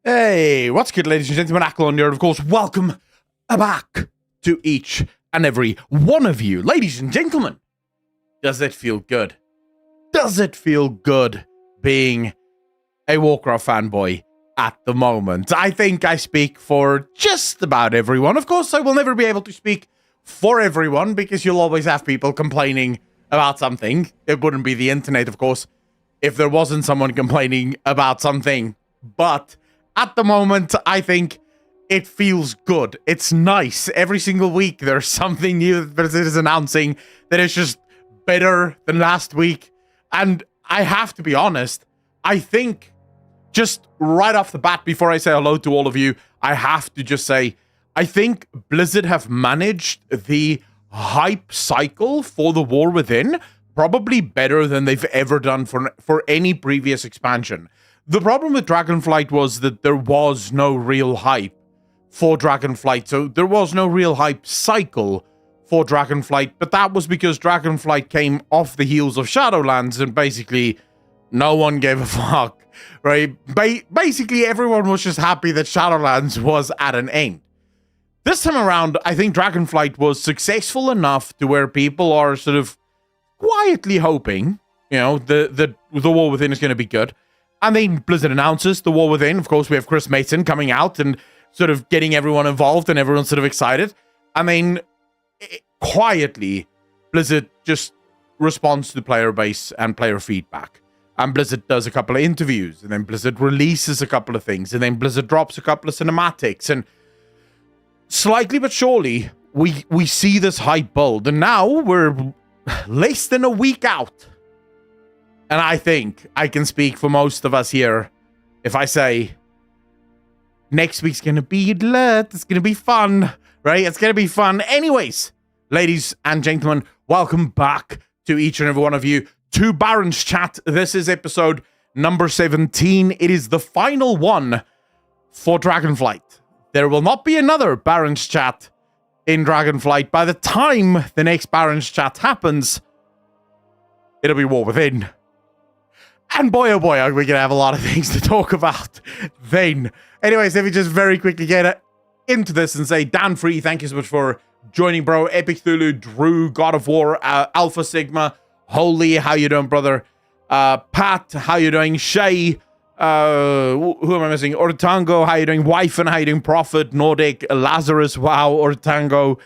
Hey, what's good, ladies and gentlemen? Alleria here, of course. Welcome back to each and every one of you. Ladies and gentlemen, does it feel good? Does it feel good being a Warcraft fanboy at the moment? I think I speak for just about everyone. Of course, I will never be able to speak for everyone because you'll always have people complaining about something. It wouldn't be the internet, of course, if there wasn't someone complaining about something. But at the moment, I think it feels good. It's nice. Every single week, there's something new that Blizzard is announcing that is just better than last week. And I have to be honest, I think just right off the bat, before I say hello to all of you, I have to just say, I think Blizzard have managed the hype cycle for the War Within probably better than they've ever done for any previous expansion. The problem with Dragonflight was that there was no real hype for Dragonflight, so there was no real hype cycle for Dragonflight, but that was because Dragonflight came off the heels of Shadowlands, and basically no one gave a fuck, right? Basically everyone was just happy that Shadowlands was at an end. This time around, I think Dragonflight was successful enough to where people are sort of quietly hoping, you know, the War Within is going to be good. And then Blizzard announces the War Within. Of course, we have Chris Mason coming out and sort of getting everyone involved and everyone's sort of excited. And then quietly, Blizzard just responds to the player base and player feedback. And Blizzard does a couple of interviews. And then Blizzard releases a couple of things. And then Blizzard drops a couple of cinematics. And slightly but surely, we see this hype build. And now we're less than a week out. And I think I can speak for most of us here if I say next week's going to be lit. It's going to be fun, right? It's going to be fun. Anyways, ladies and gentlemen, welcome back to each and every one of you to Barrens Chat. This is episode number 17. It is the final one for Dragonflight. There will not be another Barrens Chat in Dragonflight. By the time the next Barrens Chat happens, it'll be War Within. And boy, oh boy, are we going to have a lot of things to talk about then. Anyways, let me just very quickly get into this and say, Dan Free, thank you so much for joining, bro. Epic Thulu, Drew, God of War, Alpha Sigma, Holy, how you doing, brother? Pat, how you doing? Shay, who am I missing? Ortango, how you doing? Wyfan, how you doing? Prophet, Nordic, Lazarus, wow, Ortango,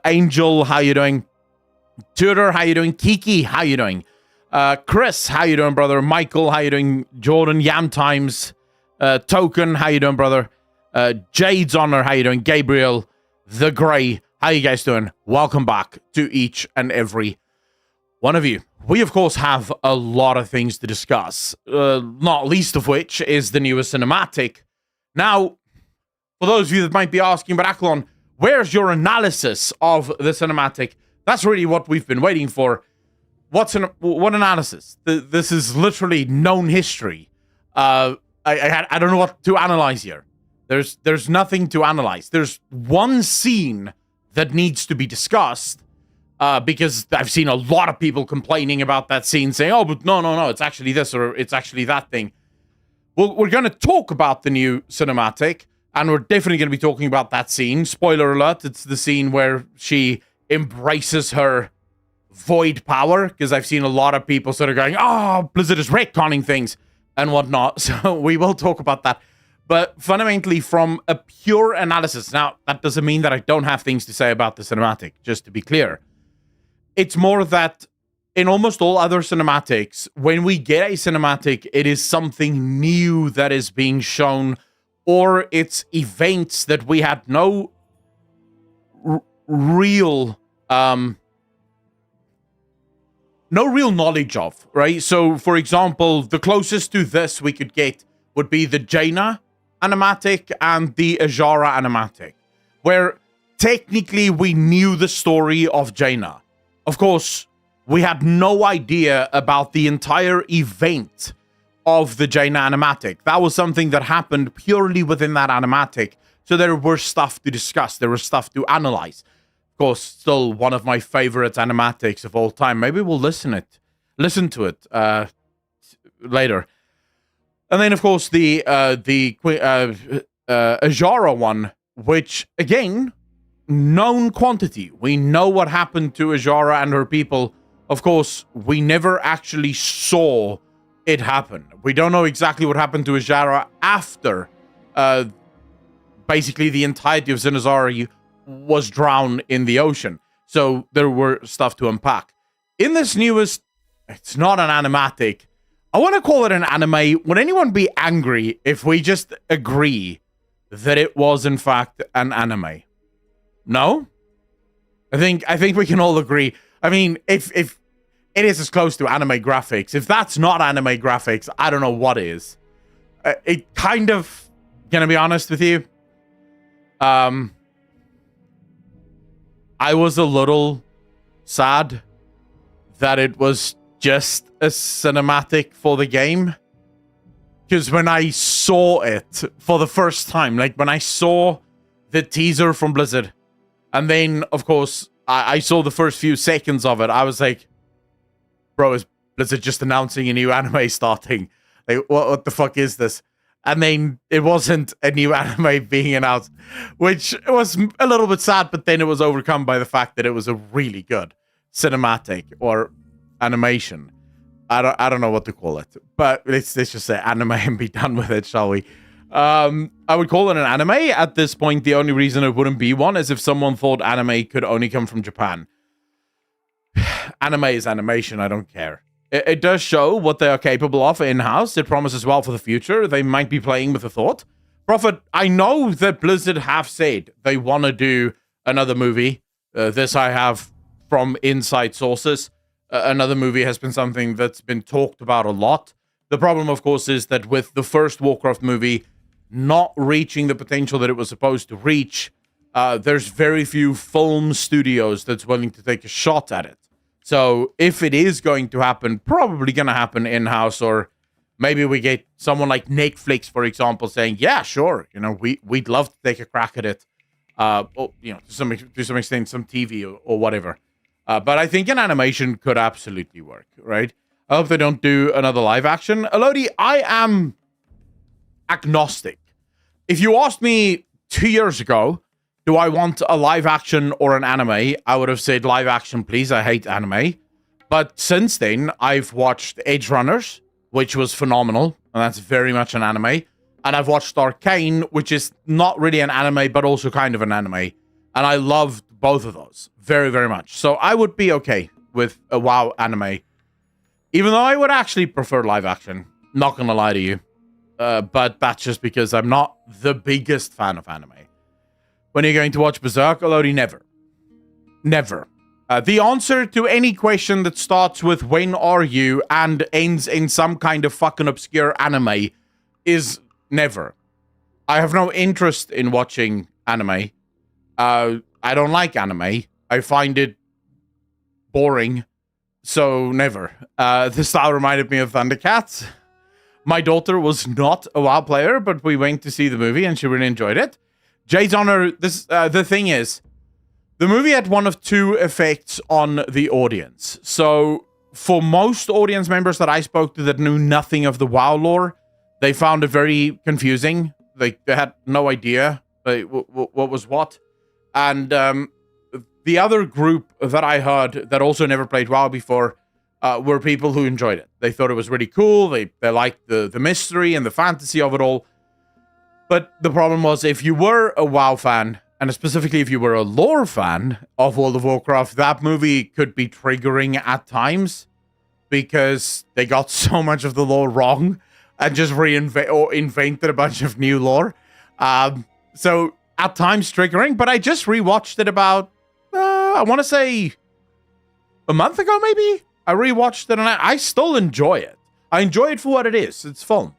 Angel, how you doing? Tudor, how you doing? Kiki, how you doing? Chris, how you doing, brother? Michael, how you doing? Jordan, Yam Times, Token, how you doing, brother? Jade's Honor, how you doing? Gabriel, The Grey, how you guys doing? Welcome back to each and every one of you. We, of course, have a lot of things to discuss, not least of which is the newest cinematic. Now, for those of you that might be asking, but Aklon, where's your analysis of the cinematic? That's really what we've been waiting for. What analysis? This is literally known history. I don't know what to analyze here. There's nothing to analyze. There's one scene that needs to be discussed because I've seen a lot of people complaining about that scene, saying, "Oh, but no, it's actually this or it's actually that thing." Well, we're going to talk about the new cinematic, and we're definitely going to be talking about that scene. Spoiler alert: it's the scene where she embraces her void power, because I've seen a lot of people sort of going, "Oh, Blizzard is retconning things," and whatnot. So we will talk about that. But fundamentally, from a pure analysis, now, that doesn't mean that I don't have things to say about the cinematic, just to be clear. It's more that in almost all other cinematics, when we get a cinematic, it is something new that is being shown, or it's events that we had no real knowledge of, right? So, for example, the closest to this we could get would be the Jaina animatic and the Azara animatic, where technically we knew the story of Jaina. Of course, we had no idea about the entire event of the Jaina animatic. That was something that happened purely within that animatic, so there were stuff to discuss, there was stuff to analyze. Of course, still one of my favorite animatics of all time. Maybe we'll listen to it later. And then, of course, the Azshara one, which, again, known quantity. We know what happened to Azshara and her people. Of course, we never actually saw it happen. We don't know exactly what happened to Azshara after basically the entirety of Zinazari was drowned in the ocean. So there were stuff to unpack. In this newest, it's not an animatic. I want to call it an anime. Would anyone be angry if we just agree that it was in fact an anime? No? I think we can all agree. I mean, if it is as close to anime graphics, if that's not anime graphics, I don't know what is. It kind of, gonna be honest with you, I was a little sad that it was just a cinematic for the game. Because when I saw it for the first time, like when I saw the teaser from Blizzard, and then, of course, I saw the first few seconds of it, I was like, bro, is Blizzard just announcing a new anime starting? Like, what the fuck is this? And then it wasn't a new anime being announced, which was a little bit sad, but then it was overcome by the fact that it was a really good cinematic or animation. I don't know what to call it, but let's just say anime and be done with it, shall we? I would call it an anime. At this point, the only reason it wouldn't be one is if someone thought anime could only come from Japan. Anime is animation, I don't care. It does show what they are capable of in-house. It promises well for the future. They might be playing with a thought. Prophet, I know that Blizzard have said they want to do another movie. This I have from inside sources. Another movie has been something that's been talked about a lot. The problem, of course, is that with the first Warcraft movie not reaching the potential that it was supposed to reach, there's very few film studios that's willing to take a shot at it. So if it is going to happen, probably going to happen in-house, or maybe we get someone like Netflix, for example, saying, yeah, sure, we'd love to take a crack at it. Or, to some extent, some TV or whatever. But I think an animation could absolutely work, right? I hope they don't do another live action. Elodie, I am agnostic. If you asked me 2 years ago, do I want a live action or an anime, I would have said live action, please. I hate anime. But since then, I've watched Edge Runners, which was phenomenal, and that's very much an anime. And I've watched Arcane, which is not really an anime, but also kind of an anime. And I loved both of those very, very much. So I would be okay with a WoW anime. Even though I would actually prefer live action. Not gonna lie to you. But that's just because I'm not the biggest fan of anime. When are you going to watch Berserk? Elodie, never. Never. The answer to any question that starts with when are you and ends in some kind of fucking obscure anime is never. I have no interest in watching anime. I don't like anime. I find it boring. So never. The style reminded me of Thundercats. My daughter was not a WoW player, but we went to see the movie and she really enjoyed it. Jade's Honor, the thing is, the movie had one of two effects on the audience. So, for most audience members that I spoke to that knew nothing of the WoW lore, they found it very confusing. They had no idea what was what. And the other group that I heard that also never played WoW before were people who enjoyed it. They thought it was really cool. They liked the mystery and the fantasy of it all. But the problem was, if you were a WoW fan, and specifically if you were a lore fan of World of Warcraft, that movie could be triggering at times because they got so much of the lore wrong and just invented a bunch of new lore. So at times triggering, but I just rewatched it about, I want to say a month ago, maybe? I rewatched it and I still enjoy it. I enjoy it for what it is. It's fun.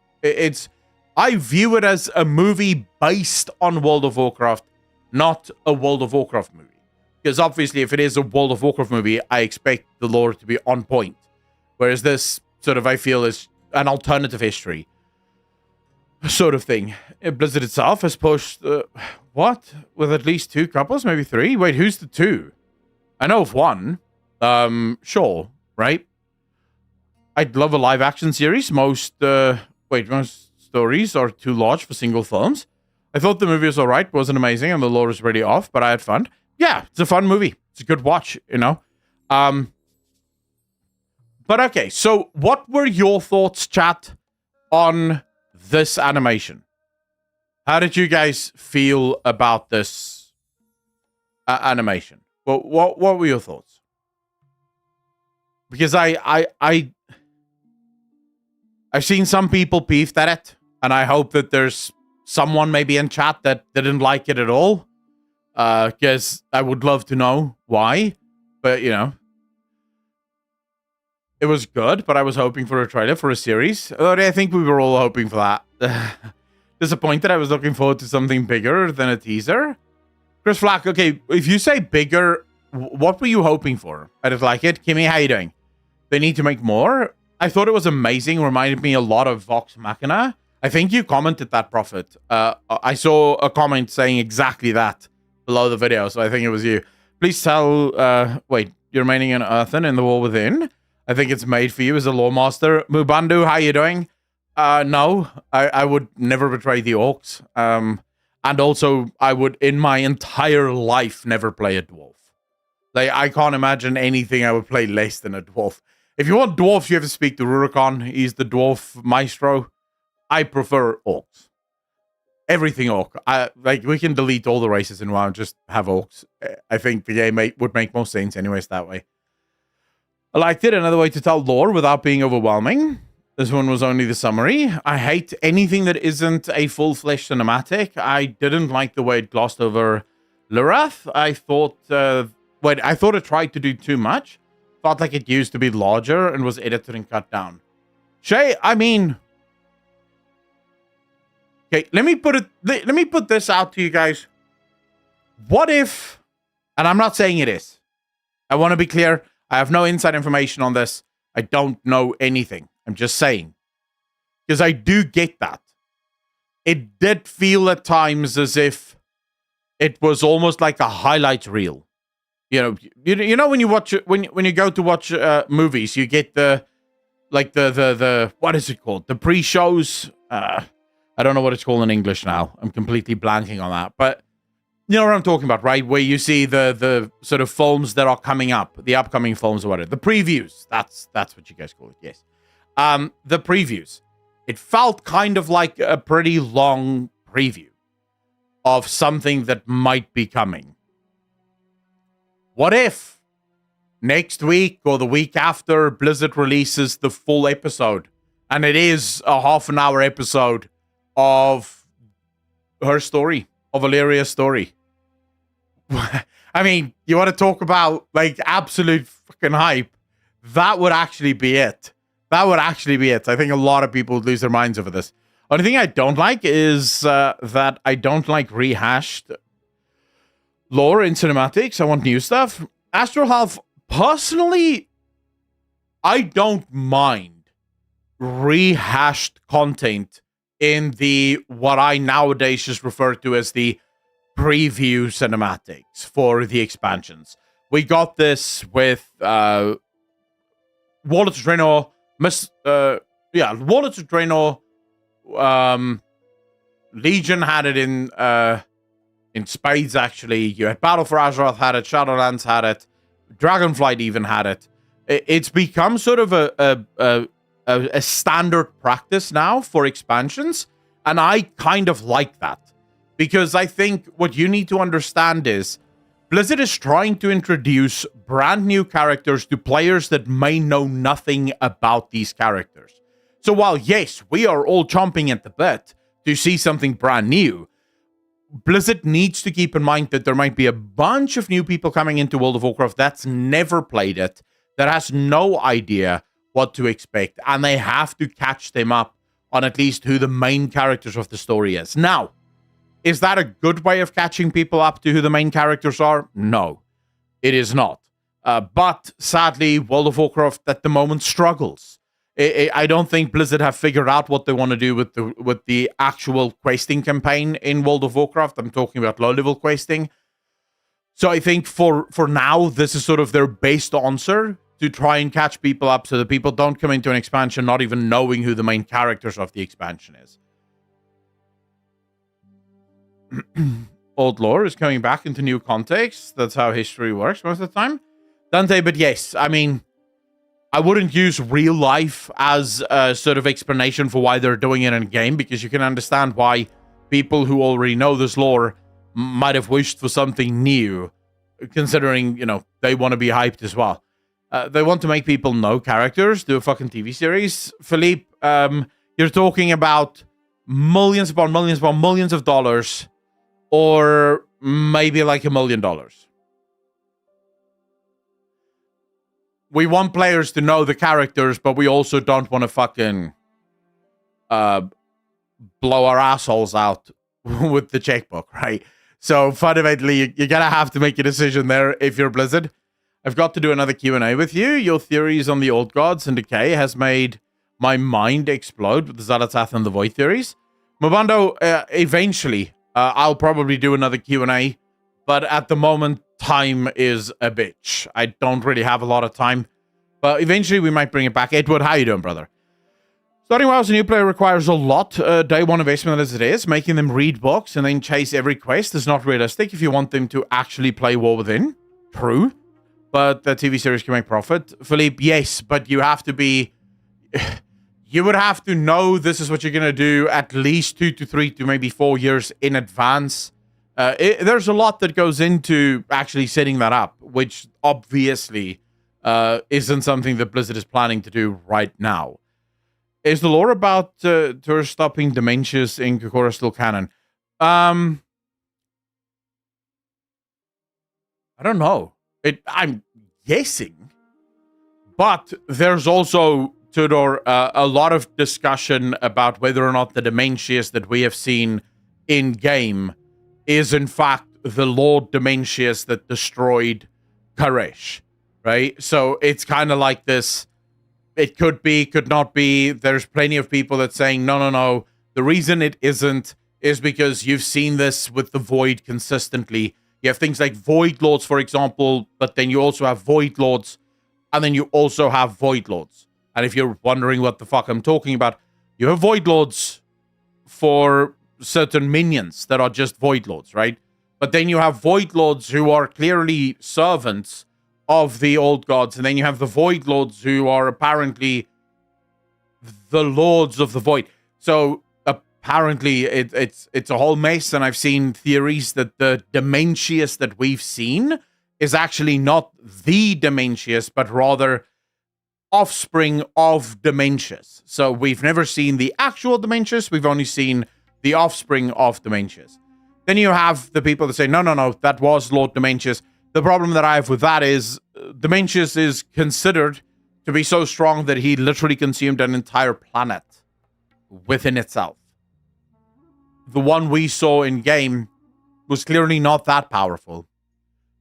I view it as a movie based on World of Warcraft, not a World of Warcraft movie. Because obviously, if it is a World of Warcraft movie, I expect the lore to be on point. Whereas this sort of, I feel, is an alternative history sort of thing. Blizzard itself has pushed, with at least 2 couples, maybe 3? Wait, who's the 2? I know of one. Sure, right? I'd love a live action series. Most most stories are too large for single films. I thought the movie was alright, wasn't amazing, and the lore is really off, but I had fun. Yeah, it's a fun movie. It's a good watch, you know. But okay, so what were your thoughts, chat, on this animation? How did you guys feel about this animation? What were your thoughts? Because I've seen some people peeved at it, and I hope that there's someone maybe in chat that didn't like it at all. Because I would love to know why. But, you know, it was good, but I was hoping for a trailer for a series. I think we were all hoping for that. Disappointed. I was looking forward to something bigger than a teaser. Chris Flack, okay, if you say bigger, what were you hoping for? I just like it. Kimmy, how you doing? They need to make more. I thought it was amazing. Reminded me a lot of Vox Machina. I think you commented that, Prophet. I saw a comment saying exactly that below the video, so I think it was you. Please tell, you're remaining in Earthen in the War Within. I think it's made for you as a lore master. Mubandu, how you doing? No, I would never betray the orcs. And also, I would, in my entire life, never play a dwarf. Like, I can't imagine anything I would play less than a dwarf. If you want dwarfs, you have to speak to Rurikon. He's the dwarf maestro. I prefer orcs. Everything orc. We can delete all the races in WoW and just have orcs. I think the game would make more sense anyways that way. I liked it. Another way to tell lore without being overwhelming. This one was only the summary. I hate anything that isn't a full-fledged cinematic. I didn't like the way it glossed over Lurath. I thought it tried to do too much. Felt like it used to be larger and was edited and cut down. Shay, I mean... Okay, let me put this out to you guys. What if... And I'm not saying it is. I want to be clear. I have no inside information on this. I don't know anything. I'm just saying. Because I do get that. It did feel at times as if it was almost like a highlight reel. You know when you watch when you go to watch movies, you get the what is it called? The pre-shows. I don't know what it's called in English now. I'm completely blanking on that. But you know what I'm talking about, right? Where you see the sort of films that are coming up, the upcoming films or whatever. The previews. That's what you guys call it, yes. The previews. It felt kind of like a pretty long preview of something that might be coming. What if next week or the week after Blizzard releases the full episode and it is a half-an-hour episode of her story, of Alleria's story? I mean, you want to talk about like absolute fucking hype? That would actually be it. That would actually be it. I think a lot of people would lose their minds over this. Only thing I don't like is that I don't like rehashed lore in cinematics. I want new stuff. Astral Half, personally, I don't mind rehashed content in the what I nowadays just refer to as the preview cinematics for the expansions. We got this with Wallet of Draenor, Wallet of Draenor. Legion had it in spades, actually. You had Battle for Azeroth had it, Shadowlands had it, Dragonflight even had it. It's become sort of a standard practice now for expansions, and I kind of like that. Because I think what you need to understand is Blizzard is trying to introduce brand new characters to players that may know nothing about these characters. So while, yes, we are all chomping at the bit to see something brand new, Blizzard needs to keep in mind that there might be a bunch of new people coming into World of Warcraft that's never played it, that has no idea what to expect, and they have to catch them up on at least who the main characters of the story is. Now, is that a good way of catching people up to who the main characters are? No, it is not. But sadly, World of Warcraft at the moment struggles. I don't think Blizzard have figured out what they want to do with the actual questing campaign in World of Warcraft. I'm talking about low-level questing. So I think for now, this is sort of their best answer to try and catch people up so that people don't come into an expansion not even knowing who the main characters of the expansion is. Old lore is coming back into new context. That's how history works most of the time. Dante, but yes, I mean, I wouldn't use real life as a sort of explanation for why they're doing it in a game, because you can understand why people who already know this lore might have wished for something new, considering, you know, they want to be hyped as well. They want to make people know characters, do a fucking TV series. Philippe, you're talking about millions upon millions upon millions of dollars, or maybe like $1 million. We want players to know the characters, but we also don't want to fucking blow our assholes out with the checkbook, right? So fundamentally, you're gonna have to make a decision there if you're Blizzard. I've got to do another Q&A with you. Your theories on the old gods and decay has made my mind explode with the Xal'atath and the Void theories. Mobando, eventually, I'll probably do another Q&A, but at the moment, time is a bitch. I don't really have a lot of time, but eventually we might bring it back. Edward, how you doing, brother? Starting WoW as a new player requires a lot. Day one investment as it is. Making them read books and then chase every quest is not realistic if you want them to actually play War Within. True. But the TV series can make profit. Philippe, yes, but you have to be... You would have to know this is what you're going to do at least 2 to 3 to maybe 4 years in advance. There's a lot that goes into actually setting that up, which obviously isn't something that Blizzard is planning to do right now. Is the lore about tourists stopping dementias in Kokora still canon? I don't know. I'm guessing. But there's also, Tudor, a lot of discussion about whether or not the dementias that we have seen in-game is in fact the Lord Dementius that destroyed Karesh, right? So it's kind of like this, it could be, could not be. There's plenty of people that saying, no. The reason it isn't is because you've seen this with the Void consistently. You have things like Void Lords, for example, but then you also have Void Lords, and then you also have Void Lords. And if you're wondering what the fuck I'm talking about, you have Void Lords for certain minions that are just Void Lords, right? But then you have Void Lords who are clearly servants of the old gods, and then you have the Void Lords who are apparently the Lords of the Void. So apparently it's a whole mess, and I've seen theories that the Dementius that we've seen is actually not the Dementius, but rather offspring of Dementius. So we've never seen the actual Dementius, we've only seen the offspring of Dementius. Then you have the people that say, no, that was Lord Dementius. The problem that I have with that is Dementius is considered to be so strong that he literally consumed an entire planet within itself. The one we saw in game was clearly not that powerful.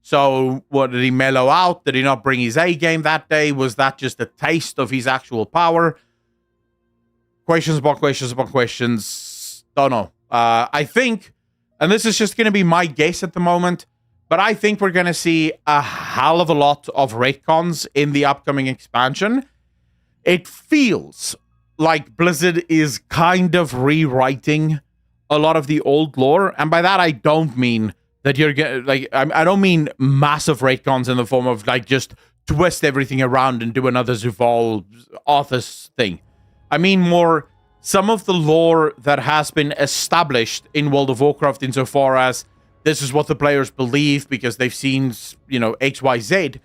So what, did he mellow out? Did he not bring his A game that day? Was that just a taste of his actual power? Questions upon questions upon questions. Don't know. I think, and this is just going to be my guess at the moment, but I think we're going to see a hell of a lot of retcons in the upcoming expansion. It feels like Blizzard is kind of rewriting a lot of the old lore, and by that I don't mean that you're getting, like, I don't mean massive retcons in the form of like just twist everything around and do another Zuval Arthas thing. I mean more some of the lore that has been established in World of Warcraft insofar as this is what the players believe because they've seen, you know, XYZ.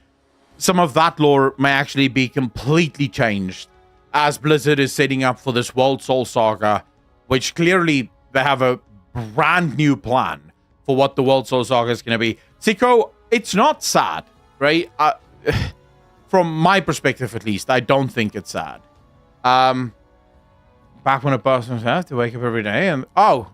Some of that lore may actually be completely changed as Blizzard is setting up for this World Soul Saga, which clearly they have a brand new plan for what the World Soul Saga is going to be. Siko, it's not sad, right? From my perspective, at least, I don't think it's sad. Back when a person has to wake up every day and... Oh,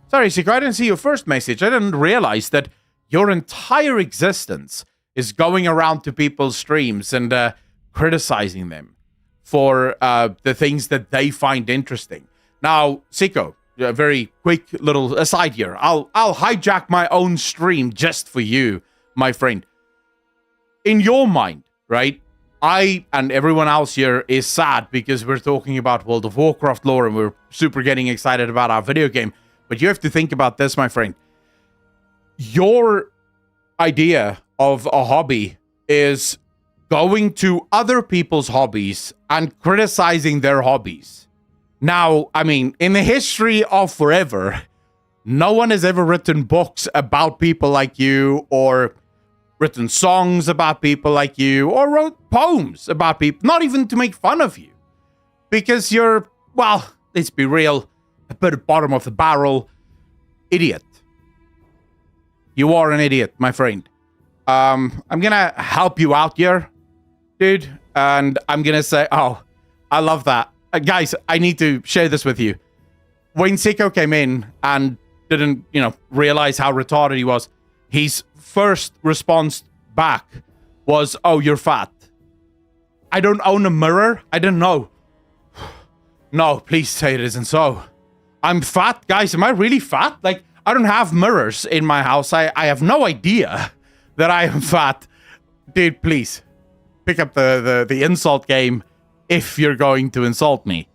sorry, Siko, I didn't see your first message. I didn't realize that your entire existence is going around to people's streams and criticizing them for the things that they find interesting. Now, Siko, a very quick little aside here. I'll hijack my own stream just for you, my friend. In your mind, right? I and everyone else here is sad because we're talking about World of Warcraft lore and we're super getting excited about our video game. But you have to think about this, my friend. Your idea of a hobby is going to other people's hobbies and criticizing their hobbies. Now, I mean, in the history of forever, no one has ever written books about people like you, or written songs about people like you, or wrote poems about people, not even to make fun of you. Because you're, well, let's be real, a bit bottom of the barrel idiot. You are an idiot, my friend. I'm gonna help you out here, dude, and I'm gonna say, oh, I love that. Guys, I need to share this with you. When Sicko came in and didn't, realize how retarded he was, his first response back was, oh, you're fat. I don't own a mirror. I don't know. No, please say it isn't so. I'm fat. Guys, am I really fat? Like, I don't have mirrors in my house. I have no idea that I am fat. Dude, please pick up the insult game if you're going to insult me.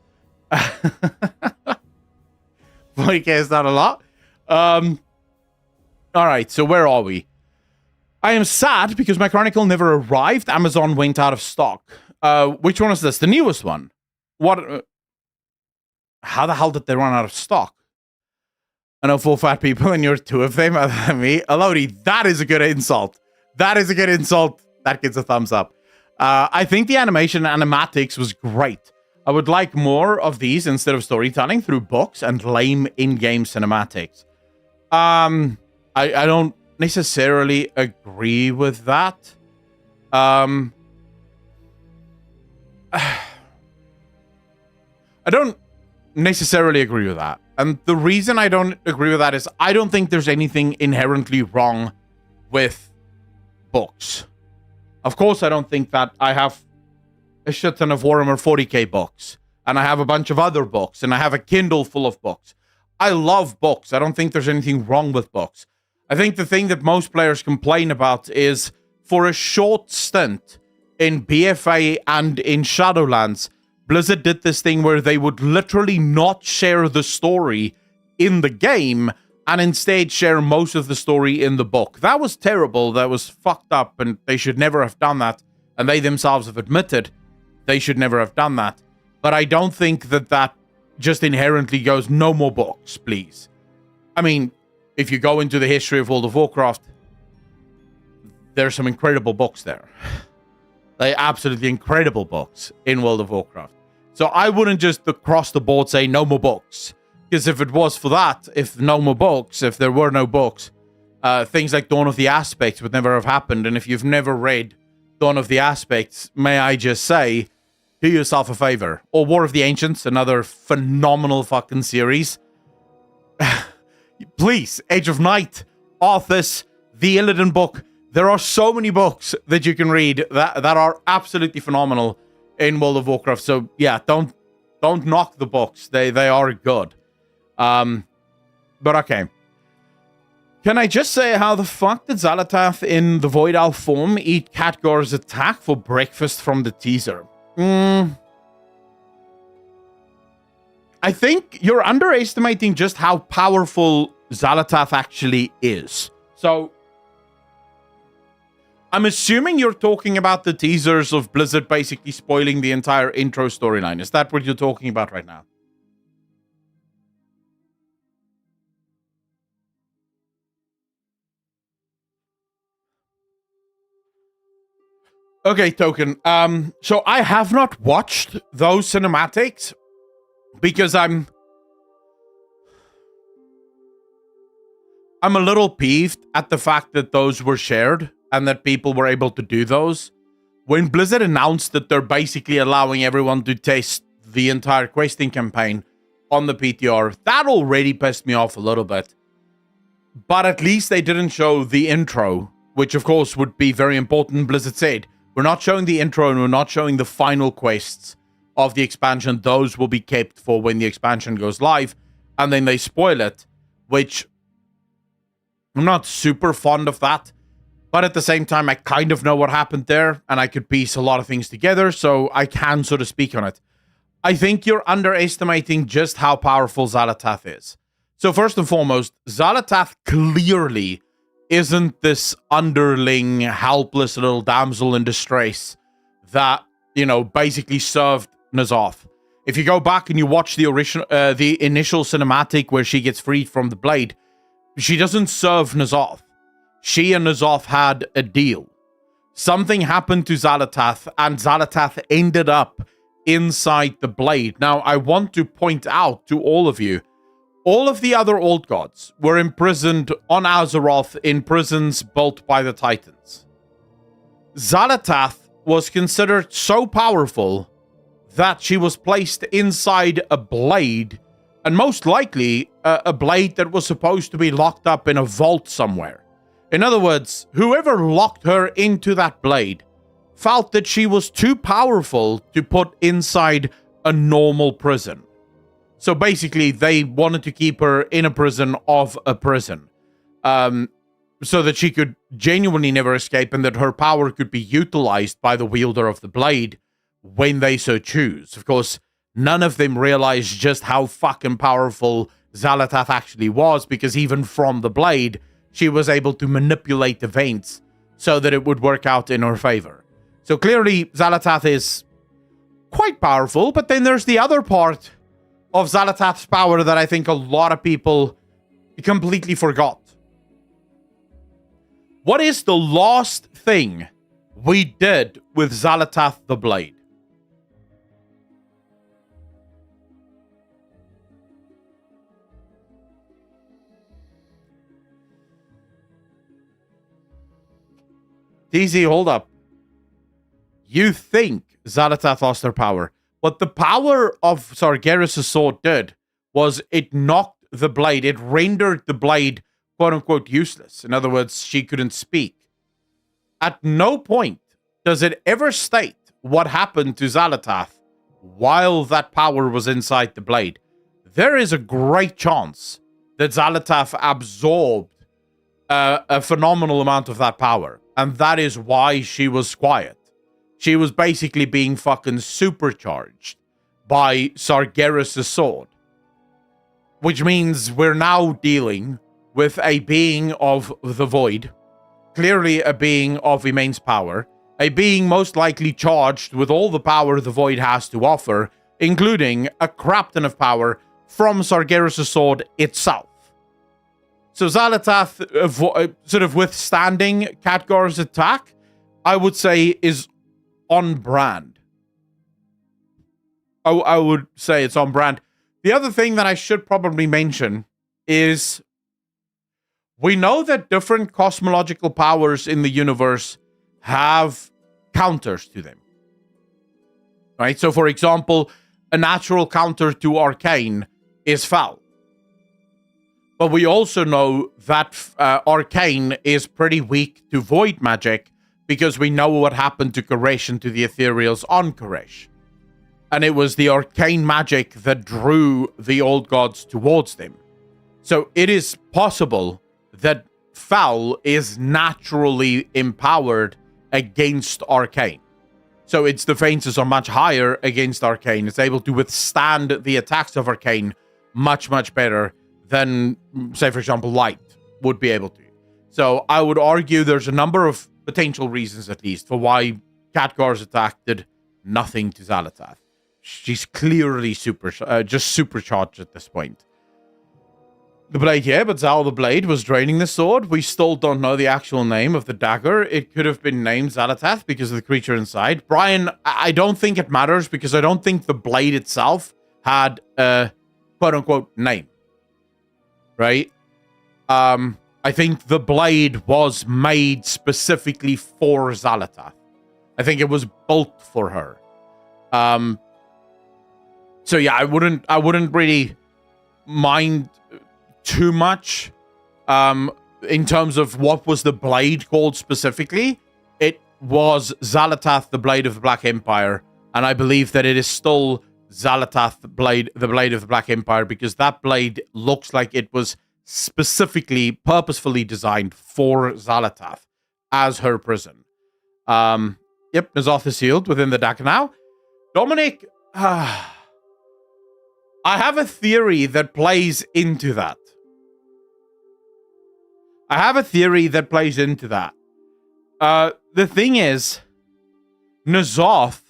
Like, is that a lot? All right, so where are we? I am sad because my Chronicle never arrived. Amazon went out of stock. Which one is this? The newest one. What? How the hell did they run out of stock? I know 4 fat people and you're 2 of them other than me. Elodie, that is a good insult. That is a good insult. That gets a thumbs up. I think the animatics was great. I would like more of these instead of storytelling through books and lame in-game cinematics. I don't necessarily agree with that. I don't necessarily agree with that. And the reason I don't agree with that is I don't think there's anything inherently wrong with books. Of course, I don't think that I have a shit ton of Warhammer 40k books, and I have a bunch of other books, and I have a Kindle full of books. I love books. I don't think there's anything wrong with books. I think the thing that most players complain about is for a short stint in BFA and in Shadowlands, Blizzard did this thing where they would literally not share the story in the game and instead share most of the story in the book. That was terrible. That was fucked up, and they should never have done that. And they themselves have admitted they should never have done that. But I don't think that just inherently goes, no more books, please. I mean, if you go into the history of World of Warcraft, there's some incredible books there. Like, absolutely incredible books in World of Warcraft. So I wouldn't just across the board say no more books. Because if it was for that, if no more books, if there were no books, things like Dawn of the Aspects would never have happened. And if you've never read Dawn of the Aspects, may I just say, do yourself a favor. Or War of the Ancients, another phenomenal fucking series. Please, Age of Night, Arthas, the Illidan book. There are so many books that you can read that are absolutely phenomenal in World of Warcraft. So yeah, don't knock the books. They are good. But okay. Can I just say how the fuck did Xal'atath in the Void Elf form eat Khadgar's attack for breakfast from the teaser? I think you're underestimating just how powerful Xal'atath actually is. So, I'm assuming you're talking about the teasers of Blizzard basically spoiling the entire intro storyline. Is that what you're talking about right now? Okay, Token. So I have not watched those cinematics because I'm a little peeved at the fact that those were shared and that people were able to do those. When Blizzard announced that they're basically allowing everyone to test the entire questing campaign on the PTR, that already pissed me off a little bit. But at least they didn't show the intro, which of course would be very important. Blizzard said, we're not showing the intro and we're not showing the final quests of the expansion. Those will be kept for when the expansion goes live. And then they spoil it, which I'm not super fond of that. But at the same time, I kind of know what happened there, and I could piece a lot of things together, so I can sort of speak on it. I think you're underestimating just how powerful Xal'atath is. So first and foremost, Xal'atath clearly isn't this underling, helpless little damsel in distress that, basically served N'Zoth. If you go back and you watch the initial cinematic where she gets freed from the blade, she doesn't serve N'Zoth. She and N'Zoth had a deal. Something happened to Xal'atath, and Xal'atath ended up inside the blade. Now, I want to point out to all of you, all of the other old gods were imprisoned on Azeroth in prisons built by the Titans. Xal'atath was considered so powerful that she was placed inside a blade, and most likely a blade that was supposed to be locked up in a vault somewhere. In other words, whoever locked her into that blade felt that she was too powerful to put inside a normal prison. So basically, they wanted to keep her in a prison of a prison, so that she could genuinely never escape, and that her power could be utilized by the wielder of the blade when they so choose. Of course, none of them realized just how fucking powerful Xal'atath actually was, because even from the blade, she was able to manipulate events so that it would work out in her favor. So clearly, Xal'atath is quite powerful, but then there's the other part of Xal'atath's power that I think a lot of people completely forgot. What is the last thing we did with Xal'atath the Blade? DZ, hold up. You think Xal'atath lost her power. What the power of Sargeras' sword did was it knocked the blade, it rendered the blade quote-unquote useless. In other words, she couldn't speak. At no point does it ever state what happened to Xal'atath while that power was inside the blade. There is a great chance that Xal'atath absorbed a phenomenal amount of that power, and that is why she was quiet. She was basically being fucking supercharged by Sargeras' sword. Which means we're now dealing with a being of the void, clearly a being of immense power, a being most likely charged with all the power the void has to offer, including a crap ton of power from Sargeras' sword itself. So Xal'atath sort of withstanding Khadgar's attack, I would say, is on brand. I would say it's on brand. The other thing that I should probably mention is we know that different cosmological powers in the universe have counters to them. Right? So, for example, a natural counter to arcane is foul. But we also know that arcane is pretty weak to void magic because we know what happened to Koresh and to the ethereals on Koresh. And it was the arcane magic that drew the old gods towards them. So it is possible that foul is naturally empowered against arcane. So its defenses are much higher against arcane. It's able to withstand the attacks of arcane much, much better than, say, for example, light would be able to. So I would argue there's a number of potential reasons, at least, for why Khadgar's attack did nothing to Xal'atath. She's clearly just supercharged at this point. The blade, yeah, but Zal the Blade was draining the sword. We still don't know the actual name of the dagger. It could have been named Xal'atath because of the creature inside. Brian, I don't think it matters because I don't think the blade itself had a quote-unquote name. Right? I think the blade was made specifically for Xal'atath. I think it was built for her. So yeah, I wouldn't really mind too much in terms of what was the blade called specifically. It was Xal'atath, the Blade of the Black Empire, and I believe that it is still Xal'atath, the Blade of the Black Empire, because that blade looks like it was specifically, purposefully designed for Xal'atath. as her prison. Yep, N'Zoth is sealed within the Dagger now. Dominic, I have a theory that plays into that. The thing is, N'Zoth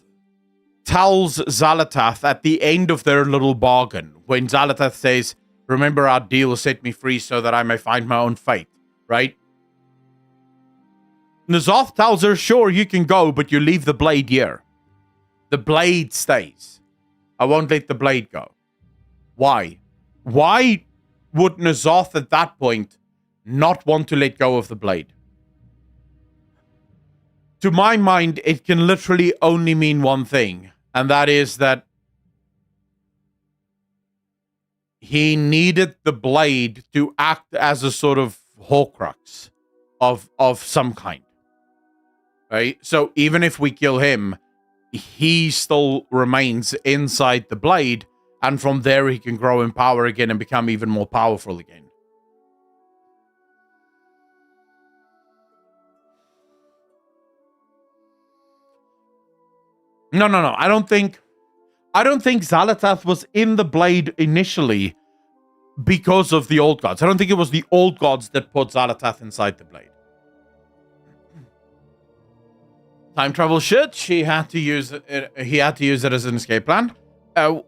tells Xal'atath at the end of their little bargain, when Xal'atath says, remember our deal, set me free so that I may find my own fate, right? N'Zoth tells her, sure, you can go, but you leave the blade here. The blade stays. I won't let the blade go. Why? Why would N'Zoth at that point not want to let go of the blade? To my mind, it can literally only mean one thing, and that is that he needed the blade to act as a sort of Horcrux of some kind. Right? So even if we kill him, he still remains inside the blade, and from there he can grow in power again and become even more powerful again. No. I don't think Xal'atath was in the blade initially because of the old gods. I don't think it was the old gods that put Xal'atath inside the blade. Time travel shit. He had to use it as an escape plan.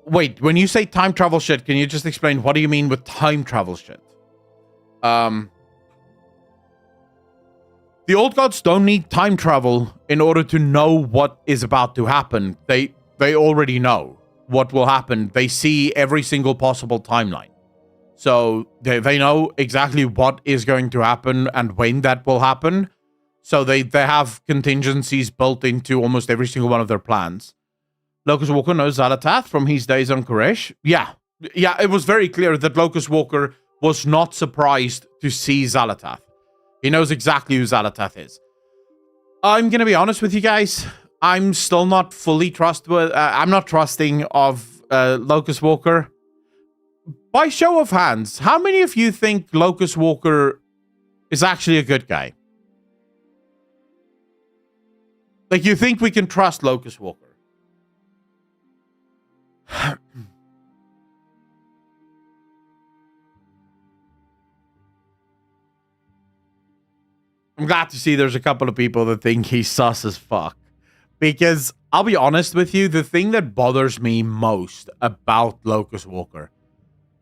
Wait, when you say time travel shit, can you just explain what do you mean with time travel shit? The old gods don't need time travel in order to know what is about to happen. They already know what will happen. They see every single possible timeline. So they know exactly what is going to happen and when that will happen. So they have contingencies built into almost every single one of their plans. Locust Walker knows Xal'atath from his days on Koresh. Yeah, it was very clear that Locust Walker was not surprised to see Xal'atath. He knows exactly who Xal'atath is. I'm going to be honest with you guys. I'm still not fully trustworthy. I'm not trusting of Locust Walker. By show of hands, how many of you think Locust Walker is actually a good guy? Like, you think we can trust Locust Walker? I'm glad to see there's a couple of people that think he's sus as fuck. Because, I'll be honest with you, the thing that bothers me most about Locust Walker,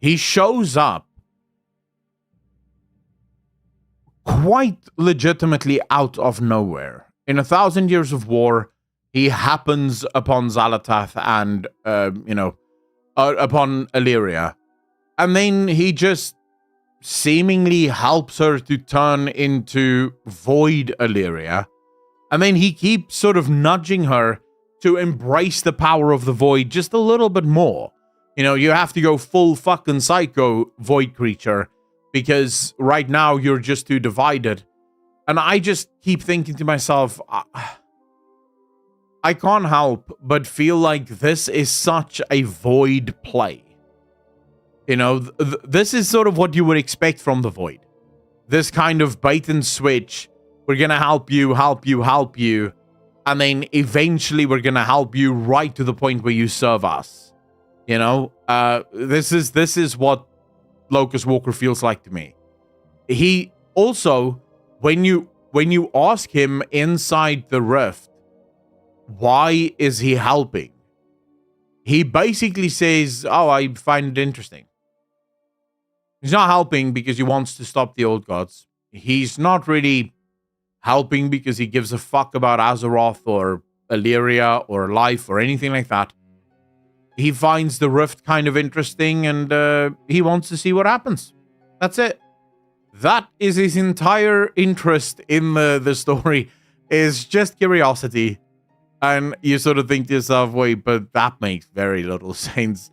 he shows up quite legitimately out of nowhere. In 1,000 Years of War, he happens upon Xal'atath and, upon Alleria. And then he just seemingly helps her to turn into Void Alleria. And then he keeps sort of nudging her to embrace the power of the Void just a little bit more. You know, you have to go full fucking psycho Void creature because right now you're just too divided. And I just keep thinking to myself, I can't help but feel like this is such a Void play. You know, this is sort of what you would expect from the Void. This kind of bait and switch. We're going to help you. And then eventually we're going to help you right to the point where you serve us. You know, this is what Locust Walker feels like to me. He also, when you ask him inside the rift, why is he helping? He basically says, I find it interesting. He's not helping because he wants to stop the old gods. He's not really helping because he gives a fuck about Azeroth or Alleria or life or anything like that. He finds the rift kind of interesting and he wants to see what happens. That's it. That is his entire interest in the story, is just curiosity. And you sort of think to yourself, wait, but that makes very little sense.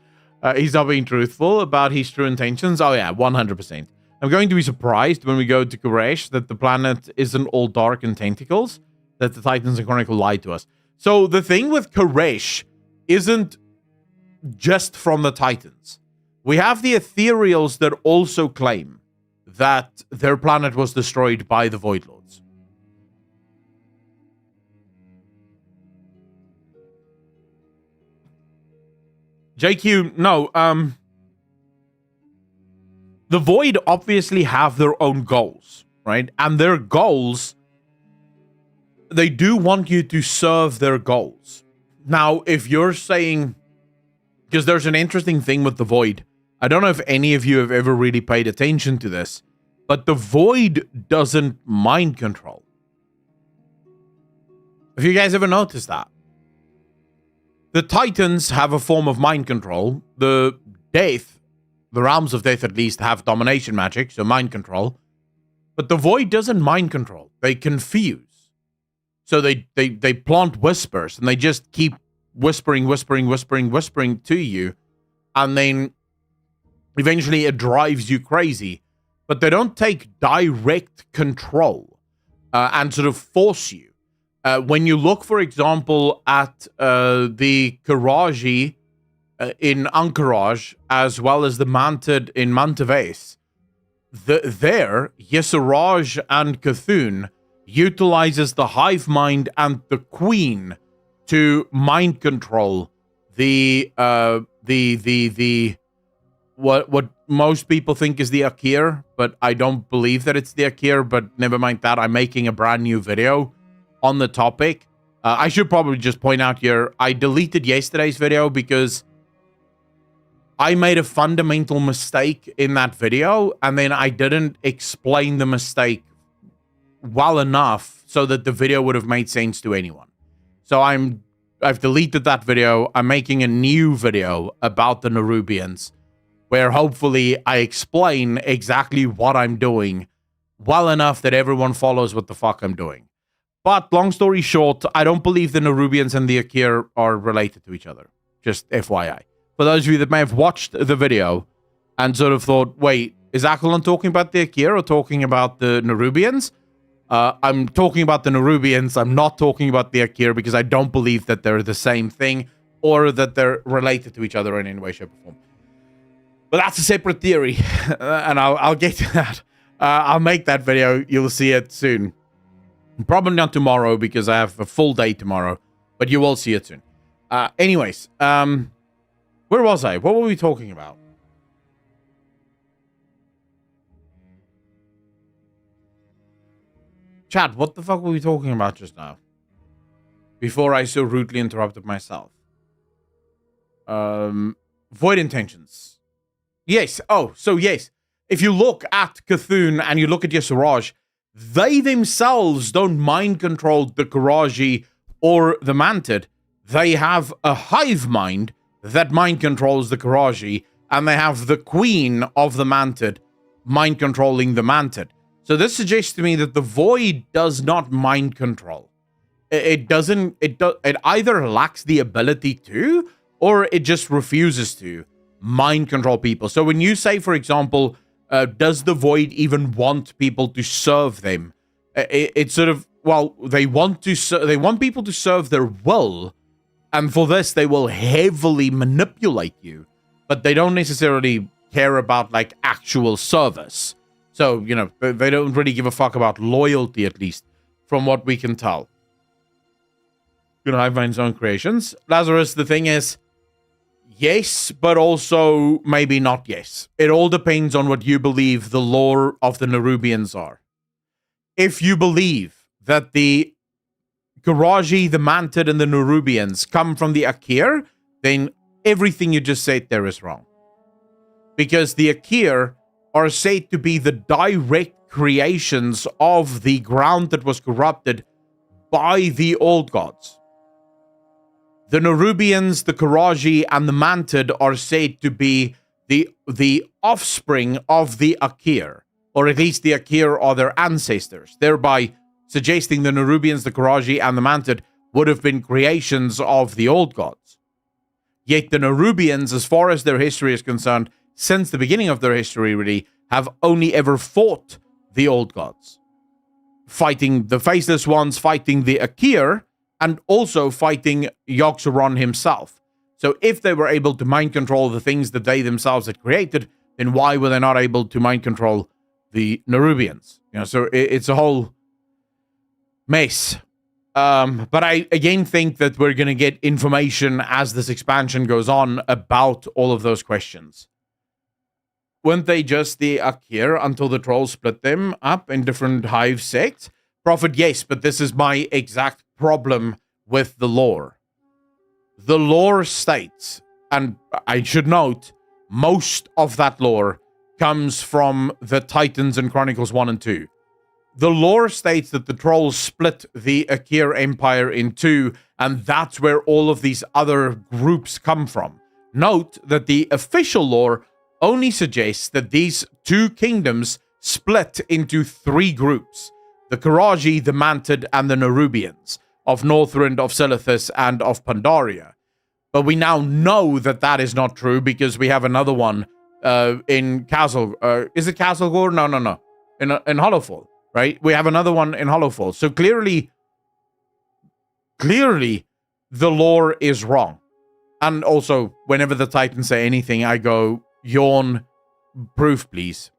He's not being truthful about his true intentions. Oh yeah, 100%. I'm going to be surprised when we go to Koresh that the planet isn't all dark and tentacles, that the Titans and Chronicle lied to us. So the thing with Koresh isn't just from the Titans. We have the Ethereals that also claim that their planet was destroyed by the Void Lords. JQ, no, the Void obviously have their own goals, right? And their goals, they do want you to serve their goals. Now, if you're saying, because there's an interesting thing with the Void, I don't know if any of you have ever really paid attention to this, but the Void doesn't mind control. Have you guys ever noticed that? The Titans have a form of mind control. The Death, the Realms of Death at least, have domination magic, so mind control. But the Void doesn't mind control. They confuse. So they plant whispers, and they just keep whispering to you, and then eventually it drives you crazy. But they don't take direct control and sort of force you. When you look, for example, at the Karaji in Anchorage, as well as the Mantid in Mantivase, there, Yesaraj and Cthulhu utilizes the hive mind and the queen to mind control what most people think is the Akir, but I don't believe that it's the Akir, but never mind that. I'm making a brand new video on the topic. I should probably just point out here, I deleted yesterday's video because I made a fundamental mistake in that video, and then I didn't explain the mistake well enough so that the video would have made sense to anyone. So I've deleted that video. I'm making a new video about the Nerubians, where hopefully I explain exactly what I'm doing well enough that everyone follows what the fuck I'm doing. But long story short, I don't believe the Nerubians and the Akir are related to each other. Just FYI. For those of you that may have watched the video and sort of thought, wait, is Aquilon talking about the Akir or talking about the Nerubians? I'm talking about the Nerubians. I'm not talking about the Akir because I don't believe that they're the same thing or that they're related to each other in any way, shape, or form. But that's a separate theory, and I'll get to that. I'll make that video. You'll see it soon. Probably not tomorrow because I have a full day tomorrow, but you will see it soon. Anyways, where was I? What were we talking about? Chat, what the fuck were we talking about just now? Before I so rudely interrupted myself. Void intentions. Yes. Oh, so yes. If you look at Cthulhu and you look at Yesaraj, they themselves don't mind control the Karaji or the Mantid. They have a hive mind that mind controls the Karaji, and they have the queen of the Mantid mind controlling the Mantid. So this suggests to me that the Void does not mind control. It either lacks the ability to, or it just refuses to mind control people. So when you say, for example, does the Void even want people to serve them? It's sort of, well, they want people to serve their will, and for this they will heavily manipulate you, but they don't necessarily care about like actual service. So, you know, they don't really give a fuck about loyalty, at least from what we can tell. You know, I find his own creations. Lazarus, the thing is, yes, but also maybe not yes. It all depends on what you believe the lore of the Nerubians are. If you believe that the Karaji, the Mantid, and the Nerubians come from the Akir, then everything you just said there is wrong. Because the Akir are said to be the direct creations of the ground that was corrupted by the old gods. The Nerubians, the Karaji, and the Mantid are said to be the offspring of the Akir, or at least the Akir are their ancestors, thereby suggesting the Nerubians, the Karaji, and the Mantid would have been creations of the old gods. Yet the Nerubians, as far as their history is concerned, since the beginning of their history, really, have only ever fought the old gods. Fighting the Faceless Ones, fighting the Akir, and also fighting Yogg-Saron himself. So if they were able to mind control the things that they themselves had created, then why were they not able to mind control the Nerubians? You know, so it's a whole mess. But I again think that we're going to get information as this expansion goes on about all of those questions. Weren't they just the Akir until the trolls split them up in different hive sects? Prophet, yes, but this is my exact problem with the lore. The lore states, and I should note, most of that lore comes from the Titans in Chronicles 1 and 2. The lore states that the trolls split the Akir Empire in two, and that's where all of these other groups come from. Note that the official lore only suggests that these two kingdoms split into three groups: the Karaji, the Mantid, and the Nerubians, of Northrend, of Xal'atath, and of Pandaria. But we now know that that is not true because we have another one in Castle. Is it Castle Gore? No. In Hollowfall, right? We have another one in Hollowfall. So clearly, the lore is wrong. And also, whenever the Titans say anything, I go, yawn, proof, please.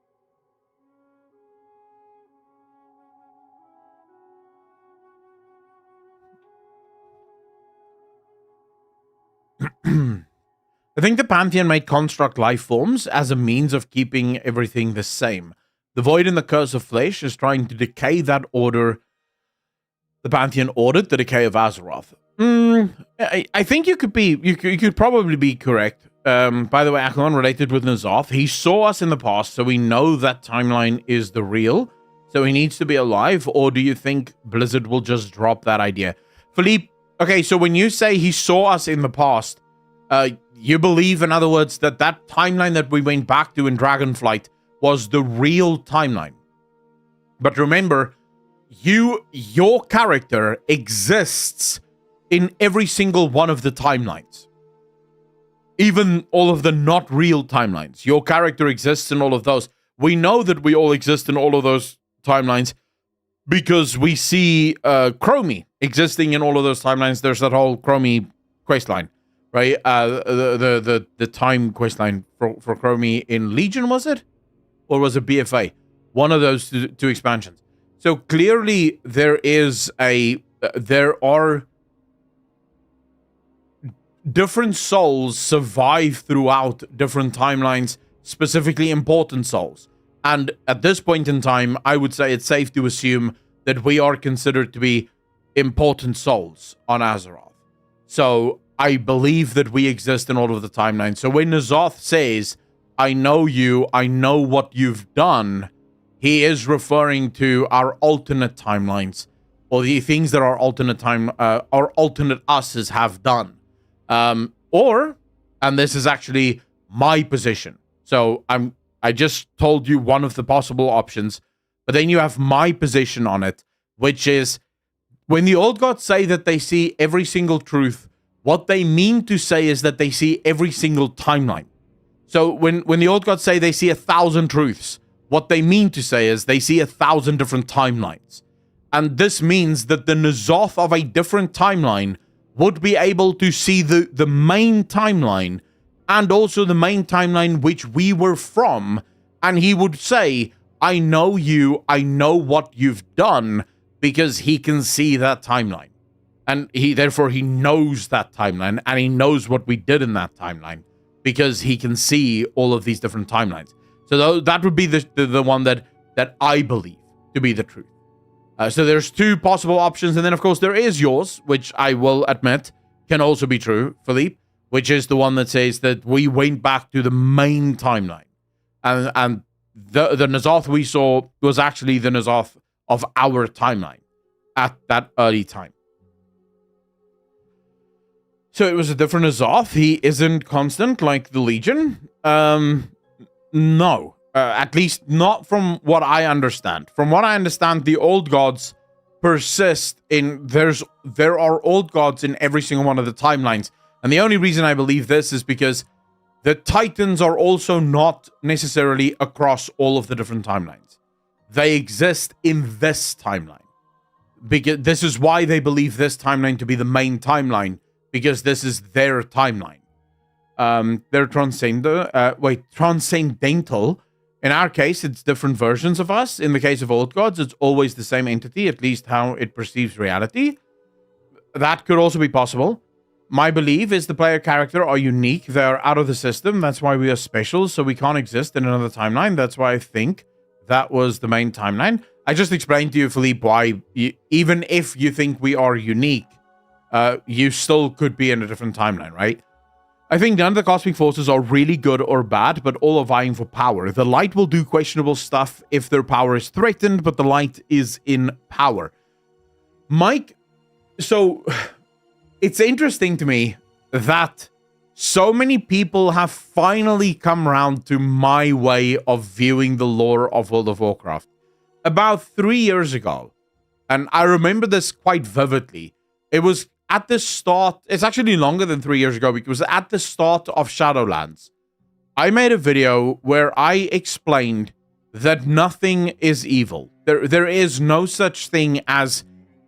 I think the Pantheon made construct life forms as a means of keeping everything the same. The Void and the Curse of Flesh is trying to decay that order. The Pantheon ordered the decay of Azeroth. I think you could probably be correct. By the way, Aklon related with N'Zoth. He saw us in the past, so we know that timeline is the real. So he needs to be alive, or do you think Blizzard will just drop that idea? Philippe, okay, so when you say he saw us in the past, you believe, in other words, that timeline that we went back to in Dragonflight was the real timeline. But remember, your character exists in every single one of the timelines. Even all of the not real timelines. Your character exists in all of those. We know that we all exist in all of those timelines because we see Chromie existing in all of those timelines. There's that whole Chromie questline, right? The time questline for Chromie in Legion, was it? Or was it BFA? One of those two expansions. So clearly there are different souls survive throughout different timelines, specifically important souls. And at this point in time, I would say it's safe to assume that we are considered to be important souls on Azeroth. So I believe that we exist in all of the timelines. So when N'Zoth says, I know you, I know what you've done, he is referring to our alternate timelines, or the things that our alternate us's have done. And this is actually my position. So I just told you one of the possible options, but then you have my position on it, which is when the old gods say that they see every single truth, what they mean to say is that they see every single timeline. So when the old gods say they see 1,000 truths, what they mean to say is they see 1,000 different timelines. And this means that the N'Zoth of a different timeline would be able to see the main timeline and also the main timeline which we were from. And he would say, I know you, I know what you've done, because he can see that timeline. And therefore he knows that timeline, and he knows what we did in that timeline, because he can see all of these different timelines. So that would be the one that I believe to be the truth. So there's two possible options, and then of course there is yours, which I will admit can also be true, Philippe, which is the one that says that we went back to the main timeline. And the N'Zoth we saw was actually the N'Zoth of our timeline at that early time. So it was a different N'Zoth. He isn't constant like the Legion. No. At least not from what I understand. From what I understand, the old gods persist in... There are old gods in every single one of the timelines. And the only reason I believe this is because the Titans are also not necessarily across all of the different timelines. They exist in this timeline. Because this is why they believe this timeline to be the main timeline. Because this is their timeline. They're transcendental. In our case, it's different versions of us. In the case of old gods, it's always the same entity, at least how it perceives reality. That could also be possible. My belief is the player character are unique. They're out of the system. That's why we are special, so we can't exist in another timeline. That's why I think that was the main timeline. I just explained to you, Philippe, why even if you think we are unique, you still could be in a different timeline, right? I think none of the cosmic forces are really good or bad, but all are vying for power. The light will do questionable stuff if their power is threatened, but the light is in power. Mike, so it's interesting to me that so many people have finally come around to my way of viewing the lore of World of Warcraft. About 3 years ago, and I remember this quite vividly, it was at the start, it's actually longer than 3 years ago, because at the start of Shadowlands, I made a video where I explained that nothing is evil. There is no such thing as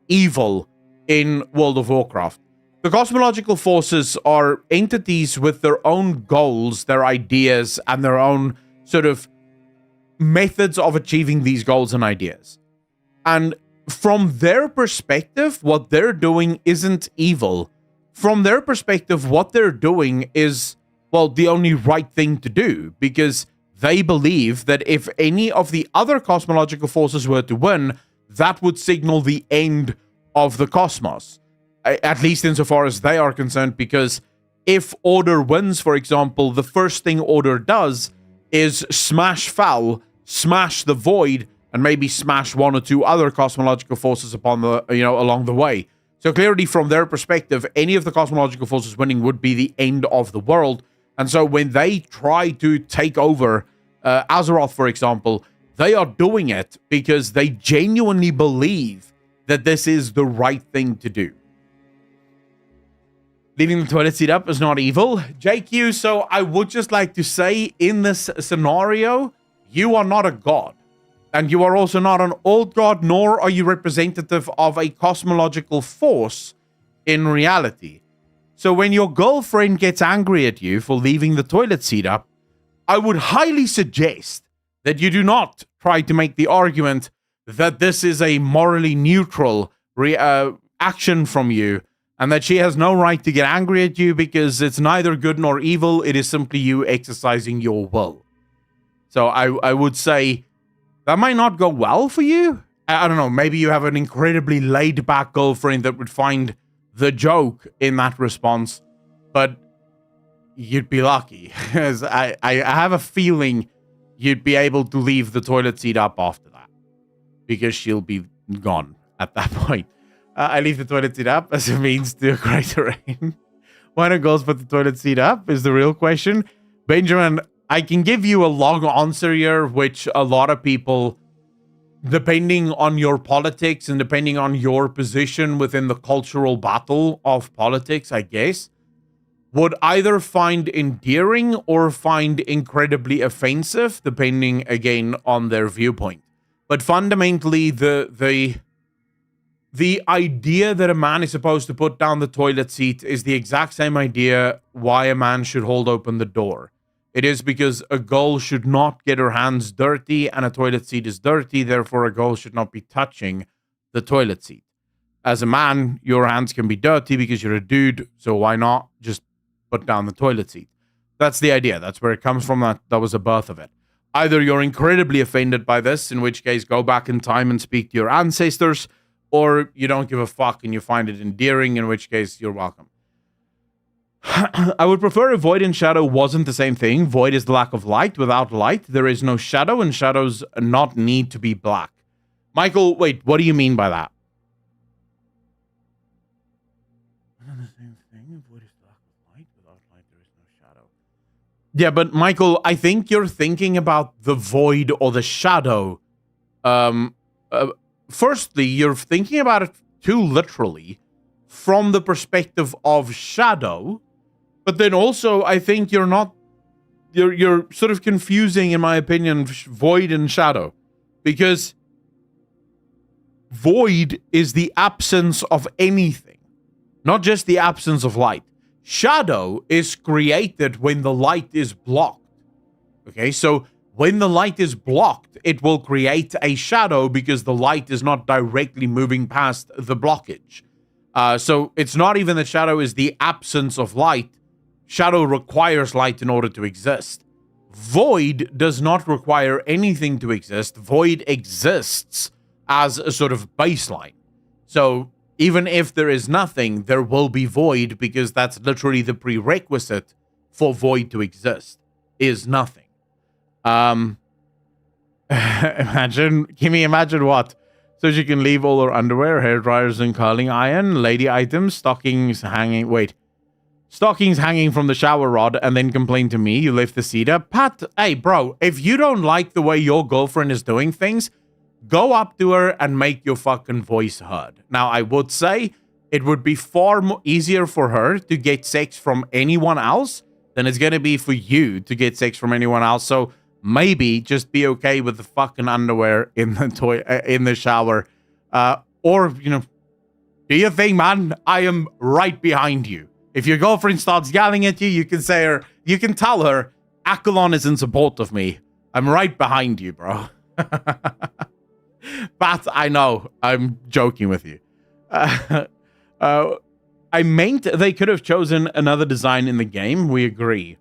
evil in World of Warcraft. The cosmological forces are entities with their own goals, their ideas, and their own sort of methods of achieving these goals and ideas. And from their perspective, what they're doing isn't evil. From their perspective, what they're doing is, well, the only right thing to do, because they believe that if any of the other cosmological forces were to win, that would signal the end of the cosmos, at least insofar as they are concerned, because if Order wins, for example, the first thing Order does is smash Foul, smash the Void, and maybe smash one or two other cosmological forces upon the, along the way. So clearly, from their perspective, any of the cosmological forces winning would be the end of the world. And so when they try to take over Azeroth, for example, they are doing it because they genuinely believe that this is the right thing to do. Leaving the toilet seat up is not evil. JQ, so I would just like to say, in this scenario, you are not a god. And you are also not an old god, nor are you representative of a cosmological force in reality. So when your girlfriend gets angry at you for leaving the toilet seat up, I would highly suggest that you do not try to make the argument that this is a morally neutral action from you, and that she has no right to get angry at you because it's neither good nor evil. It is simply you exercising your will. So I would say that might not go well for you. I don't know. Maybe you have an incredibly laid-back girlfriend that would find the joke in that response, but you'd be lucky. As I have a feeling you'd be able to leave the toilet seat up after that, because she'll be gone at that point. I leave the toilet seat up as a means to a greater aim. Why don't girls put the toilet seat up is the real question. Benjamin, I can give you a long answer here, which a lot of people, depending on your politics and depending on your position within the cultural battle of politics, I guess, would either find endearing or find incredibly offensive, depending, again, on their viewpoint. But fundamentally, the idea that a man is supposed to put down the toilet seat is the exact same idea why a man should hold open the door. It is because a girl should not get her hands dirty, and a toilet seat is dirty, therefore a girl should not be touching the toilet seat. As a man, your hands can be dirty because you're a dude, so why not just put down the toilet seat? That's the idea. That's where it comes from. That was the birth of it. Either you're incredibly offended by this, in which case go back in time and speak to your ancestors, or you don't give a fuck and you find it endearing, in which case you're welcome. I would prefer if void and shadow wasn't the same thing. Void is the lack of light. Without light, there is no shadow, and shadows not need to be black. Michael, wait, what do you mean by that? The same thing. Void is the lack of light. Without light, there is no shadow. Yeah, but Michael, I think you're thinking about the void or the shadow. Firstly, you're thinking about it too literally from the perspective of shadow. But then also, I think you're sort of confusing, in my opinion, void and shadow. Because void is the absence of anything, not just the absence of light. Shadow is created when the light is blocked. Okay, so when the light is blocked, it will create a shadow because the light is not directly moving past the blockage. So it's not even that shadow is the absence of light. Shadow requires light in order to exist. Void does not require anything to exist. Void exists as a sort of baseline. So even if there is nothing, there will be void, because that's literally the prerequisite for void to exist, is nothing. Imagine what? So she can leave all her underwear, hair dryers and curling iron, lady items, stockings hanging from the shower rod, and then complain to me you left the cedar. Pat, hey bro, if you don't like the way your girlfriend is doing things, go up to her and make your fucking voice heard. Now, I would say it would be far easier for her to get sex from anyone else than it's going to be for you to get sex from anyone else. So maybe just be okay with the fucking underwear in the in the shower. Or, do your thing, man. I am right behind you. If your girlfriend starts yelling at you, you can tell her, Aquilon is in support of me. I'm right behind you, bro. But I know, I'm joking with you. I meant they could have chosen another design in the game. We agree.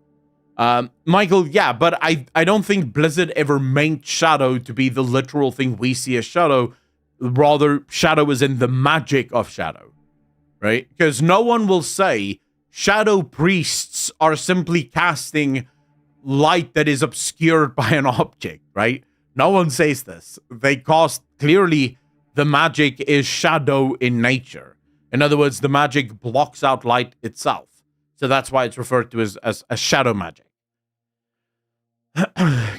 Michael, yeah, but I don't think Blizzard ever meant Shadow to be the literal thing we see as Shadow. Rather, Shadow is in the magic of Shadow, right? Because no one will say Shadow Priests are simply casting light that is obscured by an object, right? No one says this. They cast, clearly, the magic is shadow in nature. In other words, the magic blocks out light itself. So that's why it's referred to as shadow magic.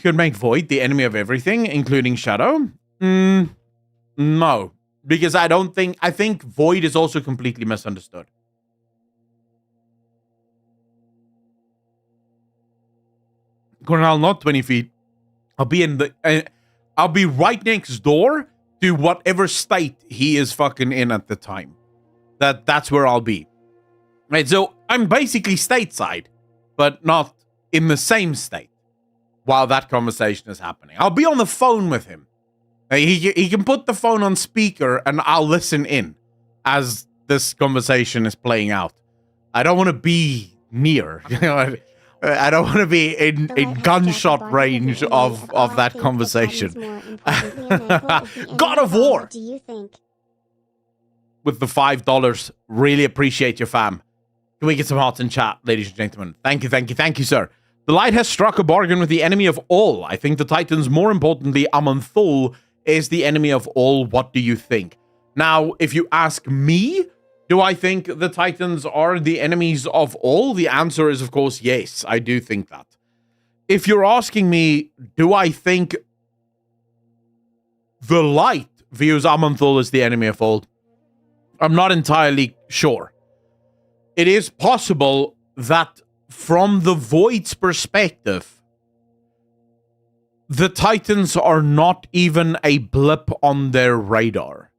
Could make Void the enemy of everything, including Shadow? No. Because I think Void is also completely misunderstood. Cornell, not 20 feet. I'll be right next door to whatever state he is fucking in at the time. That's where I'll be. Right, so I'm basically stateside, but not in the same state while that conversation is happening. I'll be on the phone with him. He can put the phone on speaker and I'll listen in as this conversation is playing out. I don't want to be near. I don't want to be in gunshot range of that conversation. God of War! Do you think? With the $5. Really appreciate your fam. Can we get some hearts in chat, ladies and gentlemen? Thank you, sir. The light has struck a bargain with the enemy of all. I think the Titans, more importantly, Amanthul, is the enemy of all. What do you think? Now, if you ask me, do I think the Titans are the enemies of all? The answer is, of course, yes. I do think that. If you're asking me, do I think the light views Amanthul as the enemy of all? I'm not entirely sure. It is possible that from the Void's perspective, the Titans are not even a blip on their radar.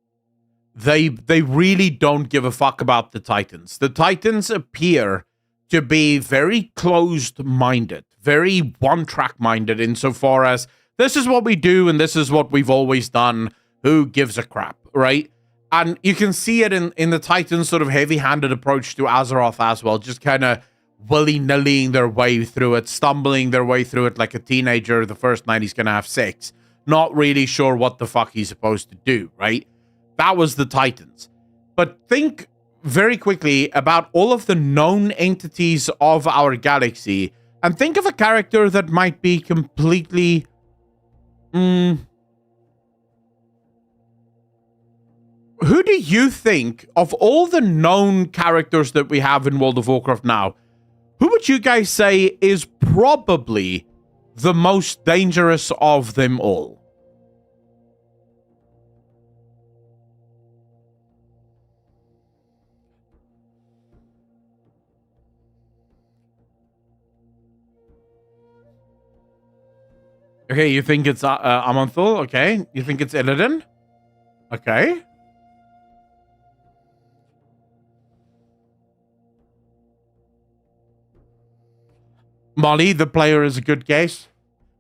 They really don't give a fuck about the Titans. The Titans appear to be very closed-minded, very one-track minded insofar as this is what we do and this is what we've always done. Who gives a crap, right? And you can see it in the Titans' sort of heavy-handed approach to Azeroth as well, just kind of willy-nillying their way through it, stumbling their way through it like a teenager the first night he's going to have sex. Not really sure what the fuck he's supposed to do, right? That was the Titans. But think very quickly about all of the known entities of our galaxy, and think of a character that might be completely... Who do you think, of all the known characters that we have in World of Warcraft now, who would you guys say is probably the most dangerous of them all? Okay, you think it's Amanthul? Okay. You think it's Illidan? Okay. Molly, the player, is a good guess.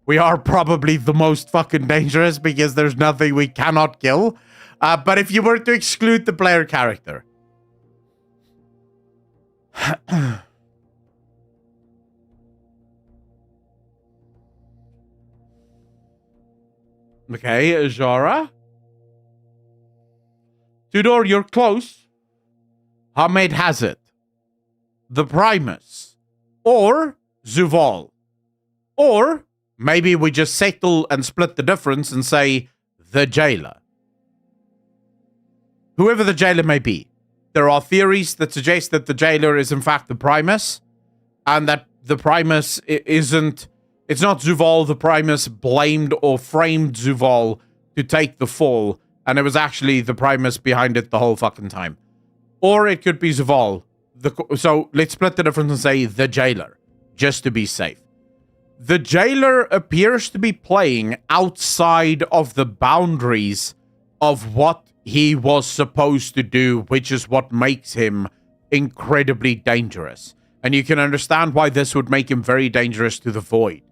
We are probably the most fucking dangerous because there's nothing we cannot kill. But if you were to exclude the player character, Okay, Zara. Tudor, you're close. Hamed has it. The Primus. Or Zuval. Or maybe we just settle and split the difference and say the Jailer. Whoever the Jailer may be. There are theories that suggest that the Jailer is in fact the Primus, and that the Primus isn't... It's not Zuval. The Primus blamed or framed Zuval to take the fall, and it was actually the Primus behind it the whole fucking time. Or it could be Zuval. So let's split the difference and say the Jailer, just to be safe. The Jailer appears to be playing outside of the boundaries of what he was supposed to do, which is what makes him incredibly dangerous. And you can understand why this would make him very dangerous to the Void.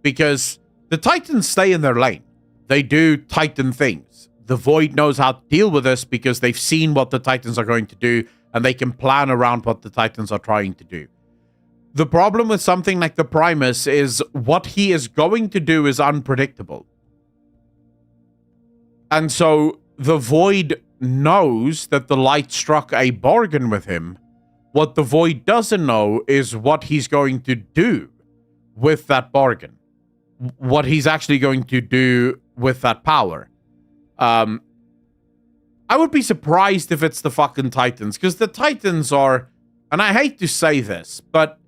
Because the Titans stay in their lane. They do Titan things. The Void knows how to deal with this because they've seen what the Titans are going to do, and they can plan around what the Titans are trying to do. The problem with something like the Primus is what he is going to do is unpredictable. And so the Void knows that the Light struck a bargain with him. What the Void doesn't know is what he's going to do with that bargain. What he's actually going to do with that power. I would be surprised if it's the fucking Titans, because the Titans are, and I hate to say this, but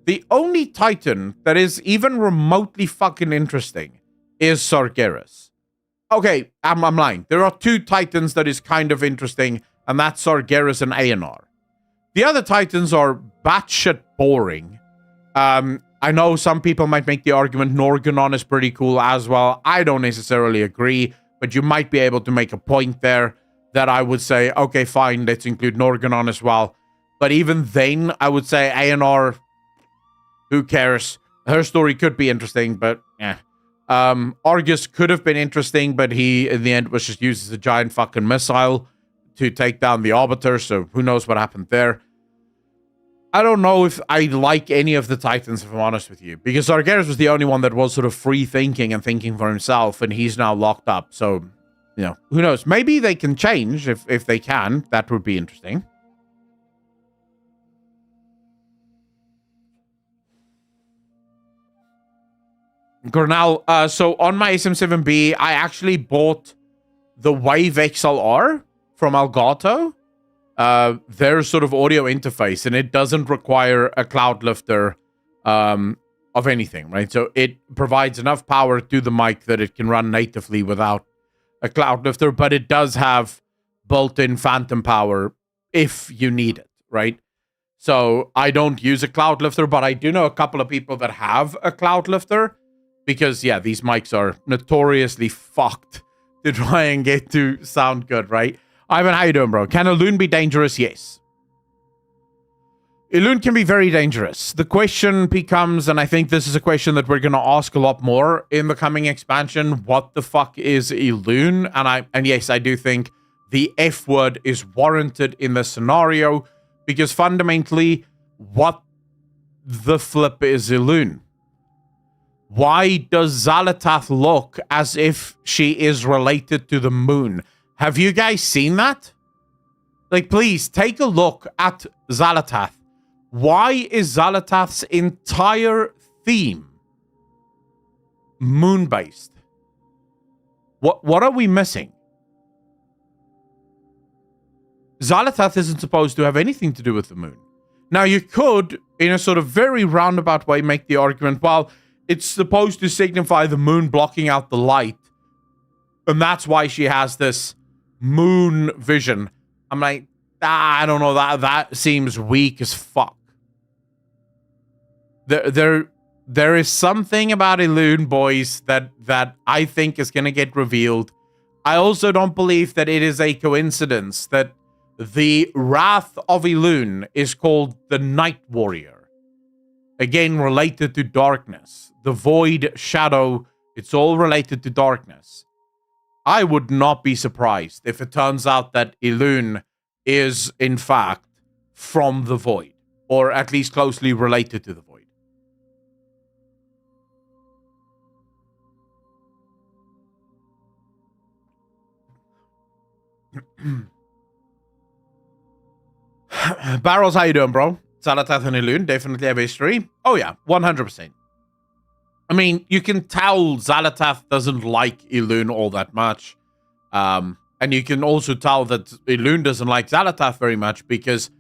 the only Titan that is even remotely fucking interesting is Sargeras. Okay, I'm lying. There are two Titans that is kind of interesting, and that's Sargeras and Aenar. The other Titans are batshit boring. I know some people might make the argument Norganon is pretty cool as well. I don't necessarily agree, but you might be able to make a point there that I would say, okay, fine, let's include Norganon as well. But even then, I would say Aenar, who cares? Her story could be interesting, but yeah. Argus could have been interesting, but he, in the end, was just used as a giant fucking missile to take down the Arbiter, so who knows what happened there. I don't know if I like any of the Titans, if I'm honest with you, because Sargeras was the only one that was sort of free-thinking and thinking for himself, and he's now locked up, so, you know, who knows? Maybe they can change, if they can. That would be interesting. Cornell, so on my SM7B, I actually bought the Wave XLR from Elgato. Their sort of audio interface, and it doesn't require a cloud lifter of anything, right? So it provides enough power to the mic that it can run natively without a cloud lifter, but it does have built-in phantom power if you need it, right? So I don't use a cloud lifter, but I do know a couple of people that have a cloud lifter because, yeah, these mics are notoriously fucked to try and get to sound good, right? Ivan, how you doing, bro? Can Elune be dangerous? Yes. Elune can be very dangerous. The question becomes, and I think this is a question that we're going to ask a lot more in the coming expansion, what the fuck is Elune? And yes, I do think the F word is warranted in this scenario, because fundamentally, what the flip is Elune? Why does Xal'atath look as if she is related to the moon? Have you guys seen that? Like, please, take a look at Xal'atath. Why is Xal'atath's entire theme moon-based? What are we missing? Xal'atath isn't supposed to have anything to do with the moon. Now, you could, in a sort of very roundabout way, make the argument, well, it's supposed to signify the moon blocking out the light, and that's why she has this moon vision. I'm like, I don't know, that seems weak as fuck. There is something about Elune, boys, that I think is going to get revealed. I also don't believe that it is a coincidence that the Wrath of Elune is called the Night Warrior. Again, related to darkness. The Void, Shadow, it's all related to darkness. I would not be surprised if it turns out that Elune is, in fact, from the Void. or at least closely related to the void. Barrels, how you doing, bro? Xal'atath and Elune definitely have history. Oh yeah, 100%. I mean, you can tell Xal'atath doesn't like Elune all that much. And you can also tell that Elune doesn't like Xal'atath very much because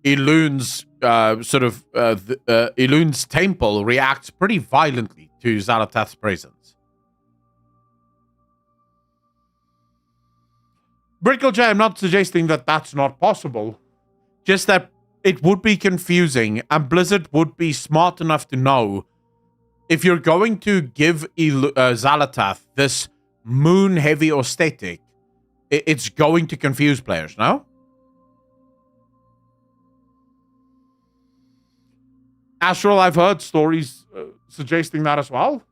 Elune's Elune's temple reacts pretty violently to Xal'atath's presence. Brickle J, I'm not suggesting that that's not possible. Just that it would be confusing, and Blizzard would be smart enough to know if you're going to give Xal'atath this moon-heavy aesthetic, it's going to confuse players, no? Astral, I've heard stories suggesting that as well.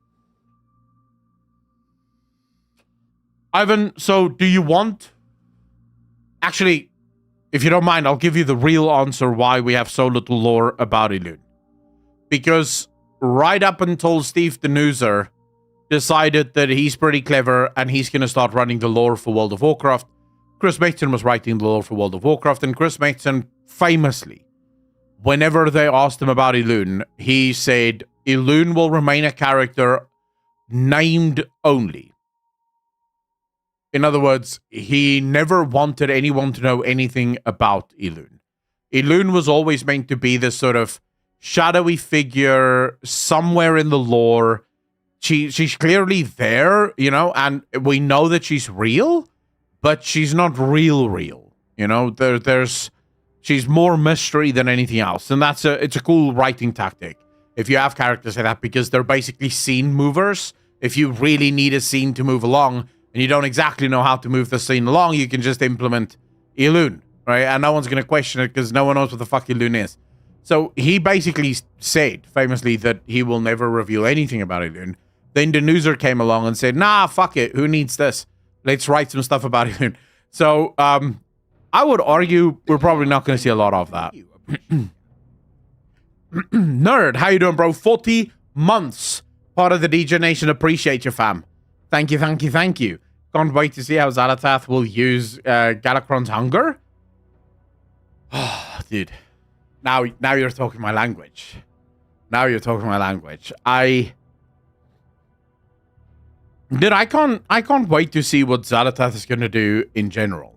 Ivan, so do you want... Actually, if you don't mind, I'll give you the real answer why we have so little lore about Elune. Because right up until Steve the Noozer decided that he's pretty clever and he's going to start running the lore for World of Warcraft, Chris Mason was writing the lore for World of Warcraft, and Chris Mason famously, whenever they asked him about Elune, he said, Elune will remain a character named only. In other words, he never wanted anyone to know anything about Elune. Elune was always meant to be this sort of shadowy figure somewhere in the lore. She's clearly there, you know, and we know that she's real, but she's not real. You know, she's more mystery than anything else, and it's a cool writing tactic if you have characters like that, because they're basically scene movers. If you really need a scene to move along, and you don't exactly know how to move the scene along, you can just implement Elune, right? And no one's going to question it because no one knows what the fuck Elune is. So he basically said, famously, that he will never reveal anything about Elune. Then the Noozer came along and said, nah, fuck it. Who needs this? Let's write some stuff about Elune. So I would argue we're probably not going to see a lot of that. Nerd, how you doing, bro? 40 months. Part of the DJ Nation. Appreciate you, fam. Thank you. Can't wait to see how Xal'atath will use Galakrond's hunger. Oh, dude. Now you're talking my language. I can't wait to see what Xal'atath is going to do in general.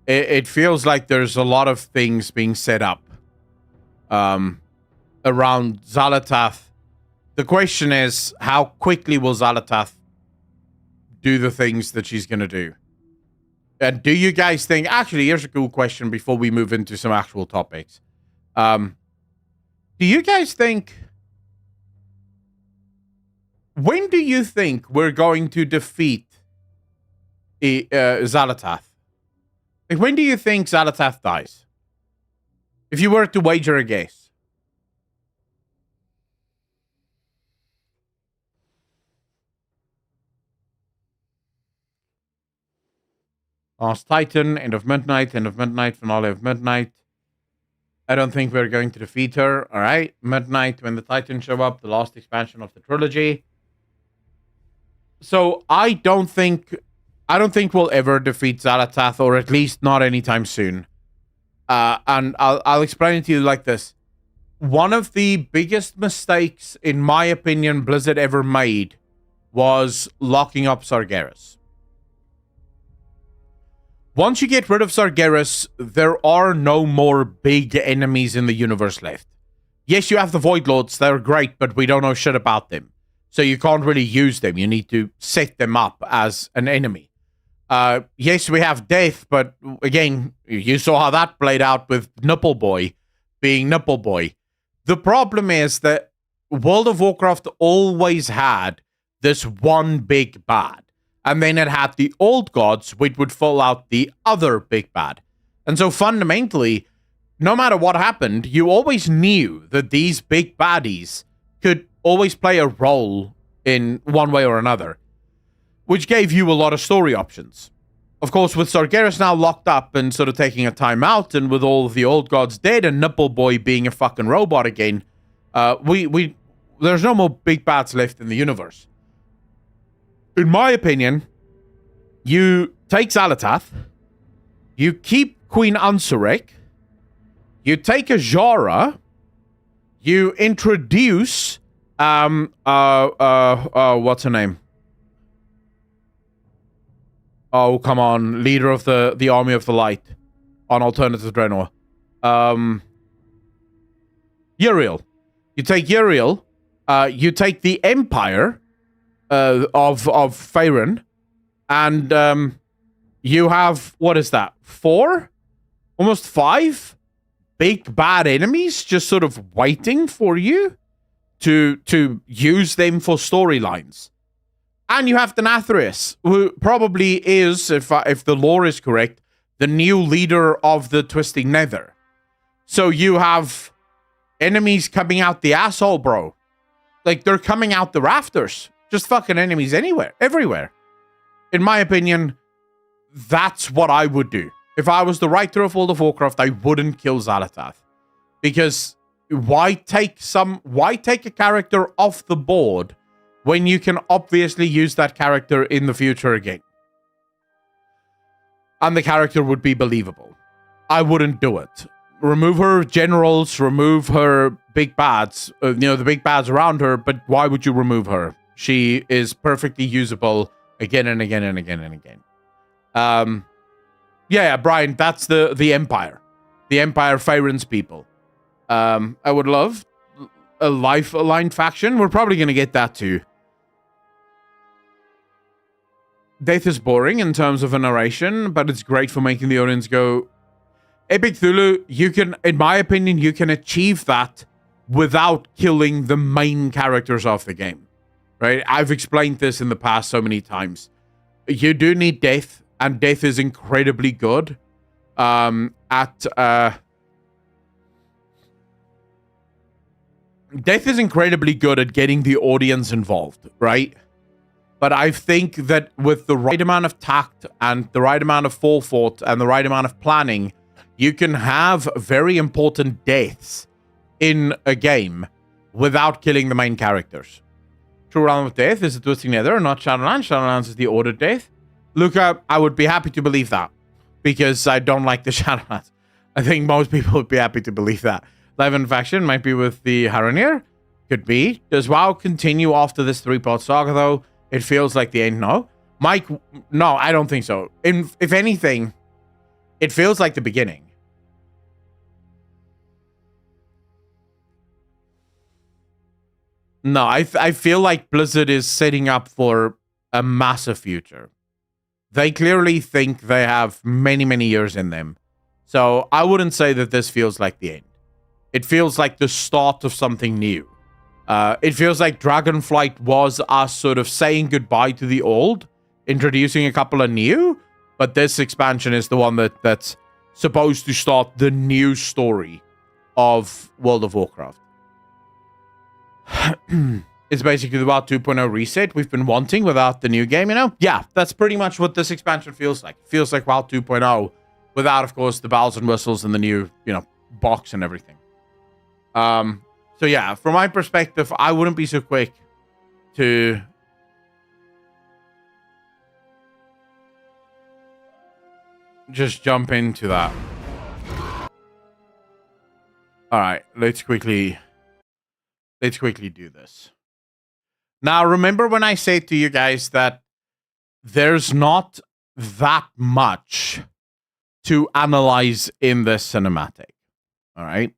It feels like there's a lot of things being set up around Xal'atath. The question is, how quickly will Xal'atath do the things that she's going to do? And do you guys think... Actually, here's a cool question before we move into some actual topics. Do you guys think... When do you think we're going to defeat Xal'atath? Like, when do you think Xal'atath dies? If you were to wager a guess. Last Titan, end of midnight, finale of midnight. I don't think we're going to defeat her. All right, midnight when the Titans show up, the last expansion of the trilogy. So I don't think we'll ever defeat Xal'atath, or at least not anytime soon. And I'll explain it to you like this. One of the biggest mistakes, in my opinion, Blizzard ever made was locking up Sargeras. Once you get rid of Sargeras, there are no more big enemies in the universe left. Yes, you have the Void Lords. They're great, but we don't know shit about them. So you can't really use them. You need to set them up as an enemy. Yes, we have Death, but again, you saw how that played out with Nipple Boy being Nipple Boy. The problem is that World of Warcraft always had this one big bad. And then it had the old gods, which would fill out the other big bad. And so fundamentally, no matter what happened, you always knew that these big baddies could always play a role in one way or another, which gave you a lot of story options. Of course, with Sargeras now locked up and sort of taking a time out, and with all of the old gods dead and Nipple Boy being a fucking robot again, there's no more big bads left in the universe. In my opinion, you take Xal'atath, you keep Queen Ansurek, you take a Jara, you introduce what's her name? Oh, come on. Leader of the Army of the Light on Alternative Draenor. Uriel. You take Uriel. You take the Empire of Faerun. And you have, what is that? 4? Almost 5 big bad enemies just sort of waiting for you to use them for storylines. And you have Denathrius, who probably is, if the lore is correct, the new leader of the Twisting Nether. So you have enemies coming out the asshole, bro. Like, they're coming out the rafters. Just fucking enemies everywhere. In my opinion, that's what I would do. If I was the writer of World of Warcraft, I wouldn't kill Xal'atath. Because why take a character off the board when you can obviously use that character in the future again? And the character would be believable. I wouldn't do it. Remove her generals, remove her big bads, the big bads around her, but why would you remove her? She is perfectly usable again and again and again and again. Yeah, Brian, that's the Empire. The Empire Faerun's people. I would love a life-aligned faction. We're probably going to get that too. Death is boring in terms of a narration, but it's great for making the audience go, Epic Thulu, you can, in my opinion, you can achieve that without killing the main characters of the game. Right? I've explained this in the past so many times. You do need death, and death is incredibly good Death is incredibly good at getting the audience involved, right? But I think that with the right amount of tact and the right amount of forethought and the right amount of planning, you can have very important deaths in a game without killing the main characters. True Realm of Death is the Twisting Nether, not Shadowlands. Shadowlands is the Ordered Death. Luca, I would be happy to believe that, because I don't like the Shadowlands. I think most people would be happy to believe that. Leaven faction might be with the Haranir. Could be. Does WoW continue after this 3-part saga, though? It feels like the end. No. Mike, no, I don't think so. If anything, it feels like the beginning. No, I feel like Blizzard is setting up for a massive future. They clearly think they have many, many years in them. So I wouldn't say that this feels like the end. It feels like the start of something new. It feels like Dragonflight was us sort of saying goodbye to the old, introducing a couple of new, but this expansion is the one that's supposed to start the new story of World of Warcraft. It's basically the WoW 2.0 reset we've been wanting without the new game, you know? Yeah, that's pretty much what this expansion feels like. It feels like WoW 2.0 without, of course, the bells and whistles and the new, box and everything. So yeah, from my perspective, I wouldn't be so quick to just jump into that. All right, let's quickly do this. Now, remember when I said to you guys that there's not that much to analyze in this cinematic. All right?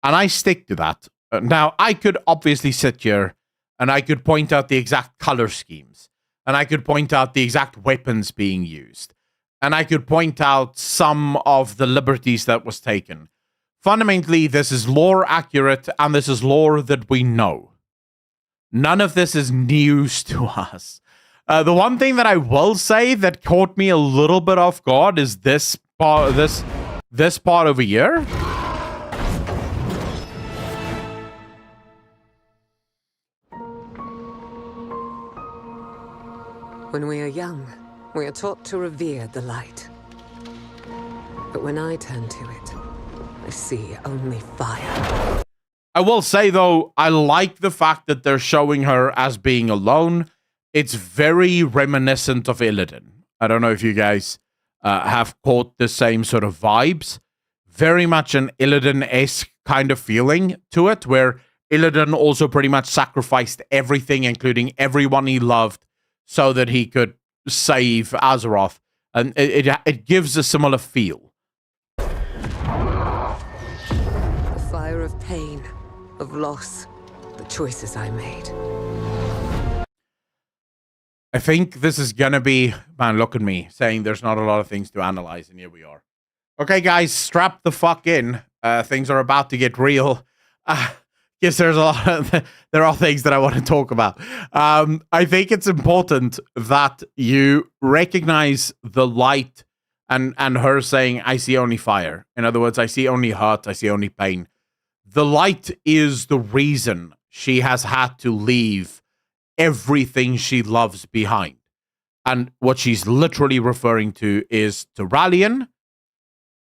And I stick to that. Now, I could obviously sit here and I could point out the exact color schemes. And I could point out the exact weapons being used. And I could point out some of the liberties that was taken. Fundamentally, this is lore accurate, and this is lore that we know. None of this is news to us. The one thing that I will say that caught me a little bit off guard is this part over here. When we are young, We are taught to revere the light. But when I turn to it, I see only fire. I will say, though, I like the fact that they're showing her as being alone. It's very reminiscent of Illidan. I don't know if you guys have caught the same sort of vibes. Very much an Illidan-esque kind of feeling to it, where Illidan also pretty much sacrificed everything, including everyone he loved, so that he could save Azeroth. And it gives a similar feel. The fire of pain, of loss, the choices I made. I think this is gonna be... Man, look at me, saying there's not a lot of things to analyze, and here we are. Okay, guys, strap the fuck in. Things are about to get real. Yes, there's a lot of, there are things that I want to talk about. I think it's important that you recognize the light and her saying, I see only fire. In other words, I see only hurt, I see only pain. The light is the reason she has had to leave everything she loves behind. And what she's literally referring to is Turalyon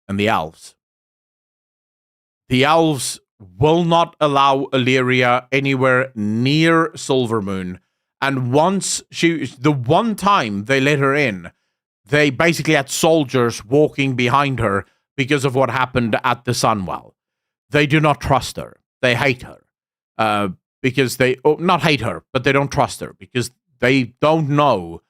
and the elves. The elves will not allow Alleria anywhere near Silvermoon. And the one time they let her in, they basically had soldiers walking behind her because of what happened at the Sunwell. They do not trust her. They hate her. Because not hate her, but they don't trust her because they don't know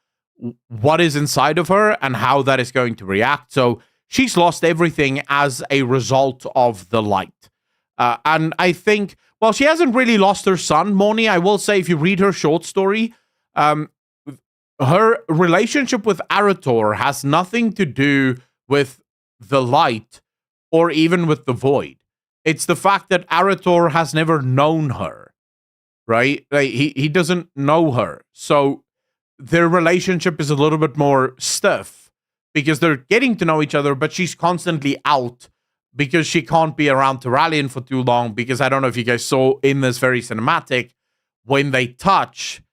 what is inside of her and how that is going to react. So she's lost everything as a result of the light. And I think, well, she hasn't really lost her son, Moni. I will say, if you read her short story, her relationship with Arator has nothing to do with the light or even with the void. It's the fact that Arator has never known her, right? Like, he doesn't know her. So their relationship is a little bit more stiff because they're getting to know each other, but she's constantly out because she can't be around Turalyon for too long, because I don't know if you guys saw in this very cinematic, when they touch,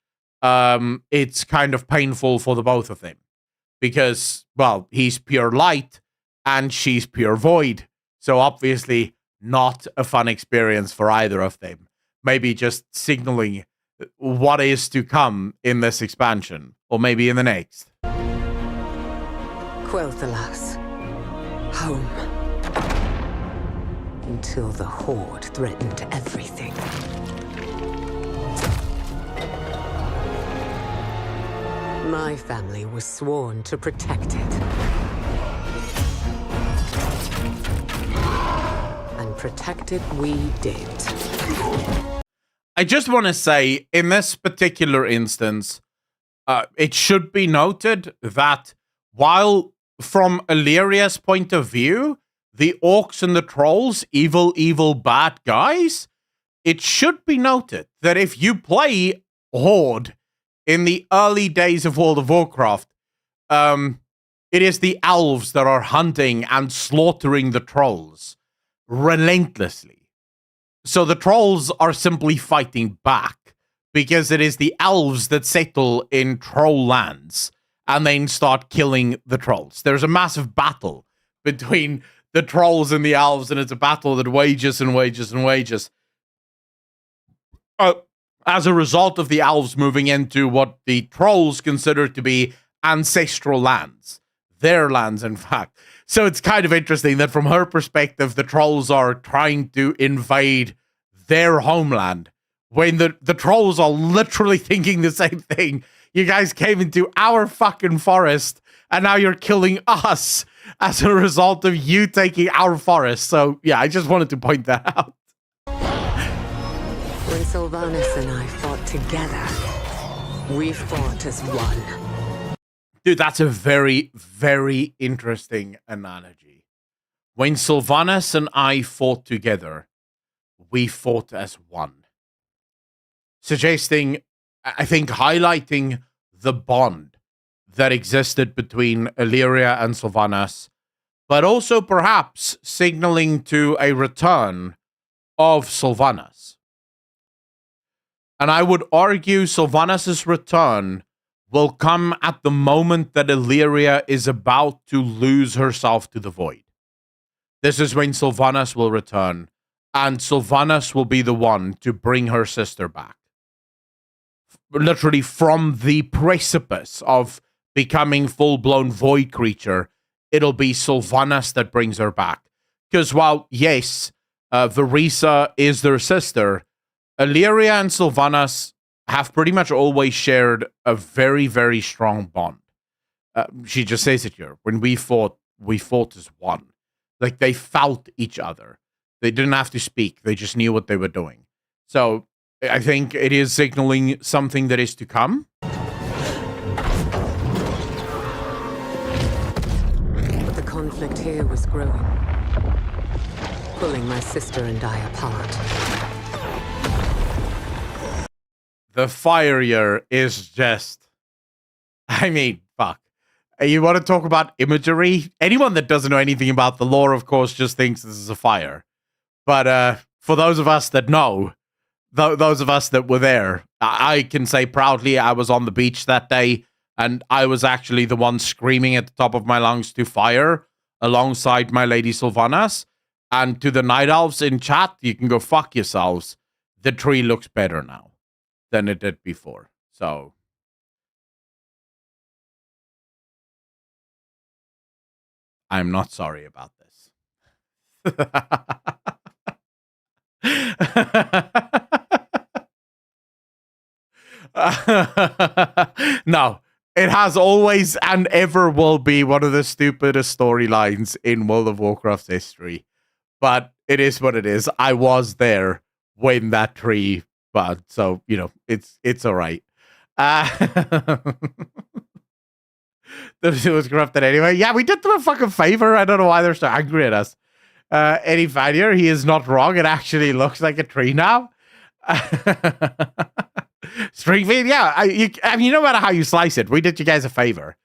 it's kind of painful for the both of them. Because, well, he's pure light and she's pure void. So obviously not a fun experience for either of them. Maybe just signaling what is to come in this expansion, or maybe in the next. Quel'Thalas. Home. Until the Horde threatened everything. My family was sworn to protect it. And protect it we did. I just want to say, in this particular instance, it should be noted that while from Alleria's point of view, the orcs and the trolls, evil, bad guys, it should be noted that if you play Horde in the early days of World of Warcraft, it is the elves that are hunting and slaughtering the trolls relentlessly. So the trolls are simply fighting back because it is the elves that settle in troll lands and then start killing the trolls. There's a massive battle between the trolls and the elves, and it's a battle that wages and wages and wages. As a result of the elves moving into what the trolls consider to be ancestral lands. Their lands, in fact. So it's kind of interesting that from her perspective, the trolls are trying to invade their homeland, when the trolls are literally thinking the same thing. You guys came into our fucking forest, and now you're killing us as a result of you taking our forest. So, yeah, I just wanted to point that out. When Sylvanas and I fought together, we fought as one. Dude, that's a very, very interesting analogy. When Sylvanas and I fought together, we fought as one. Suggesting, I think, highlighting the bond that existed between Alleria and Sylvanas, but also perhaps signaling to a return of Sylvanas. And I would argue Sylvanas' return will come at the moment that Alleria is about to lose herself to the void. This is when Sylvanas will return, and Sylvanas will be the one to bring her sister back. Literally from the precipice of becoming full-blown void creature, it'll be Sylvanas that brings her back. Because while, yes, Verisa is their sister, Alleria and Sylvanas have pretty much always shared a very, very strong bond. She just says it here. When we fought as one. Like, they felt each other. They didn't have to speak. They just knew what they were doing. So, I think it is signaling something that is to come. But the conflict here was growing, pulling my sister and I apart. The fire here is just... I mean, fuck. You want to talk about imagery? Anyone that doesn't know anything about the lore, of course, just thinks this is a fire. But for those of us that know, those of us that were there, I can say proudly I was on the beach that day, and I was actually the one screaming at the top of my lungs to fire alongside my lady Sylvanas. And to the night elves in chat, you can go fuck yourselves. The tree looks better now than it did before. So... I'm not sorry about this. No, it has always and ever will be one of the stupidest storylines in World of Warcraft's history. But it is what it is. I was there when that tree bud, so you know it's all right. It was corrupted anyway. Yeah, we did them a fucking favor. I don't know why they're so angry at us. Eddie Vanier, he is not wrong. It actually looks like a tree now. String feed, yeah. I mean, no matter how you slice it, we did you guys a favor.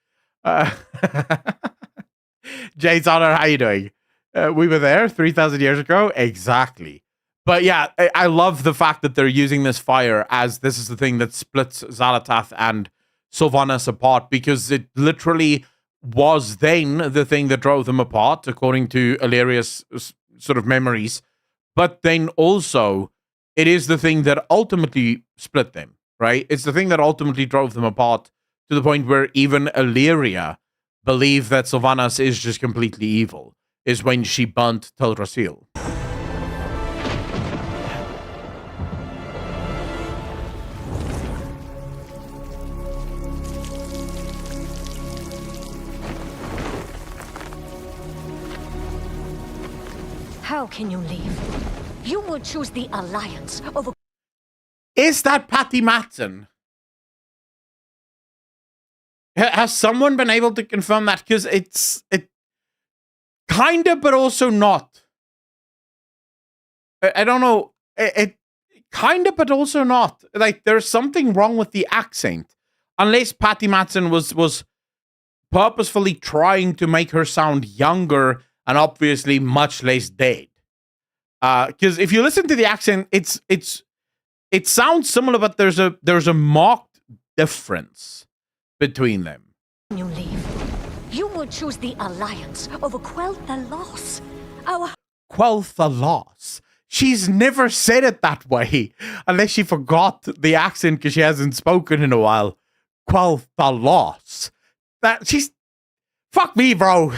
Jade's Honor, how you doing? We were there 3,000 years ago. Exactly. But yeah, I love the fact that they're using this fire as this is the thing that splits Xal'atath and Sylvanas apart, because it literally was then the thing that drove them apart, according to Alleria's sort of memories. But then also, it is the thing that ultimately split them, right? It's the thing that ultimately drove them apart to the point where even Alleria believed that Sylvanas is just completely evil, is when she burnt Teldrassil. How can you leave? You would choose the Alliance over... Is that Patty Matson? Has someone been able to confirm that? Because it kind of, but also not. I don't know. It kind of, but also not. Like, there's something wrong with the accent. Unless Patty Matson was purposefully trying to make her sound younger and obviously much less dead. Because if you listen to the accent, it sounds similar, but there's a marked difference between them. You leave. You would choose the Alliance over Quel'Tha the Loss. Quel'Tha the Loss. She's never said it that way, unless she forgot the accent because she hasn't spoken in a while. Quel'Tha the Loss. That she's fuck me, bro.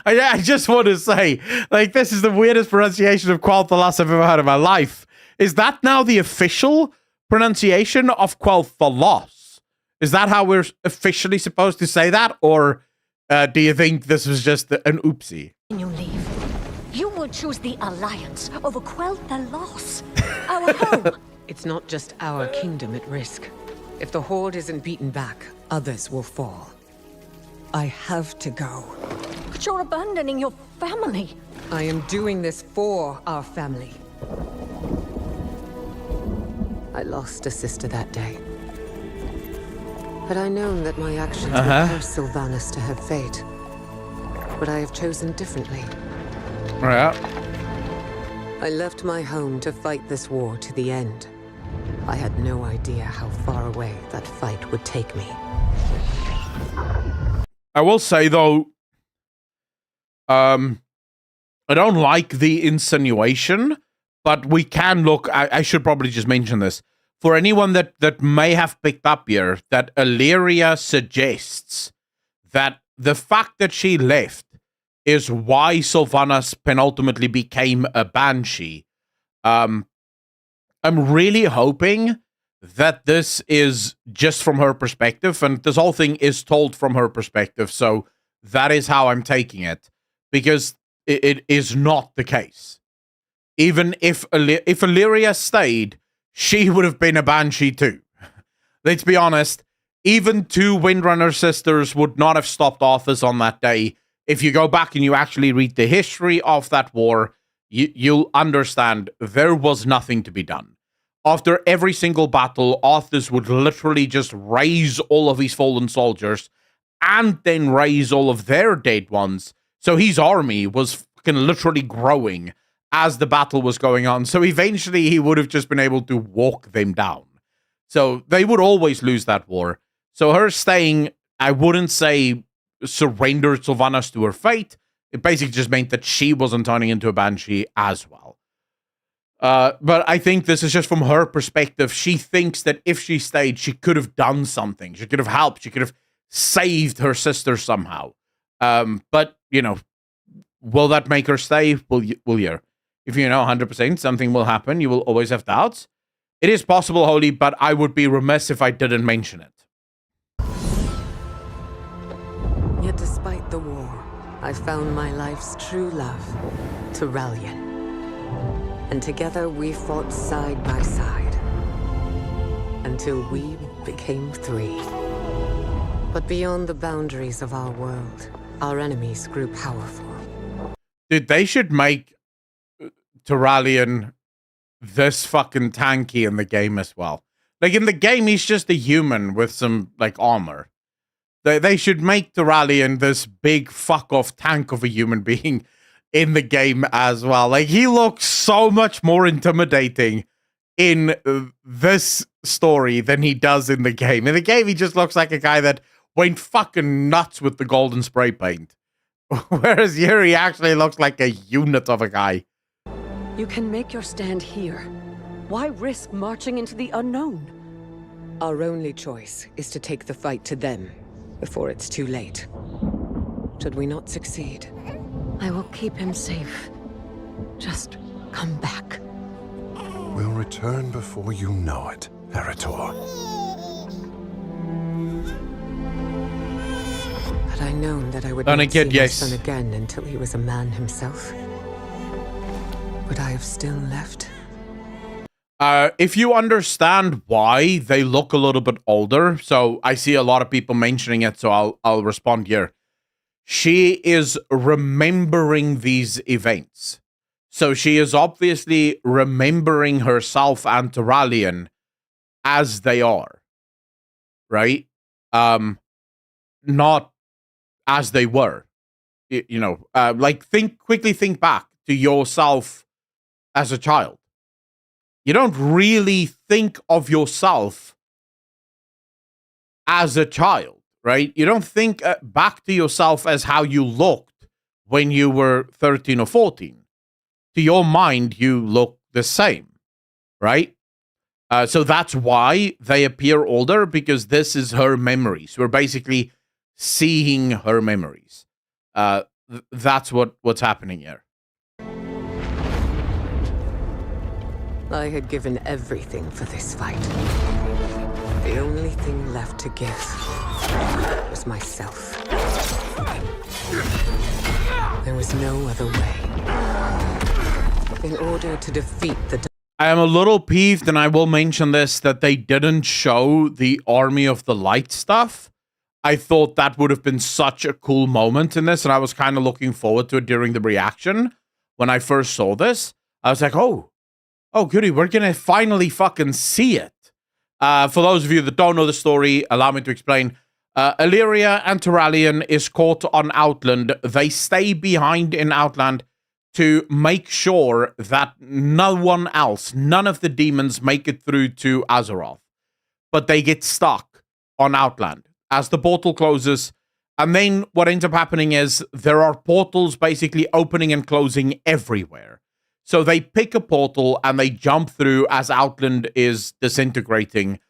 I just want to say, like, this is the weirdest pronunciation of Quel'Tha the Loss I've ever heard in my life. Is that now the official pronunciation of Quel'Tha the Loss? Is that how we're officially supposed to say that? Or do you think this was just an oopsie? You leave. You would choose the Alliance over Quel'Tha the Loss. Our home. It's not just our kingdom at risk. If the Horde isn't beaten back, others will fall. I have to go. But you're abandoning your family. I am doing this for our family. I lost a sister that day. Had I known that my actions would force Sylvanas to her fate, would I have chosen differently? Yeah. I left my home to fight this war to the end. I had no idea how far away that fight would take me. I will say, though, I don't like the insinuation, but we can look... I should probably just mention this. For anyone that may have picked up here, that Alleria suggests that the fact that she left is why Sylvanas penultimately became a banshee. I'm really hoping that this is just from her perspective, and this whole thing is told from her perspective, so that is how I'm taking it, because it is not the case. Even if Alleria stayed, she would have been a banshee too. Let's be honest, even 2 Windrunner sisters would not have stopped Arthas on that day. If you go back and you actually read the history of that war, you'll understand there was nothing to be done. After every single battle, Arthas would literally just raise all of his fallen soldiers and then raise all of their dead ones. So his army was fucking literally growing as the battle was going on. So eventually he would have just been able to walk them down. So they would always lose that war. So her staying, I wouldn't say surrendered Sylvanas to her fate. It basically just meant that she wasn't turning into a banshee as well. But I think this is just from her perspective. She thinks that if she stayed, she could have done something. She could have helped. She could have saved her sister somehow. But, you know, will that make her stay? Will you? If you know 100% something will happen, you will always have doubts. It is possible, Holy, but I would be remiss if I didn't mention it. Yet despite the war, I found my life's true love, Turalyon. And together we fought side by side. Until we became 3. But beyond the boundaries of our world, our enemies grew powerful. Dude, they should make Turalyon this fucking tanky in the game as well. Like, in the game, he's just a human with some, like, armor. They should make Turalyon this big fuck-off tank of a human being in the game as well. Like, he looks so much more intimidating in this story than he does in the game. In the game, he just looks like a guy that went fucking nuts with the golden spray paint. Whereas here, he actually looks like a unit of a guy. You can make your stand here. Why risk marching into the unknown? Our only choice is to take the fight to them before it's too late. Should we not succeed, I will keep him safe. Just come back. We'll return before you know it, Eritor. had I known that I would And not again, see my yes. son again until he was a man himself, would I have still left? If you understand why they look a little bit older, so I see a lot of people mentioning it, so I'll respond here. She is remembering these events. So she is obviously remembering herself and Turalyon as they are. Right? Not as they were. Quickly think back to yourself as a child. You don't really think of yourself as a child, right? You don't think back to yourself as how you looked when you were 13 or 14. To your mind, you look the same, right? So that's why they appear older, because this is her memories. We're basically seeing her memories. That's what's happening here. I had given everything for this fight. The only thing left to give was myself. There was no other way. In order to defeat the... I am a little peeved, and I will mention this, that they didn't show the Army of the Light stuff. I thought that would have been such a cool moment in this, and I was kind of looking forward to it during the reaction. When I first saw this, I was like, oh, goody, we're going to finally fucking see it. For those of you that don't know the story, allow me to explain. Alleria and Turalyon is caught on Outland. They stay behind in Outland to make sure that none of the demons make it through to Azeroth. But they get stuck on Outland as the portal closes. And then what ends up happening is there are portals basically opening and closing everywhere. So they pick a portal and they jump through as Outland is disintegrating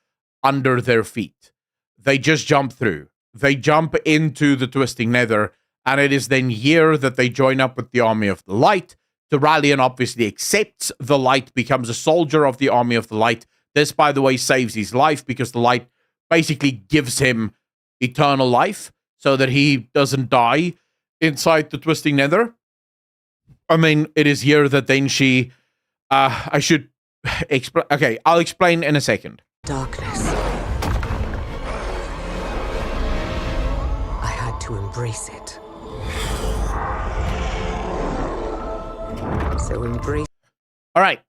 under their feet. They just jump through. They jump into the Twisting Nether, and it is then here that they join up with the Army of the Light. Turalyon obviously accepts the Light, becomes a soldier of the Army of the Light. This, by the way, saves his life because the Light basically gives him eternal life so that he doesn't die inside the Twisting Nether. I mean, it is here that then she... I should explain... Okay, I'll explain in a second. Darkness. I had to embrace it. So embrace... All right,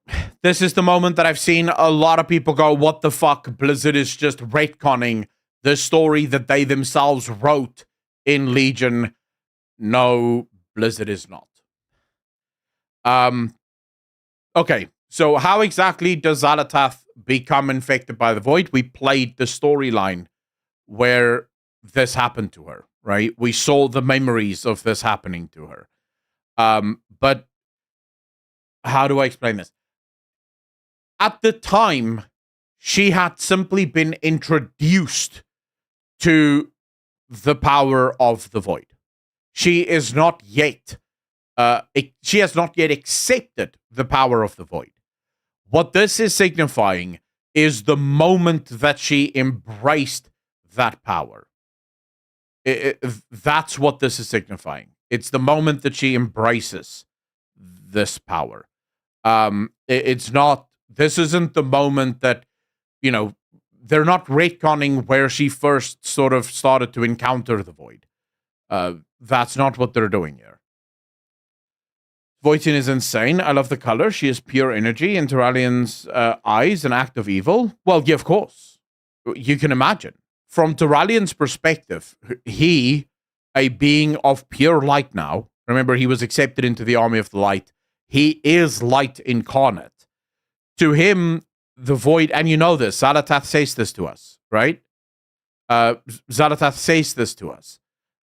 this is the moment that I've seen a lot of people go, what the fuck? Blizzard is just retconning the story that they themselves wrote in Legion. No, Blizzard is not. Okay, so how exactly does Xal'atath become infected by the Void? We played the storyline where this happened to her, right? We saw the memories of this happening to her. But how do I explain this? At the time, she had simply been introduced to the power of the Void. She is not yet... she has not yet accepted the power of the Void. What this is signifying is the moment that she embraced that power. That's what this is signifying. It's the moment that she embraces this power. It's not... This isn't the moment that, you know, they're not retconning where she first sort of started to encounter the Void. That's not what they're doing here. Voisin is insane. I love the color. She is pure energy. In Turalyon's eyes, an act of evil. Well, yeah, of course. You can imagine. From Turalyon's perspective, he, a being of pure light now, remember he was accepted into the Army of the Light. He is light incarnate. To him, the Void, and you know this, Xal'atath says this to us, right? Xal'atath says this to us.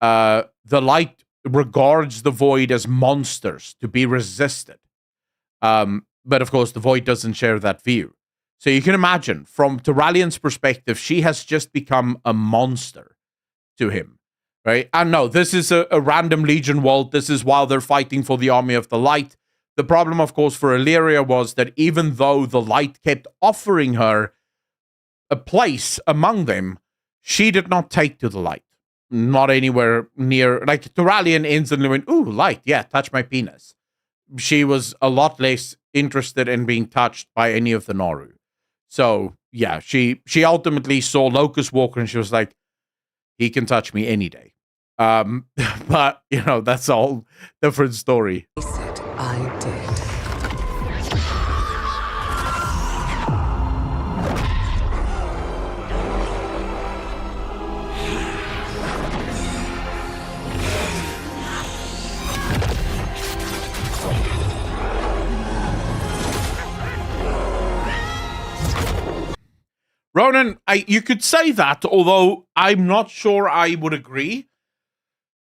The light regards the Void as monsters to be resisted. But of course, the Void doesn't share that view. So you can imagine, from Turalyon's perspective, she has just become a monster to him, right? And no, this is a random Legion world. This is while they're fighting for the Army of the Light. The problem, of course, for Alleria was that even though the Light kept offering her a place among them, she did not take to the Light. Not anywhere near... Like, Turalyon instantly went, ooh, Light, yeah, touch my penis. She was a lot less interested in being touched by any of the Naru. So, yeah, she ultimately saw Locust Walker and she was like, he can touch me any day. But, you know, that's all different story. I did. Ronan, you could say that, although I'm not sure I would agree.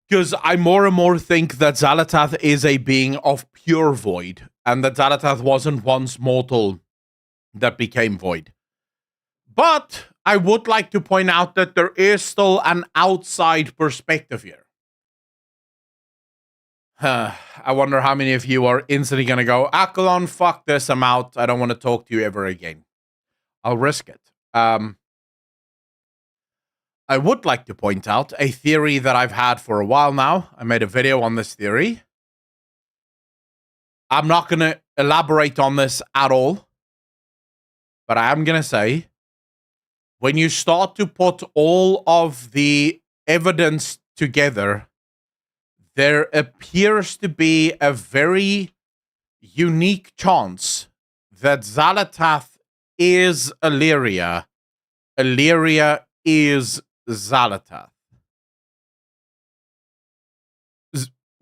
Because I more and more think that Xal'atath is a being of pure void, and that Xal'atath wasn't once mortal that became void. But I would like to point out that there is still an outside perspective here. I wonder how many of you are instantly going to go, Akalon, fuck this, I'm out. I don't want to talk to you ever again. I'll risk it. I would like to point out a theory that I've had for a while now. I made a video on this theory. I'm not going to elaborate on this at all, but I am going to say, when you start to put all of the evidence together, there appears to be a very unique chance that Xal'atath is Alleria. Alleria is Xal'atath.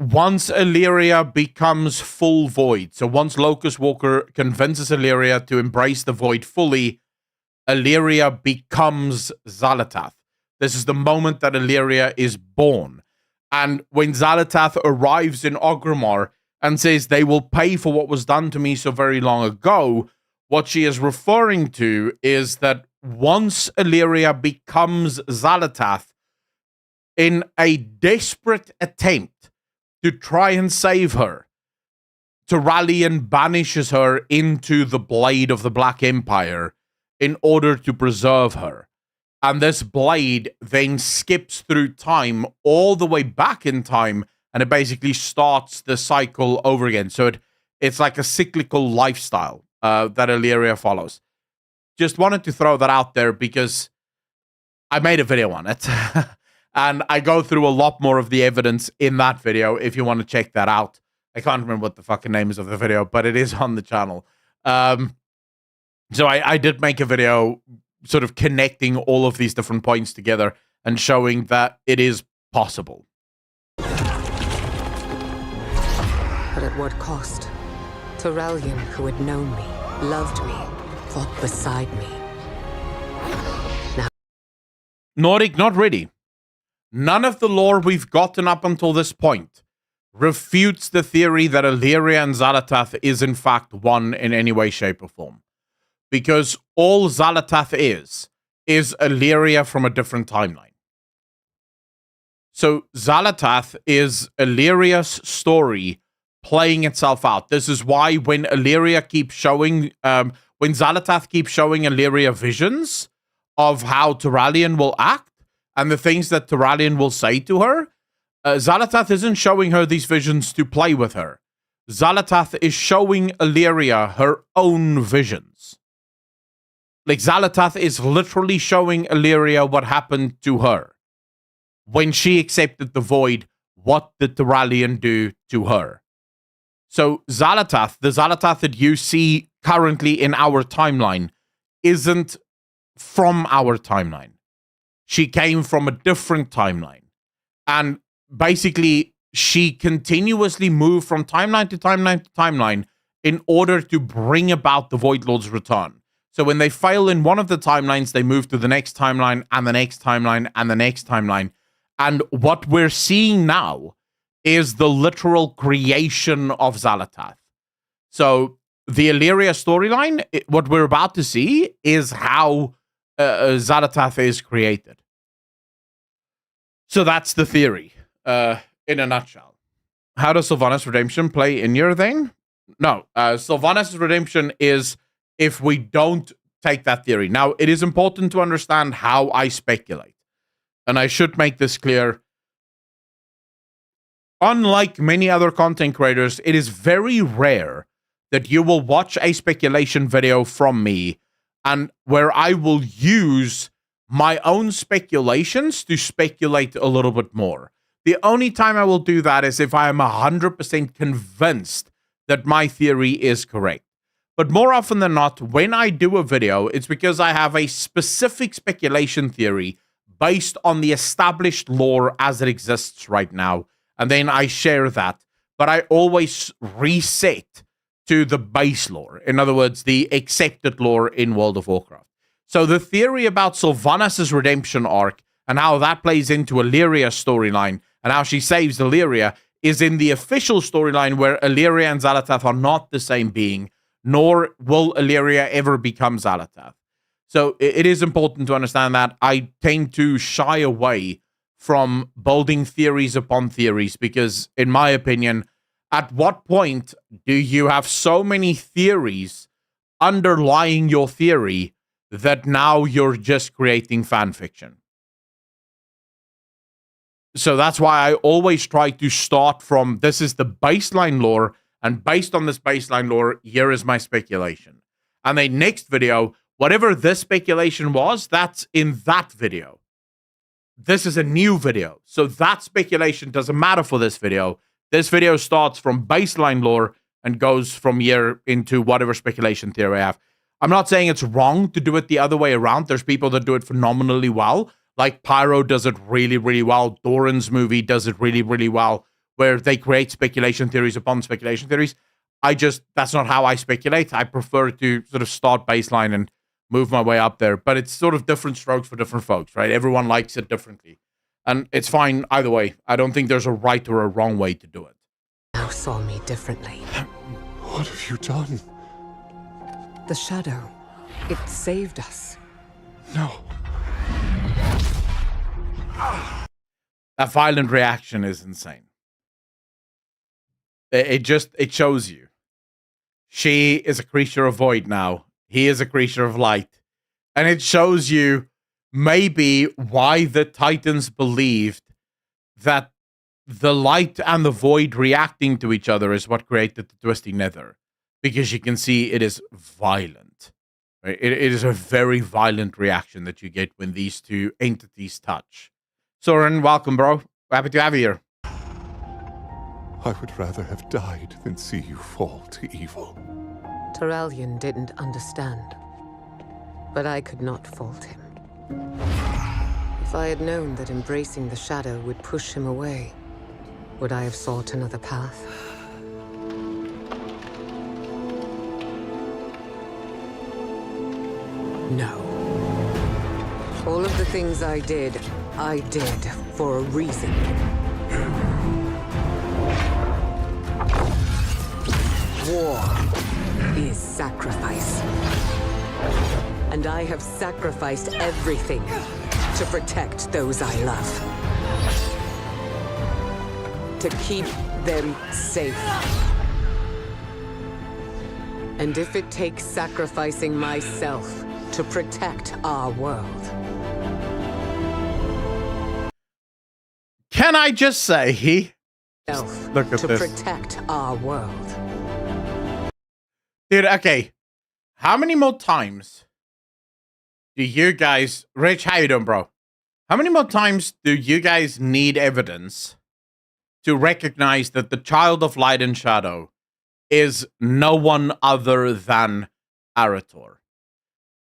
once Alleria becomes full void, so once Locust Walker convinces Alleria to embrace the void fully, Alleria becomes Xal'atath. This is the moment that Alleria is born. And when Xal'atath arrives in Orgrimmar and says they will pay for what was done to me so very long ago, what she is referring to is that once Alleria becomes Xal'atath, in a desperate attempt to try and save her, Turalyon banishes her into the blade of the Black Empire in order to preserve her. And this blade then skips through time all the way back in time, and it basically starts the cycle over again. So it's like a cyclical lifestyle that Alleria follows. Just wanted to throw that out there because I made a video on it. And I go through a lot more of the evidence in that video if you want to check that out. I can't remember what the fucking name is of the video, but it is on the channel. So I did make a video sort of connecting all of these different points together and showing that it is possible. But at what cost? Turalyon, who had known me, loved me, fought beside me. Nordic, not really. None of the lore we've gotten up until this point refutes the theory that Alleria and Xal'atath is in fact one in any way, shape, or form. Because all Xal'atath is Alleria from a different timeline. So Xal'atath is Alleria's story playing itself out. This is why when Alleria keeps showing, when Xal'atath keeps showing Alleria visions of how Turalyon will act, and the things that Turalyon will say to her, Xal'atath isn't showing her these visions to play with her. Xal'atath is showing Alleria her own visions. Like, Xal'atath is literally showing Alleria what happened to her. When she accepted the void, what did Turalyon do to her? So Xal'atath, the Xal'atath that you see currently in our timeline, isn't from our timeline. She came from a different timeline. And basically, she continuously moved from timeline to timeline to timeline in order to bring about the Void Lord's return. So when they fail in one of the timelines, they move to the next timeline and the next timeline and the next timeline. And what we're seeing now is the literal creation of Xal'atath. So the Alleria storyline, what we're about to see is how Xal'atath is created. So that's the theory, in a nutshell. How does Sylvanas' redemption play in your thing? No, Sylvanas' redemption is if we don't take that theory. Now, it is important to understand how I speculate. And I should make this clear. Unlike many other content creators, it is very rare that you will watch a speculation video from me and where I will use my own speculations to speculate a little bit more. The only time I will do that is if I am 100% convinced that my theory is correct. But more often than not, when I do a video, it's because I have a specific speculation theory based on the established lore as it exists right now. And then I share that. But I always reset to the base lore. In other words, the accepted lore in World of Warcraft. So the theory about Sylvanas' redemption arc and how that plays into Alleria's storyline and how she saves Alleria is in the official storyline where Alleria and Xal'atath are not the same being, nor will Alleria ever become Xal'atath. So it is important to understand that. I tend to shy away from building theories upon theories because, in my opinion, at what point do you have so many theories underlying your theory that now you're just creating fan fiction? So that's why I always try to start from, this is the baseline lore, and based on this baseline lore, here is my speculation. And then next video, whatever this speculation was, that's in that video. This is a new video. So that speculation doesn't matter for this video. This video starts from baseline lore and goes from here into whatever speculation theory I have. I'm not saying it's wrong to do it the other way around. There's people that do it phenomenally well. Like Pyro does it really, really well. Doran's movie does it really, really well, where they create speculation theories upon speculation theories. That's not how I speculate. I prefer to sort of start baseline and move my way up there. But it's sort of different strokes for different folks, right? Everyone likes it differently. And it's fine either way. I don't think there's a right or a wrong way to do it. Now saw me differently. What have you done? The shadow, it saved us. No. That violent reaction is insane. It shows you. She is a creature of void now. He is a creature of light. And it shows you maybe why the Titans believed that the light and the void reacting to each other is what created the Twisty Nether. Because you can see it is violent. Right? It is a very violent reaction that you get when these two entities touch. Soren, welcome, bro. Happy to have you here. I would rather have died than see you fall to evil. Turalyon didn't understand, but I could not fault him. If I had known that embracing the shadow would push him away, would I have sought another path? No. All of the things I did for a reason. War is sacrifice. And I have sacrificed everything to protect those I love. To keep them safe. And if it takes sacrificing myself to protect our world. Can I just say, Look at this. To protect our world. Dude, okay. How many more times do you guys... Rich, how you doing, bro? How many more times do you guys need evidence to recognize that the Child of Light and Shadow is no one other than Arator?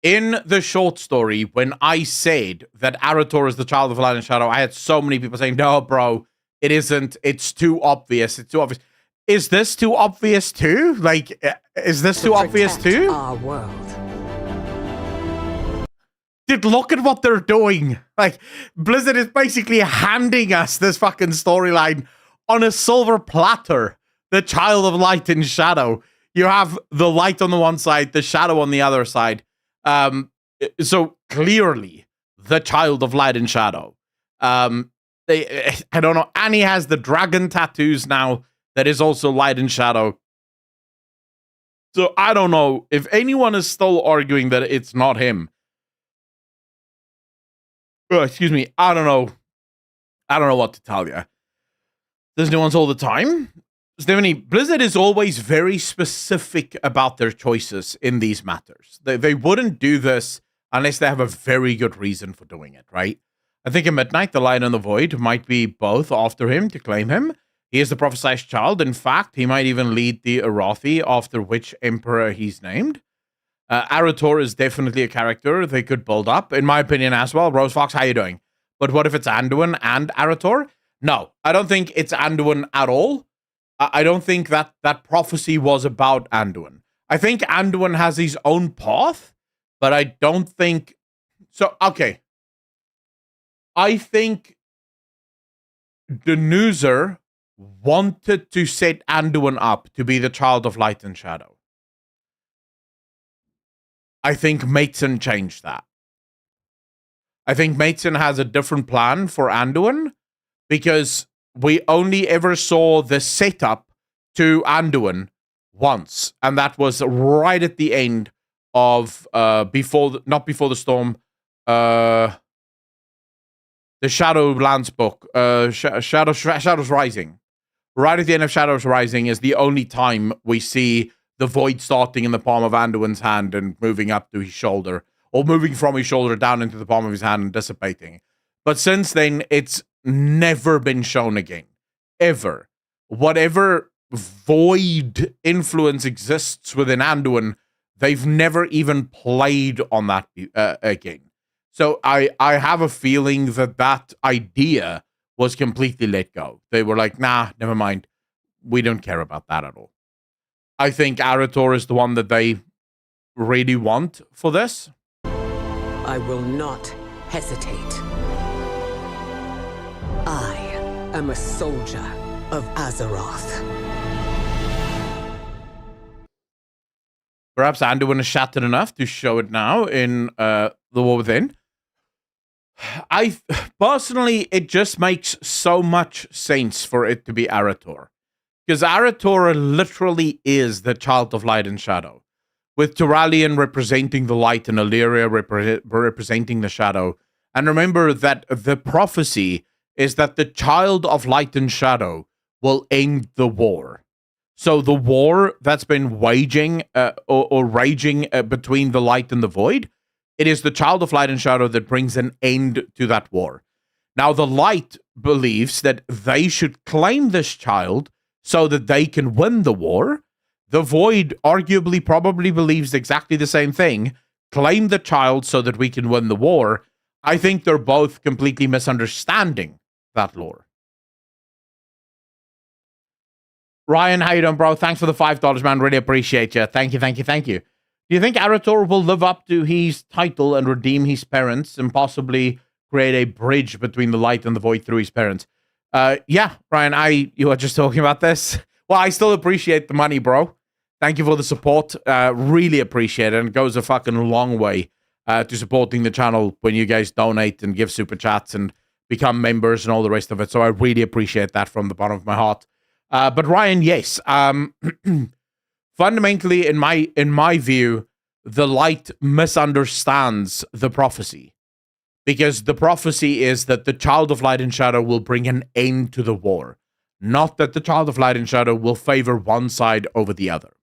In the short story, when I said that Arator is the Child of Light and Shadow, I had so many people saying, no, bro, it isn't. It's too obvious. It's too obvious. Is this too obvious too? Like, is this too obvious too? Our world. Dude, look at what they're doing. Like, Blizzard is basically handing us this fucking storyline on a silver platter. The Child of Light and Shadow. You have the light on the one side, the shadow on the other side. So clearly, the Child of Light and Shadow. I don't know. Annie has the dragon tattoos now. That is also light and shadow. So I don't know if anyone is still arguing that it's not him. Oh, excuse me. I don't know. I don't know what to tell you. There's nuance all the time. Stephanie, Blizzard is always very specific about their choices in these matters. They wouldn't do this unless they have a very good reason for doing it, right? I think in Midnight, the Light and the Void might be both after him to claim him. He is the prophesied child. In fact, he might even lead the Arathi, after which emperor he's named. Arator is definitely a character they could build up, in my opinion as well. Rose Fox, how you doing? But what if it's Anduin and Arator? No, I don't think it's Anduin at all. I don't think that prophecy was about Anduin. I think Anduin has his own path, but I don't think... So, okay. I think Denuzer wanted to set Anduin up to be the Child of Light and Shadow. I think Mason changed that. I think Mason has a different plan for Anduin because we only ever saw the setup to Anduin once, and that was right at the end of not before the storm, the Shadowlands book, Shadows Rising. Right at the end of Shadows Rising is the only time we see the void starting in the palm of Anduin's hand and moving up to his shoulder, or moving from his shoulder down into the palm of his hand and dissipating. But since then, it's never been shown again. Ever. Whatever void influence exists within Anduin, they've never even played on that again. So I have a feeling that idea was completely let go. They were like, nah, never mind. We don't care about that at all. I think Arator is the one that they really want for this. I will not hesitate. I am a soldier of Azeroth. Perhaps Anduin has shattered enough to show it now in The War Within. Personally, it just makes so much sense for it to be Arator. Because Arator literally is the child of light and shadow. With Turalyon representing the light and Alleria representing the shadow. And remember that the prophecy is that the child of light and shadow will end the war. So the war that's been waging or raging between the light and the void, it is the child of light and shadow that brings an end to that war. Now the light believes that they should claim this child so that they can win the war. The void arguably probably believes exactly the same thing. Claim the child so that we can win the war. I think they're both completely misunderstanding that lore. Ryan, how you doing, bro? Thanks for the $5, man. Really appreciate you. Thank you. Do you think Arator will live up to his title and redeem his parents and possibly create a bridge between the light and the void through his parents? Yeah, Ryan, you were just talking about this. Well, I still appreciate the money, bro. Thank you for the support. Really appreciate it. And it goes a fucking long way to supporting the channel when you guys donate and give super chats and become members and all the rest of it. So I really appreciate that from the bottom of my heart. But Ryan, yes. Fundamentally, in my view, the light misunderstands the prophecy. Because the prophecy is that the child of light and shadow will bring an end to the war. Not that the child of light and shadow will favor one side over the other.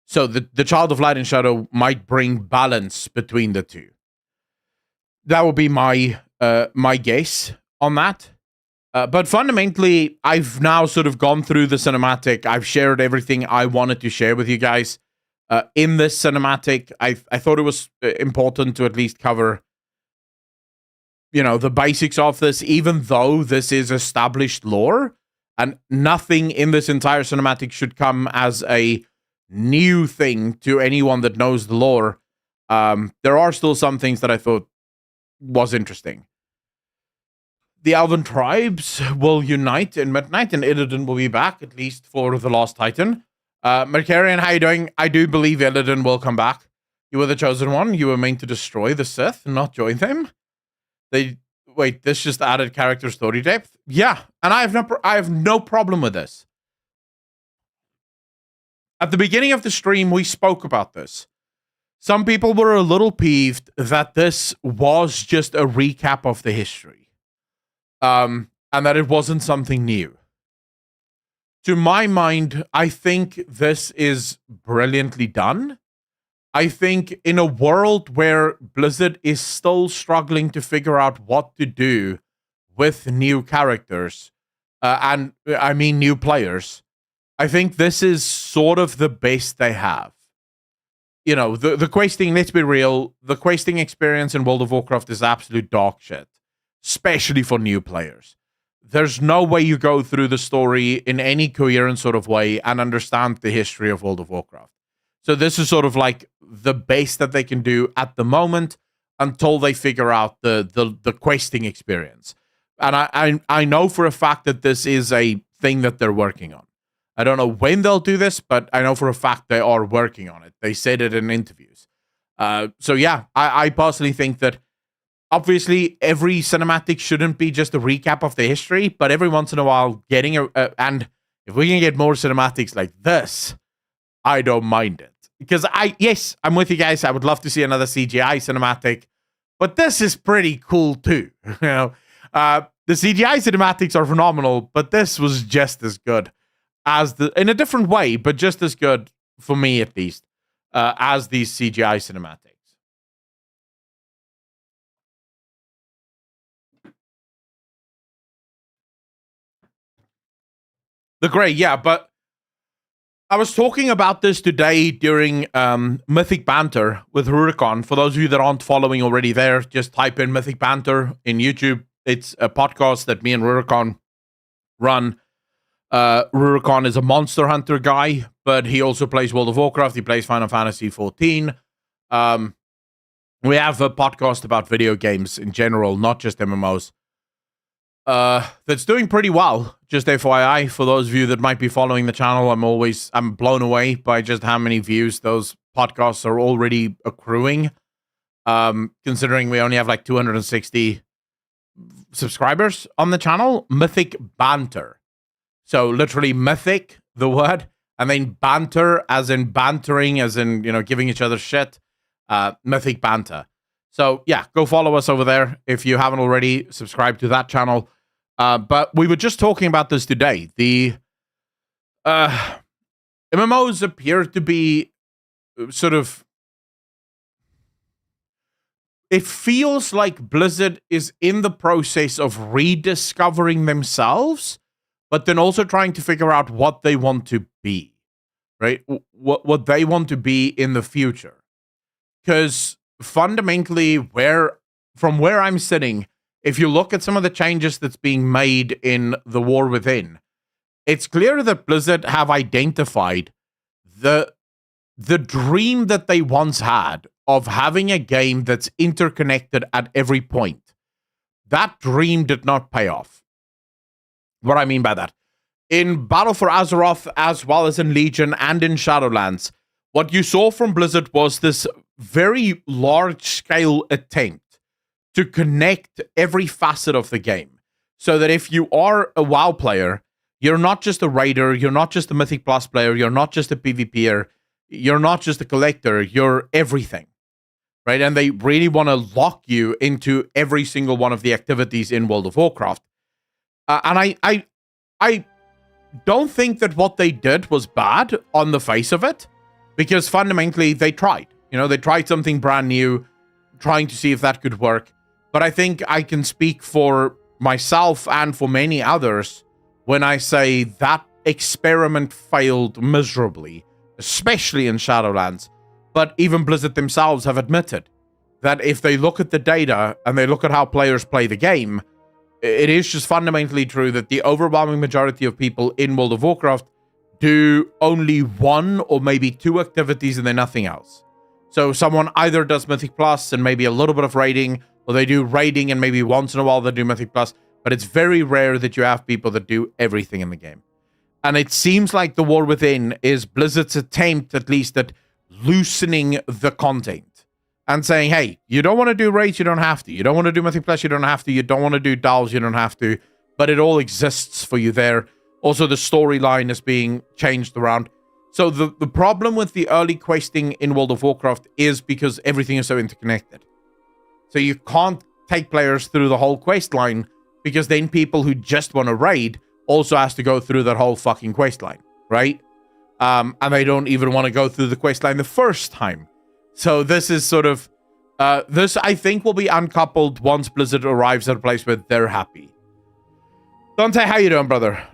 So the child of light and shadow might bring balance between the two. That would be my guess on that. But fundamentally, I've now sort of gone through the cinematic. I've shared everything I wanted to share with you guys. In this cinematic, I thought it was important to at least cover, the basics of this, even though this is established lore, and nothing in this entire cinematic should come as a new thing to anyone that knows the lore. There are still some things that I thought was interesting. The Elven tribes will unite in Midnight, and Illidan will be back, at least for the Last Titan. Mercarian, how you doing? I do believe Illidan will come back. You were the chosen one. You were meant to destroy the Sith, not join them. This just added character story depth. Yeah, and I have no problem with this. At the beginning of the stream, we spoke about this. Some people were a little peeved that this was just a recap of the history. And that it wasn't something new. To my mind, I think this is brilliantly done. I think in a world where Blizzard is still struggling to figure out what to do with new characters, and I mean new players, I think this is sort of the best they have. The questing, let's be real, the questing experience in World of Warcraft is absolute dog shit. Especially for new players. There's no way you go through the story in any coherent sort of way and understand the history of World of Warcraft. So this is sort of like the best that they can do at the moment until they figure out the questing experience. And I know for a fact that this is a thing that they're working on. I don't know when they'll do this, but I know for a fact they are working on it. They said it in interviews. So yeah, I personally think that obviously, every cinematic shouldn't be just a recap of the history, but every once in a while, and if we can get more cinematics like this, I don't mind it. Because I'm with you guys. I would love to see another CGI cinematic, but this is pretty cool too. The CGI cinematics are phenomenal, but this was just as good in a different way, but just as good for me at least, as these CGI cinematics. The Grey, yeah, but I was talking about this today during Mythic Banter with Rurikon. For those of you that aren't following already there, just type in Mythic Banter in YouTube. It's a podcast that me and Rurikon run. Rurikon is a Monster Hunter guy, but he also plays World of Warcraft. He plays Final Fantasy 14. We have a podcast about video games in general, not just MMOs. That's doing pretty well. Just FYI, for those of you that might be following the channel, I'm blown away by just how many views those podcasts are already accruing. Considering we only have like 260 subscribers on the channel. Mythic Banter. So literally mythic, the word, and then banter, as in bantering, as in, giving each other shit. Mythic Banter. So yeah, go follow us over there if you haven't already. Subscribe to that channel. But we were just talking about this today. The MMOs appear to be sort of... It feels like Blizzard is in the process of rediscovering themselves, but then also trying to figure out what they want to be, right? What they want to be in the future. Because fundamentally, from where I'm sitting, if you look at some of the changes that's being made in The War Within, it's clear that Blizzard have identified the dream that they once had of having a game that's interconnected at every point. That dream did not pay off. What I mean by that, in Battle for Azeroth, as well as in Legion and in Shadowlands, what you saw from Blizzard was this very large-scale attempt to connect every facet of the game. So that if you are a WoW player, you're not just a raider, you're not just a Mythic Plus player, you're not just a PvPer, you're not just a collector, you're everything. Right? And they really want to lock you into every single one of the activities in World of Warcraft. And I don't think that what they did was bad on the face of it, because fundamentally they tried. They tried something brand new, trying to see if that could work. But I think I can speak for myself and for many others when I say that experiment failed miserably, especially in Shadowlands. But even Blizzard themselves have admitted that if they look at the data and they look at how players play the game, it is just fundamentally true that the overwhelming majority of people in World of Warcraft do only one or maybe two activities and then nothing else. So someone either does Mythic Plus and maybe a little bit of raiding, or they do raiding and maybe once in a while they do Mythic Plus, but it's very rare that you have people that do everything in the game. And it seems like The War Within is Blizzard's attempt, at least, at loosening the content and saying, hey, you don't want to do raids, you don't have to. You don't want to do Mythic Plus, you don't have to. You don't want to do dolls, you don't have to. But it all exists for you there. Also, the storyline is being changed around. So the problem with the early questing in World of Warcraft is because everything is so interconnected. So you can't take players through the whole quest line, because then people who just want to raid also has to go through that whole fucking quest line, right? And they don't even want to go through the quest line the first time. So this is sort of... this, I think, will be uncoupled once Blizzard arrives at a place where they're happy. Dante, how you doing, brother?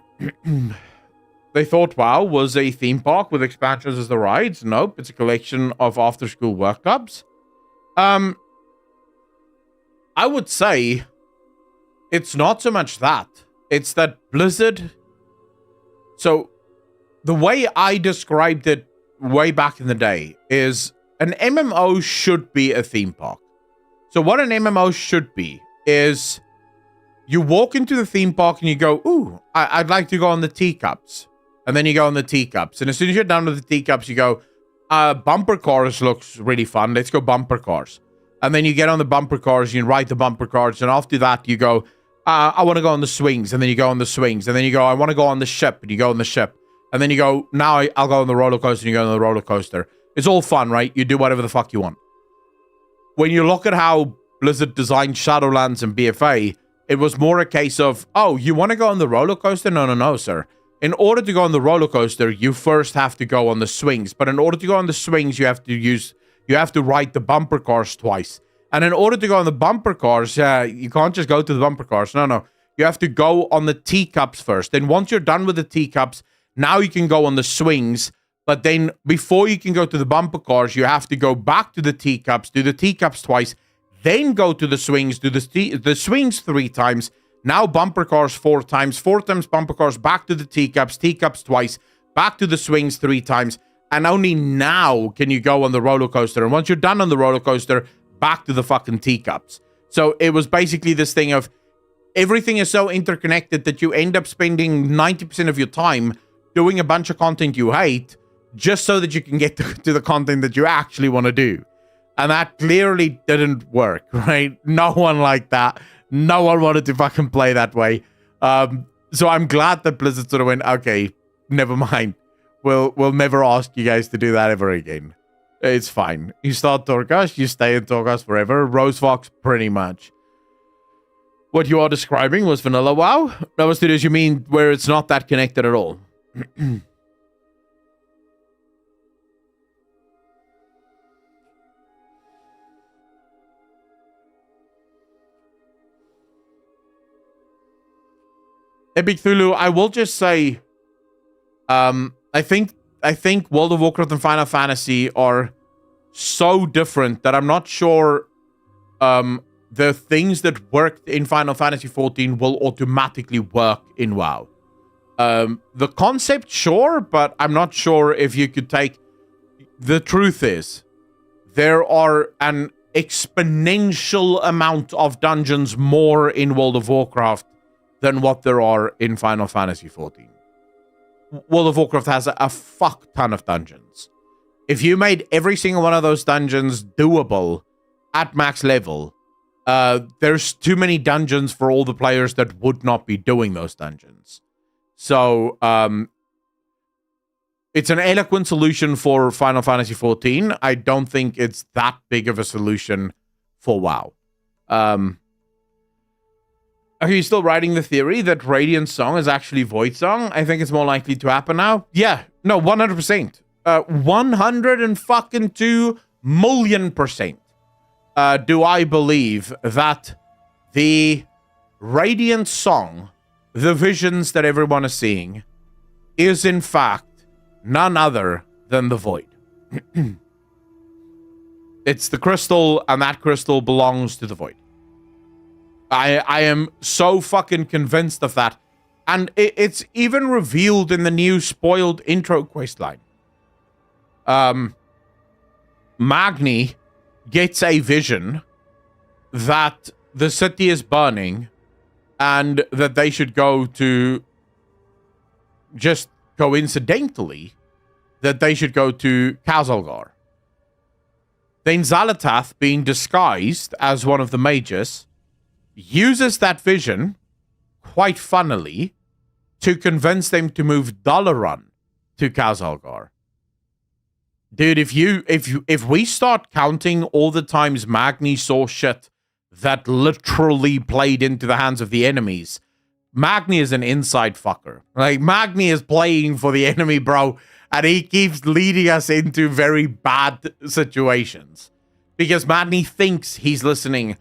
They thought WoW was a theme park with expansions as the rides. Nope, it's a collection of after-school work clubs. I would say it's not so much that. It's that Blizzard... So, the way I described it way back in the day is an MMO should be a theme park. So what an MMO should be is you walk into the theme park and you go, ooh, I'd like to go on the teacups. And then you go on the teacups. And as soon as you're done with the teacups, you go, bumper cars looks really fun. Let's go bumper cars. And then you get on the bumper cars, you ride the bumper cars. And after that, you go, I want to go on the swings. And then you go on the swings. And then you go, I want to go on the ship. And you go on the ship. And then you go, now I'll go on the roller coaster. And you go on the roller coaster. It's all fun, right? You do whatever the fuck you want. When you look at how Blizzard designed Shadowlands and BFA, it was more a case of, oh, you want to go on the roller coaster? No, sir. In order to go on the roller coaster, you first have to go on the swings. But in order to go on the swings, you have to ride the bumper cars twice. And in order to go on the bumper cars, you can't just go to the bumper cars. No. You have to go on the teacups first. Then once you're done with the teacups, now you can go on the swings. But then before you can go to the bumper cars, you have to go back to the teacups, do the teacups twice. then go to the swings, do the swings 3 times, now bumper cars 4 times bumper cars, back to the teacups twice, back to the swings 3 times, and only now can you go on the roller coaster. And once you're done on the roller coaster, back to the fucking teacups. So it was basically this thing of everything is so interconnected that you end up spending 90% of your time doing a bunch of content you hate just so that you can get to the content that you actually want to do. And that clearly didn't work, right? No one liked that. No one wanted to fucking play that way. So I'm glad that Blizzard sort of went, okay, never mind. We'll never ask you guys to do that ever again. It's fine. You start Torghast, you stay in Torghast forever. Rosefox, pretty much. What you are describing was vanilla WoW? Nova Studios, you mean where it's not that connected at all? Epic Thulu, I will just say, I think World of Warcraft and Final Fantasy are so different that I'm not sure the things that worked in Final Fantasy 14 will automatically work in WoW. The concept, sure, but I'm not sure if you could take... The truth is, there are an exponential amount of dungeons more in World of Warcraft than what there are in Final Fantasy 14. World of Warcraft has a fuck ton of dungeons. If you made every single one of those dungeons doable at max level, there's too many dungeons for all the players that would not be doing those dungeons. So, it's an eloquent solution for Final Fantasy 14. I don't think it's that big of a solution for WoW. Are you still writing the theory that Radiant's song is actually Void Song? I think it's more likely to happen now. Yeah, no, 100%. 102 million%. Do I believe that the Radiant song, the visions that everyone is seeing, is in fact none other than the Void. It's the crystal, and that crystal belongs to the Void. I am so fucking convinced of that. And it's even revealed in the new spoiled intro questline. Magni gets a vision that the city is burning and that they should go to, just coincidentally, that they should go to Khazalgar. Then Xal'atath, being disguised as one of the mages, uses that vision, quite funnily, to convince them to move Dalaran to Khazalgar. Dude, if we start counting all the times Magni saw shit that literally played into the hands of the enemies, Magni is an inside fucker. Like, Magni is playing for the enemy, bro, and he keeps leading us into very bad situations. Because Magni thinks he's listening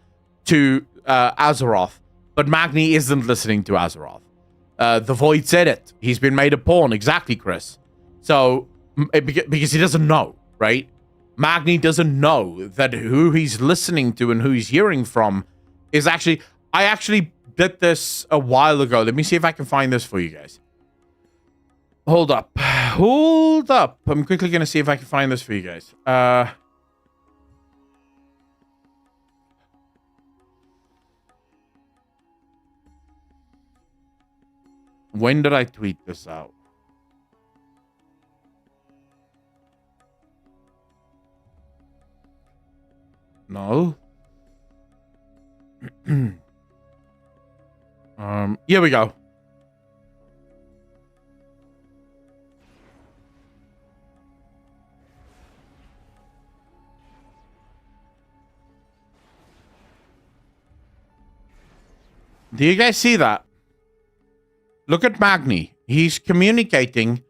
to Azeroth, but Magni isn't listening to Azeroth. The Void said it. He's been made a pawn. Exactly, Chris. So, because he doesn't know, right? Magni doesn't know that who he's listening to and who he's hearing from is actually... I actually did this a while ago. Let me see if I can find this for you guys. Hold up. Hold up. I'm quickly going to see if I can find this for you guys. When did I tweet this out? No. Here we go. Do you guys see that? Look at Magni. He's communicating.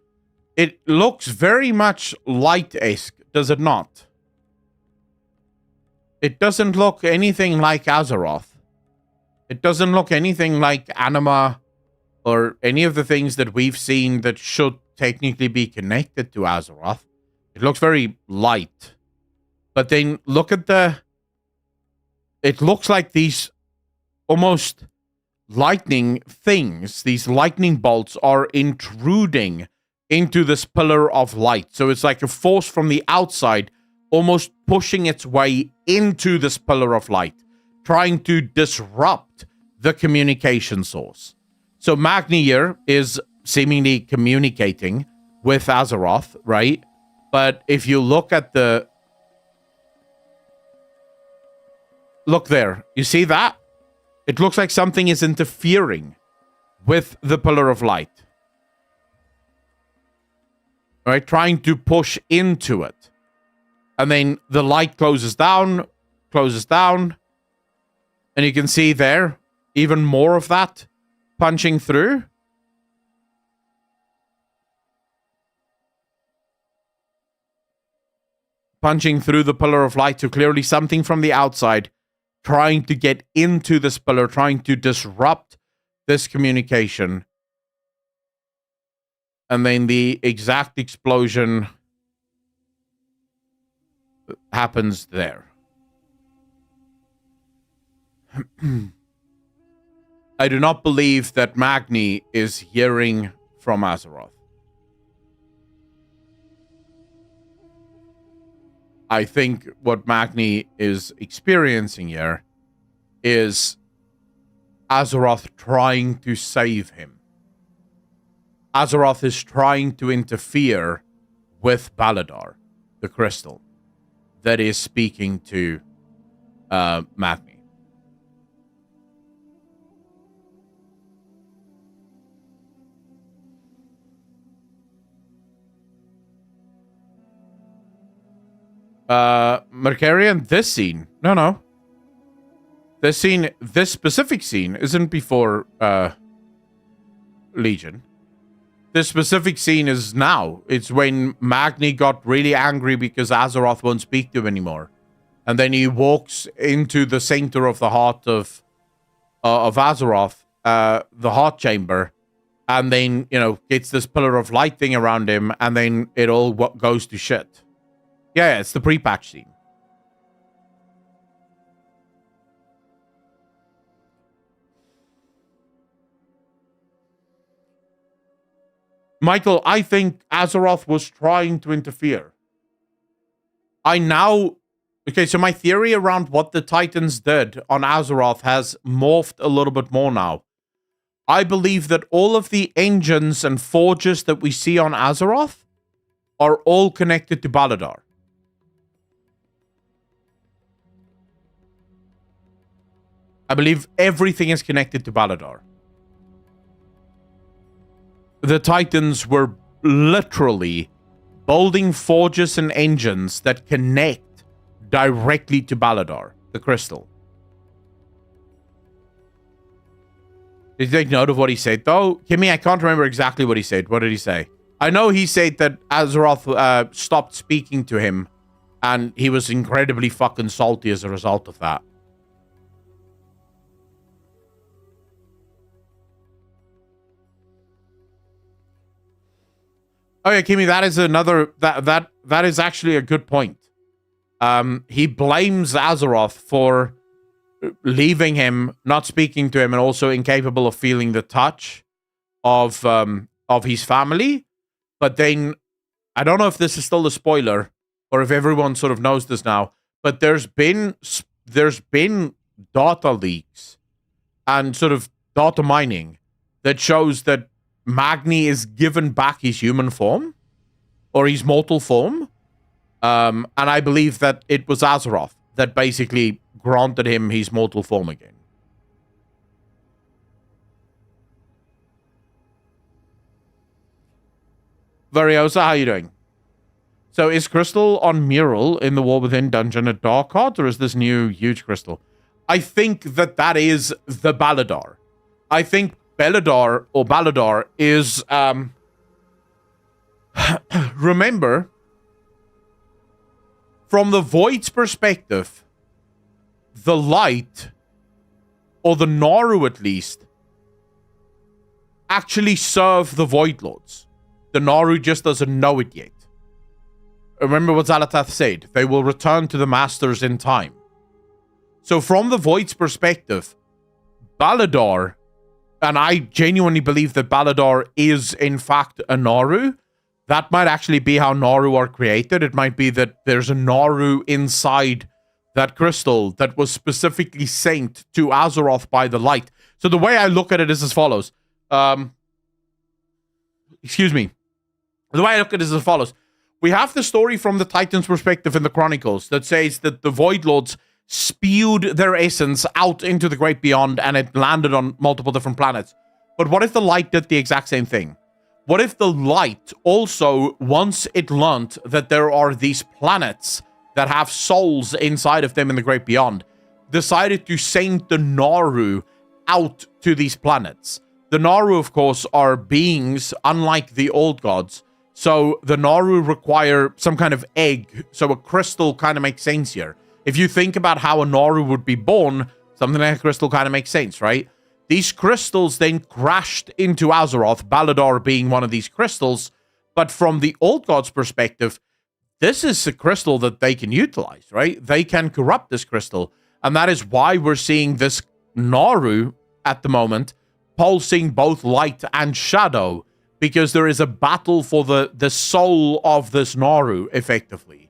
It looks very much light-esque, does it not? It doesn't look anything like Azeroth. It doesn't look anything like Anima or any of the things that we've seen that should technically be connected to Azeroth. It looks very light. But then look at the... it looks like these almost lightning things, these lightning bolts are intruding into this pillar of light. So it's like a force from the outside almost pushing its way into this pillar of light, trying to disrupt the communication source. So Magni here is seemingly communicating with Azeroth, right? But if you look at the... Look there. You see that? It looks like something is interfering with the pillar of light. Right? Trying to push into it. And then the light closes down. And you can see there, even more of that punching through. Punching through the pillar of light. So clearly something from the outside trying to get into this pillar, trying to disrupt this communication. And then the exact explosion happens there. I do not believe that Magni is hearing from Azeroth. I think what Magni is experiencing here is Azeroth trying to save him. Azeroth is trying to interfere with Baladar, the crystal, that is speaking to Magni. Mercarian, this scene. No. This specific scene isn't before Legion. This specific scene is now. It's when Magni got really angry because Azeroth won't speak to him anymore. And then he walks into the center of the heart of Azeroth, the heart chamber, and then, gets this pillar of light thing around him, and then it all goes to shit. Yeah, it's the pre-patch scene. Michael, I think Azeroth was trying to interfere. Okay, so my theory around what the Titans did on Azeroth has morphed a little bit more now. I believe that all of the engines and forges that we see on Azeroth are all connected to Baladar. I believe everything is connected to Baladar. The Titans were literally building forges and engines that connect directly to Baladar, the crystal. Did you take note of what he said, though? Kimmy, I can't remember exactly what he said. What did he say? I know he said that Azeroth stopped speaking to him, and he was incredibly fucking salty as a result of that. Oh yeah, Kimmy, that is another that is actually a good point. He blames Azeroth for leaving him, not speaking to him, and also incapable of feeling the touch of his family. But then, I don't know if this is still a spoiler or if everyone sort of knows this now. But there's been data leaks and sort of data mining that shows that Magni is given back his human form or his mortal form. And I believe that it was Azeroth that basically granted him his mortal form again. Variosa, how are you doing? So is Crystal on Mural in the War Within dungeon a Dark Heart, or is this new huge crystal? I think that is the Baladar. I think Baladar is, remember, from the Void's perspective, the light, or the Naru at least, actually serve the Void Lords. The Naru just doesn't know it yet. Remember what Xal'atath said, they will return to the Masters in time. So from the Void's perspective, Balador, and I genuinely believe that Balador is in fact a Naru. That might actually be how Naru are created. It might be that there's a Naru inside that crystal that was specifically sent to Azeroth by the light. So the way I look at it is as follows. Excuse me. The way I look at it is as follows. We have the story from the Titan's perspective in the Chronicles that says that the Void Lords spewed their essence out into the great beyond and it landed on multiple different planets. But what if the light did the exact same thing? What if the light also, once it learned that there are these planets that have souls inside of them in the great beyond, decided to send the Naru out to these planets? The Naru, of course, are beings unlike the old gods. So the Naru require some kind of egg. So a crystal kind of makes sense here. If you think about how a Naru would be born, something like a crystal kind of makes sense, right? These crystals then crashed into Azeroth, Balador being one of these crystals. But from the old gods' perspective, this is a crystal that they can utilize, right? They can corrupt this crystal. And that is why we're seeing this Naru at the moment pulsing both light and shadow, because there is a battle for the soul of this Naru, effectively.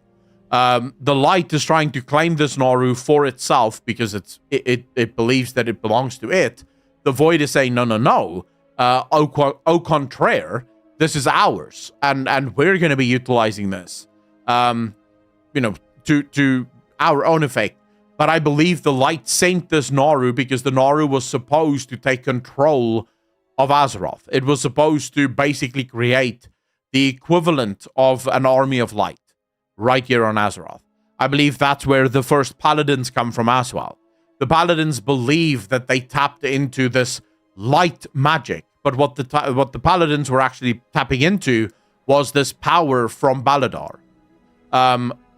The light is trying to claim this Naru for itself because it believes that it belongs to it. The Void is saying, no. Au contraire, this is ours, and we're going to be utilizing this, to our own effect. But I believe the light sent this Naru because the Naru was supposed to take control of Azeroth. It was supposed to basically create the equivalent of an army of light right here on Azeroth. I believe that's where the first paladins come from as well. The paladins believe that they tapped into this light magic, but what the paladins were actually tapping into was this power from Balador.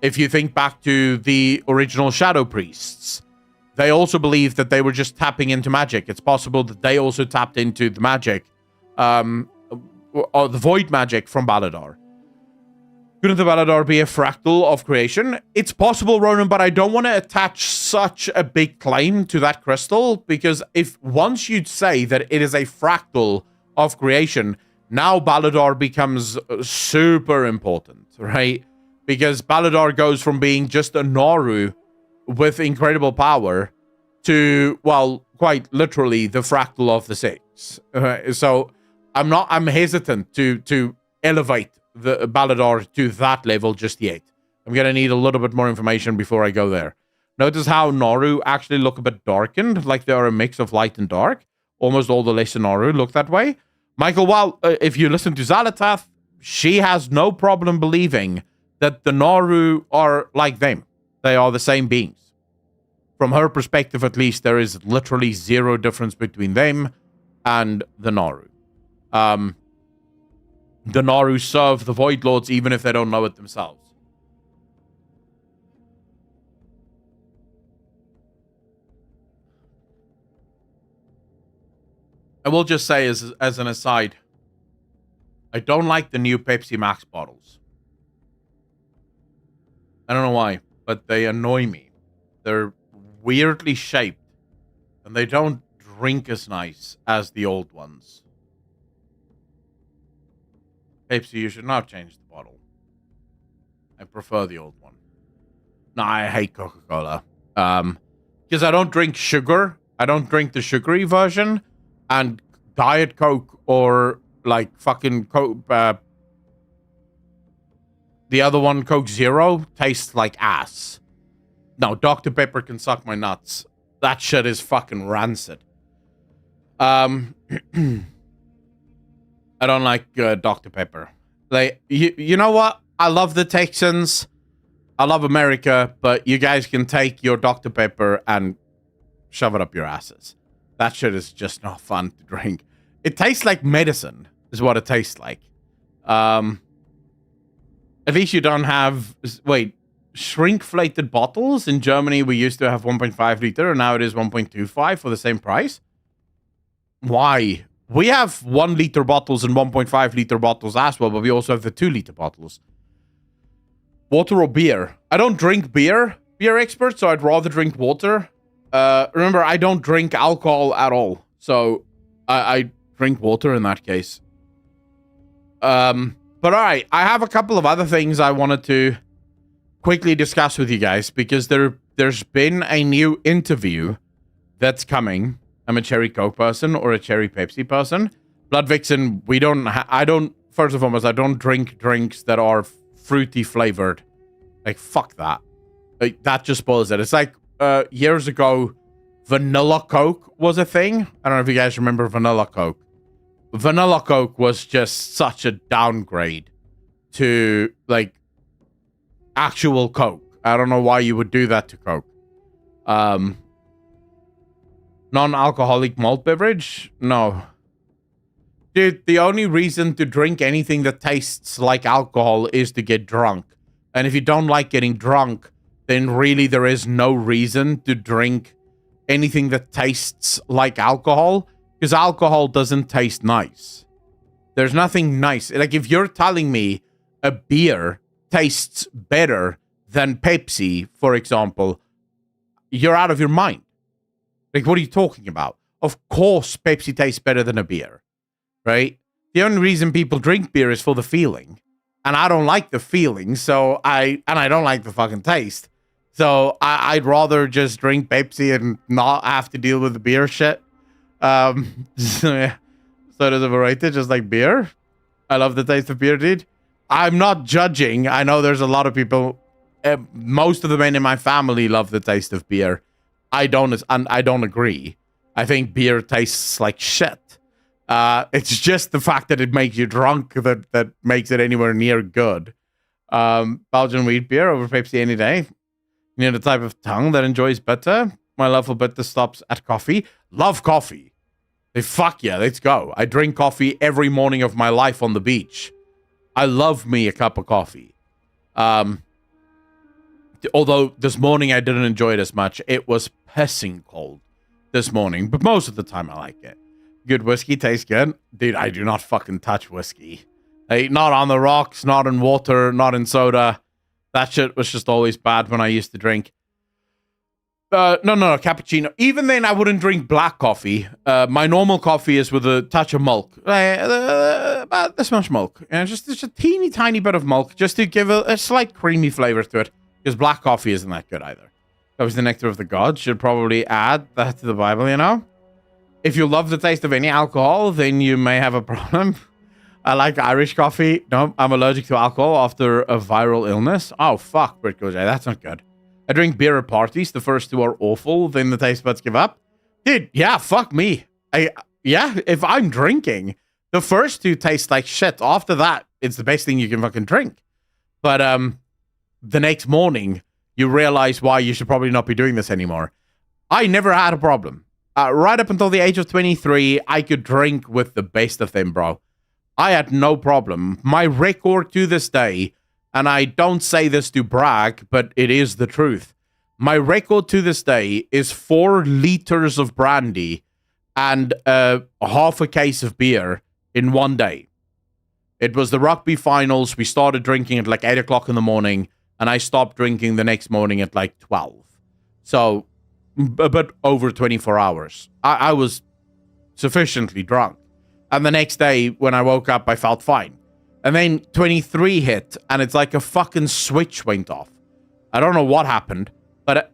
If you think back to the original Shadow Priests, they also believed that they were just tapping into magic. It's possible that they also tapped into the magic, or the void magic from Balador. Couldn't the Balador be a fractal of creation? It's possible, Ronan, but I don't want to attach such a big claim to that crystal, because if once you'd say that it is a fractal of creation, now Balador becomes super important, right? Because Balador goes from being just a Naru with incredible power to, well, quite literally the fractal of the six. So I'm hesitant to elevate the Balador to that level just yet. I'm going to need a little bit more information before I go there. Notice how Naru actually look a bit darkened, like they are a mix of light and dark. Almost all the lesser Naru look that way. Michael, well, if you listen to Xal'atath, she has no problem believing that the Naru are like them. They are the same beings. From her perspective, at least, there is literally zero difference between them and the Naru. The Naru serve the Void Lords even if they don't know it themselves. I will just say as an aside, I don't like the new Pepsi Max bottles. I don't know why, but they annoy me. They're weirdly shaped, and they don't drink as nice as the old ones. Pepsi, you should not change the bottle. I prefer the old one. No, I hate Coca-Cola. Because I don't drink sugar. I don't drink the sugary version. And Diet Coke or like fucking Coke, the other one, Coke Zero, tastes like ass. No, Dr. Pepper can suck my nuts. That shit is fucking rancid. I don't like Dr. Pepper. Like, you know what? I love the Texans. I love America, but you guys can take your Dr. Pepper and shove it up your asses. That shit is just not fun to drink. It tastes like medicine, is what it tastes like. At least you don't have... Wait, shrinkflated bottles? In Germany, we used to have 1.5 liter, and now it is 1.25 for the same price? Why? We have 1 liter bottles and 1.5 liter bottles as well, but we also have the 2 liter bottles. Water or beer? I don't drink beer, expert, so I'd rather drink water. Remember, I don't drink alcohol at all. So I drink water in that case. But all right, I have a couple of other things I wanted to quickly discuss with you guys because there's been a new interview that's coming. I'm a cherry Coke person or a cherry Pepsi person. Blood Vixen, first and foremost, I don't drink drinks that are fruity flavored. Like, fuck that. Like, that just spoils it. It's like, years ago, vanilla Coke was a thing. I don't know if you guys remember vanilla Coke. Vanilla Coke was just such a downgrade to, like, actual Coke. I don't know why you would do that to Coke. Non-alcoholic malt beverage? No. Dude, the only reason to drink anything that tastes like alcohol is to get drunk. And if you don't like getting drunk, then really there is no reason to drink anything that tastes like alcohol, because alcohol doesn't taste nice. There's nothing nice. Like, if you're telling me a beer tastes better than Pepsi, for example, you're out of your mind. Like, what are you talking about? Of course Pepsi tastes better than a beer, right? The only reason people drink beer is for the feeling. And I don't like the feeling, so I don't like the fucking taste. So I'd rather just drink Pepsi and not have to deal with the beer shit. So yeah. Soda's overrated, just like beer. I love the taste of beer, dude. I'm not judging. I know there's a lot of people. Most of the men in my family love the taste of beer. I don't agree. I think beer tastes like shit. It's just the fact that it makes you drunk that makes it anywhere near good. Belgian wheat beer over Pepsi any day. You know, the type of tongue that enjoys bitter. My love for bitter stops at coffee. Love coffee. Hey, fuck yeah, let's go. I drink coffee every morning of my life on the beach. I love me a cup of coffee. Although this morning I didn't enjoy it as much. It was pissing cold this morning, but most of the time I like it. Good whiskey tastes good. Dude, I do not fucking touch whiskey. Like, not on the rocks, not in water, not in soda. That shit was just always bad when I used to drink. No, cappuccino. Even then, I wouldn't drink black coffee. My normal coffee is with a touch of milk. About this much milk. And just a teeny tiny bit of milk, just to give a slight creamy flavor to it. Because black coffee isn't that good either. That was the nectar of the gods. Should probably add that to the Bible, you know? If you love the taste of any alcohol, then you may have a problem. I like Irish coffee. No, I'm allergic to alcohol after a viral illness. Oh, fuck, Brit Gojo. That's not good. I drink beer at parties. The first two are awful. Then the taste buds give up. Dude, yeah, fuck me. If I'm drinking, the first two taste like shit. After that, it's the best thing you can fucking drink. But the next morning, you realize why you should probably not be doing this anymore. I never had a problem. Right up until the age of 23, I could drink with the best of them, bro. I had no problem. My record to this day, and I don't say this to brag, but it is the truth. My record to this day is 4 liters of brandy and half a case of beer in one day. It was the rugby finals. We started drinking at like 8 o'clock in the morning, and I stopped drinking the next morning at like 12. So, but over 24 hours. I was sufficiently drunk. And the next day, when I woke up, I felt fine. And then 23 hit, and it's like a fucking switch went off. I don't know what happened, but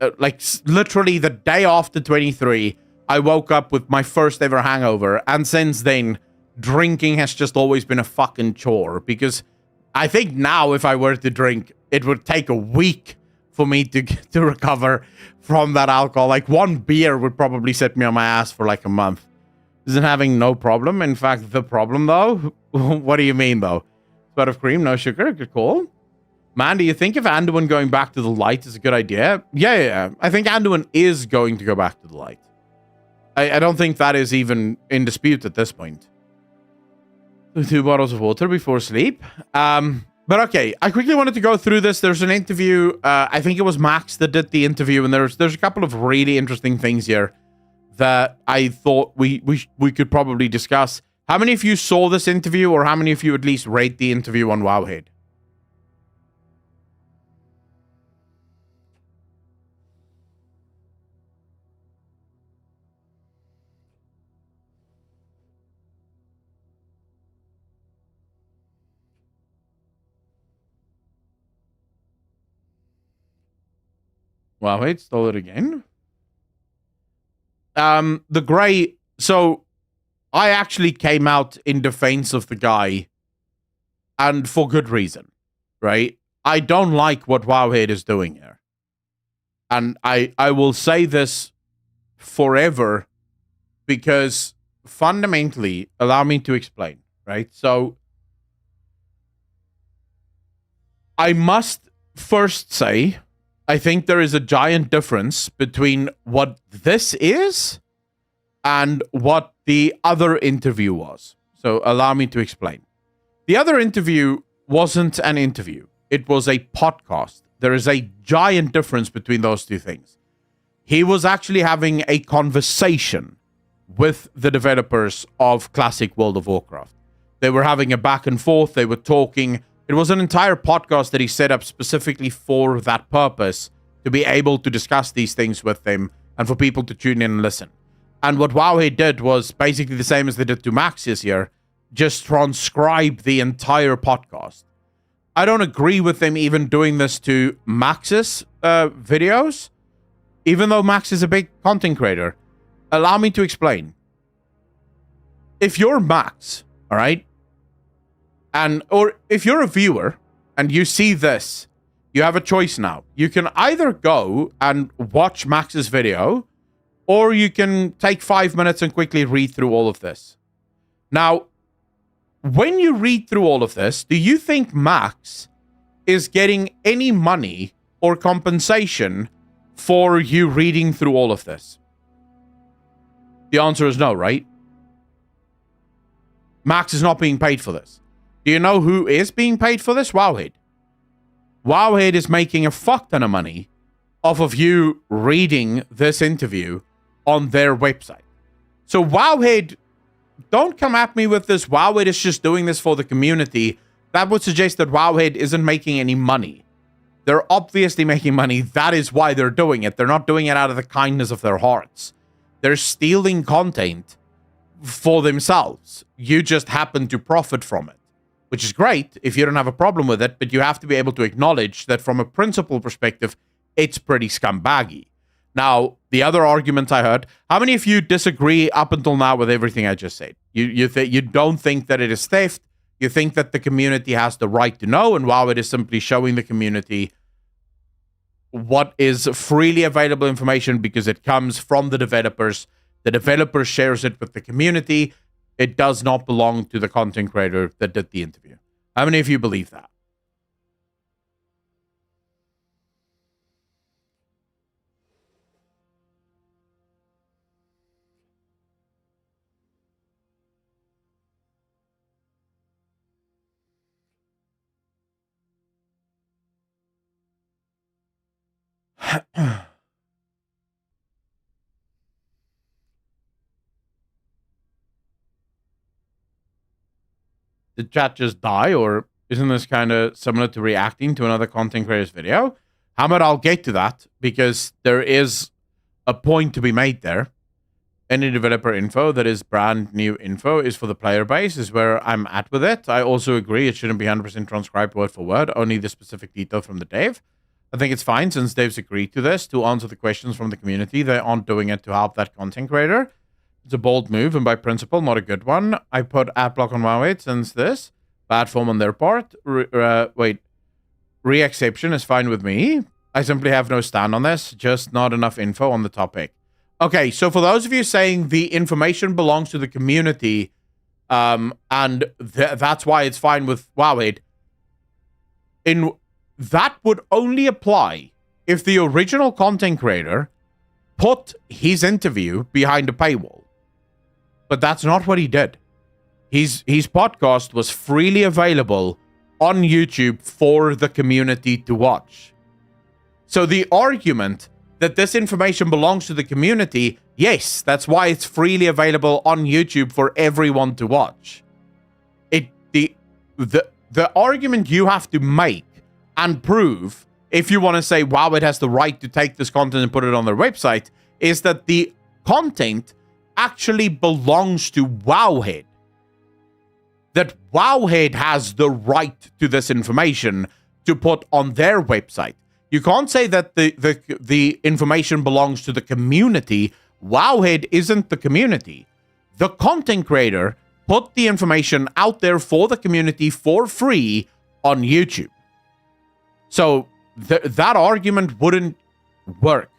literally the day after 23, I woke up with my first ever hangover. And since then, drinking has just always been a fucking chore. Because I think now, if I were to drink, it would take a week for me to recover from that alcohol. Like, one beer would probably set me on my ass for like a month. Isn't having no problem. In fact, the problem, though? What do you mean, though? Spout of cream, no sugar. Good call. Man, do you think if Anduin going back to the light is a good idea? Yeah. I think Anduin is going to go back to the light. I don't think that is even in dispute at this point. 2 bottles of water before sleep. But okay, I quickly wanted to go through this. There's an interview. I think it was Max that did the interview, and there's a couple of really interesting things here that I thought we could probably discuss. How many of you saw this interview, or how many of you at least rate the interview on Wowhead? Well, wait, stole it again. The Grey... So, I actually came out in defense of the guy, and for good reason, right? I don't like what Wowhead is doing here. And I will say this forever, because fundamentally, allow me to explain, right? So, I must first say, I think there is a giant difference between what this is and what the other interview was. So allow me to explain. The other interview wasn't an interview. It was a podcast. There is a giant difference between those two things. He was actually having a conversation with the developers of classic World of Warcraft. They were having a back and forth. They were talking. It was an entire podcast that he set up specifically for that purpose, to be able to discuss these things with them and for people to tune in and listen. And what Wowhead did was basically the same as they did to Max this year, just transcribe the entire podcast. I don't agree with them even doing this to Max's videos, even though Max is a big content creator. Allow me to explain. If you're Max, all right, or if you're a viewer and you see this, you have a choice now. You can either go and watch Max's video, or you can take 5 minutes and quickly read through all of this. Now, when you read through all of this, do you think Max is getting any money or compensation for you reading through all of this? The answer is no, right? Max is not being paid for this. Do you know who is being paid for this? Wowhead. Wowhead is making a fuck ton of money off of you reading this interview on their website. So Wowhead, don't come at me with this, Wowhead is just doing this for the community. That would suggest that Wowhead isn't making any money. They're obviously making money. That is why they're doing it. They're not doing it out of the kindness of their hearts. They're stealing content for themselves. You just happen to profit from it, which is great if you don't have a problem with it, but you have to be able to acknowledge that from a principle perspective, it's pretty scumbaggy. Now, the other argument I heard, how many of you disagree up until now with everything I just said? You don't think that it is theft. You think that the community has the right to know, and while it is simply showing the community what is freely available information because it comes from the developers shares it with the community. It does not belong to the content creator that did the interview. How many of you believe that? Did chat just die, or isn't this kind of similar to reacting to another content creator's video? How about I'll get to that, because there is a point to be made there. Any developer info that is brand new info is for the player base, is where I'm at with it. I also agree it shouldn't be 100% transcribed word for word, only the specific detail from the dev. I think it's fine since devs agreed to this to answer the questions from the community. They aren't doing it to help that content creator. It's a bold move, and by principle, not a good one. I put adblock on Wowhead since this. Bad form on their part. Re-exception is fine with me. I simply have no stand on this. Just not enough info on the topic. Okay, so for those of you saying the information belongs to the community, and that's why it's fine with Wowhead, that would only apply if the original content creator put his interview behind a paywall. But that's not what he did. His podcast was freely available on YouTube for the community to watch. So the argument that this information belongs to the community, yes, that's why it's freely available on YouTube for everyone to watch. The argument you have to make and prove, if you want to say, wow, it has the right to take this content and put it on their website, is that the content actually belongs to Wowhead. That Wowhead has the right to this information to put on their website. You can't say that the information belongs to the community. Wowhead isn't the community. The content creator put the information out there for the community for free on YouTube. So that argument wouldn't work.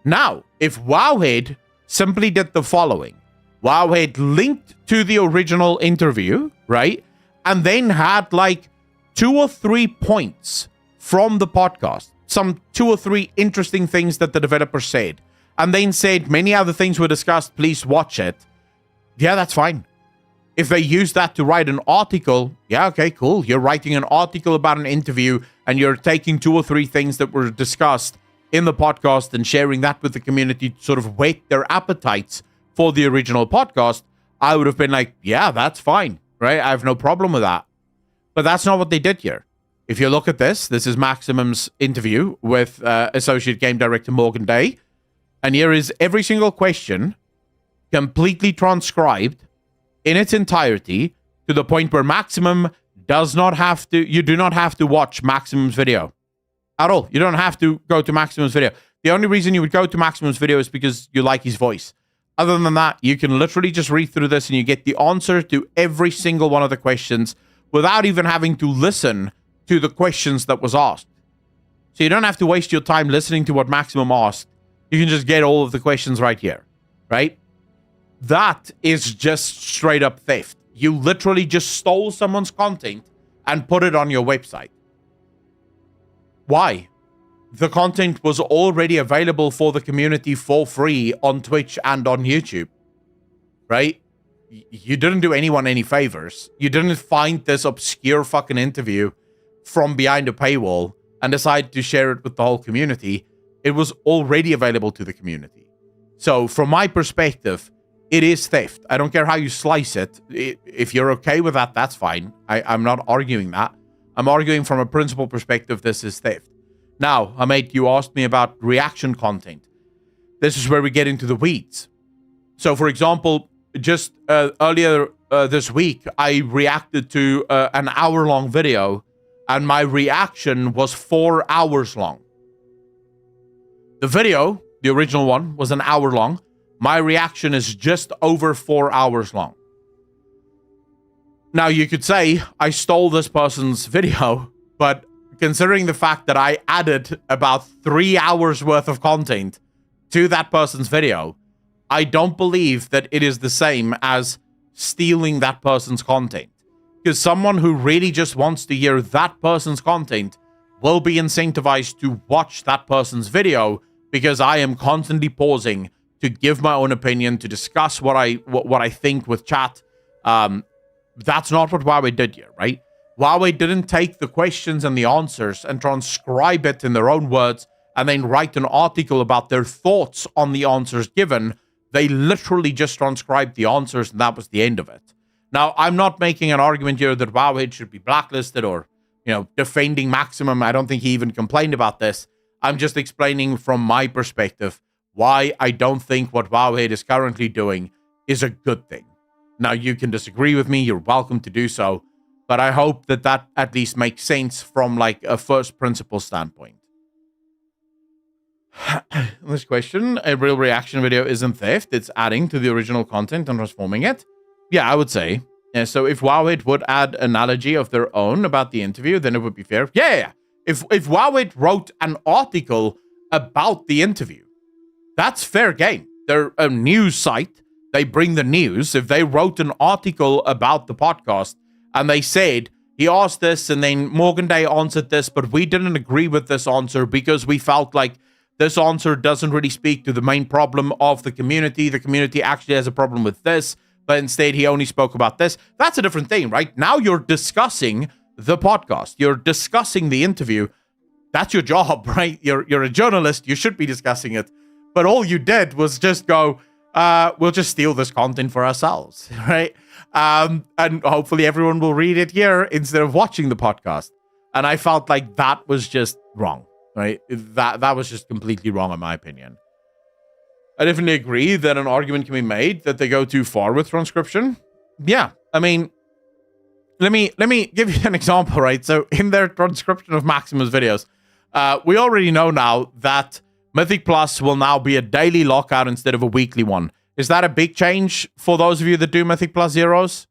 Now, if Wowhead simply did the following. Wowhead linked to the original interview, right? And then had like 2 or 3 points from the podcast. Some 2 or 3 interesting things that the developer said. And then said many other things were discussed, please watch it. Yeah, that's fine. If they use that to write an article, yeah, okay, cool. You're writing an article about an interview and you're taking 2 or 3 things that were discussed in the podcast and sharing that with the community to sort of whet their appetites for the original podcast. I would have been like, yeah, that's fine, right? I have no problem with that. But that's not what they did here. If you look at this is Maximum's interview with Associate Game Director Morgan Day. And here is every single question completely transcribed in its entirety to the point where Maximum you do not have to watch Maximum's video at all. You don't have to go to Maximum's video. The only reason you would go to Maximum's video is because you like his voice. Other than that, you can literally just read through this and you get the answer to every single one of the questions without even having to listen to the questions that was asked. So you don't have to waste your time listening to what Maximum asked. You can just get all of the questions right here, right? That is just straight up theft. You literally just stole someone's content and put it on your website. Why? The content was already available for the community for free on Twitch and on YouTube, right? You didn't do anyone any favors. You didn't find this obscure fucking interview from behind a paywall and decide to share it with the whole community. It was already available to the community. So from my perspective, it is theft. I don't care how you slice it. If you're okay with that, that's fine. I'm not arguing that. I'm arguing from a principle perspective, this is theft. Now, Hamid, you asked me about reaction content. This is where we get into the weeds. So, for example, just earlier this week, I reacted to an hour-long video, and my reaction was 4 hours long. The video, the original one, was an hour long. My reaction is just over 4 hours long. Now, you could say I stole this person's video, but considering the fact that I added about 3 hours worth of content to that person's video, I don't believe that it is the same as stealing that person's content. Because someone who really just wants to hear that person's content will be incentivized to watch that person's video because I am constantly pausing to give my own opinion, to discuss what I think with chat. That's not what Huawei did here, right? Huawei didn't take the questions and the answers and transcribe it in their own words and then write an article about their thoughts on the answers given. They literally just transcribed the answers and that was the end of it. Now, I'm not making an argument here that Huawei should be blacklisted or, defending Maximum. I don't think he even complained about this. I'm just explaining from my perspective why I don't think what Huawei is currently doing is a good thing. Now, you can disagree with me. You're welcome to do so. But I hope that at least makes sense from like a first principle standpoint. This question, a real reaction video isn't theft. It's adding to the original content and transforming it. Yeah, I would say. Yeah, so if Huawei would add analogy of their own about the interview, then it would be fair. Yeah. If Huawei wrote an article about the interview, that's fair game. They're a news site. They bring the news. If they wrote an article about the podcast and they said, he asked this and then Morgan Day answered this, but we didn't agree with this answer because we felt like this answer doesn't really speak to the main problem of the community. The community actually has a problem with this, but instead he only spoke about this. That's a different thing, right? Now you're discussing the podcast. You're discussing the interview. That's your job, right? You're a journalist. You should be discussing it. But all you did was just go, we'll just steal this content for ourselves, right? And hopefully everyone will read it here instead of watching the podcast. And I felt like that was just wrong, right? That was just completely wrong in my opinion. I definitely agree that an argument can be made that they go too far with transcription. Yeah, I mean, let me give you an example, right? So in their transcription of Maximum's videos, We already know now that Mythic Plus will now be a daily lockout instead of a weekly one. Is that a big change for those of you that do Mythic Plus Zeros?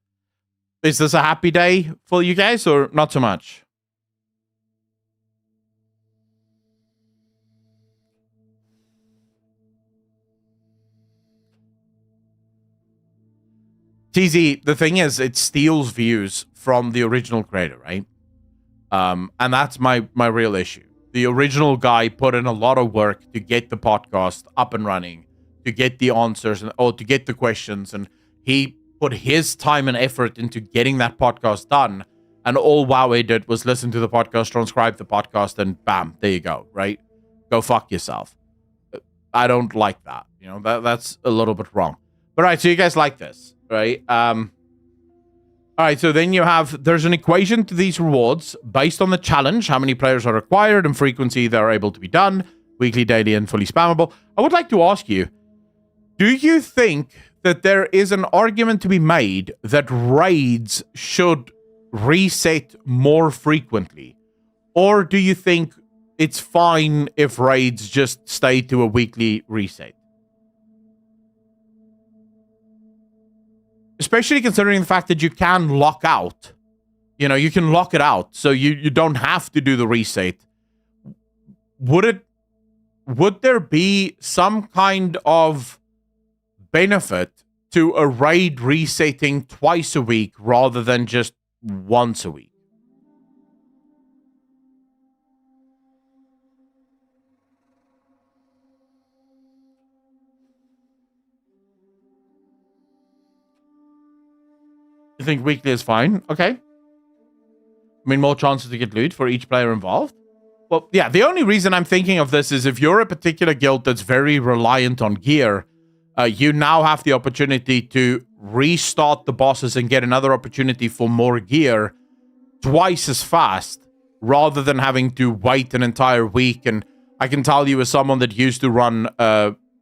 Is this a happy day for you guys or not so much? TZ, the thing is, it steals views from the original creator, right? And that's my real issue. The original guy put in a lot of work to get the podcast up and running, to get the answers, or to get the questions, and he put his time and effort into getting that podcast done, and all WoW did was listen to the podcast, transcribe the podcast, and bam, there you go, right? Go fuck yourself. I don't like that. You know, that's a little bit wrong. But right, so you guys like this, right? All right, so then there's an equation to these rewards based on the challenge, how many players are required, and frequency they are able to be done, weekly, daily, and fully spammable. I would like to ask you, do you think that there is an argument to be made that raids should reset more frequently? Or do you think it's fine if raids just stay to a weekly reset? Especially considering the fact that you can lock out. You know, you can lock it out, so you don't have to do the reset. Would there be some kind of benefit to a raid resetting twice a week rather than just once a week? You think weekly is fine? Okay. I mean, more chances to get loot for each player involved? Well, yeah, the only reason I'm thinking of this is if you're a particular guild that's very reliant on gear, you now have the opportunity to restart the bosses and get another opportunity for more gear twice as fast rather than having to wait an entire week. And I can tell you, as someone that used to run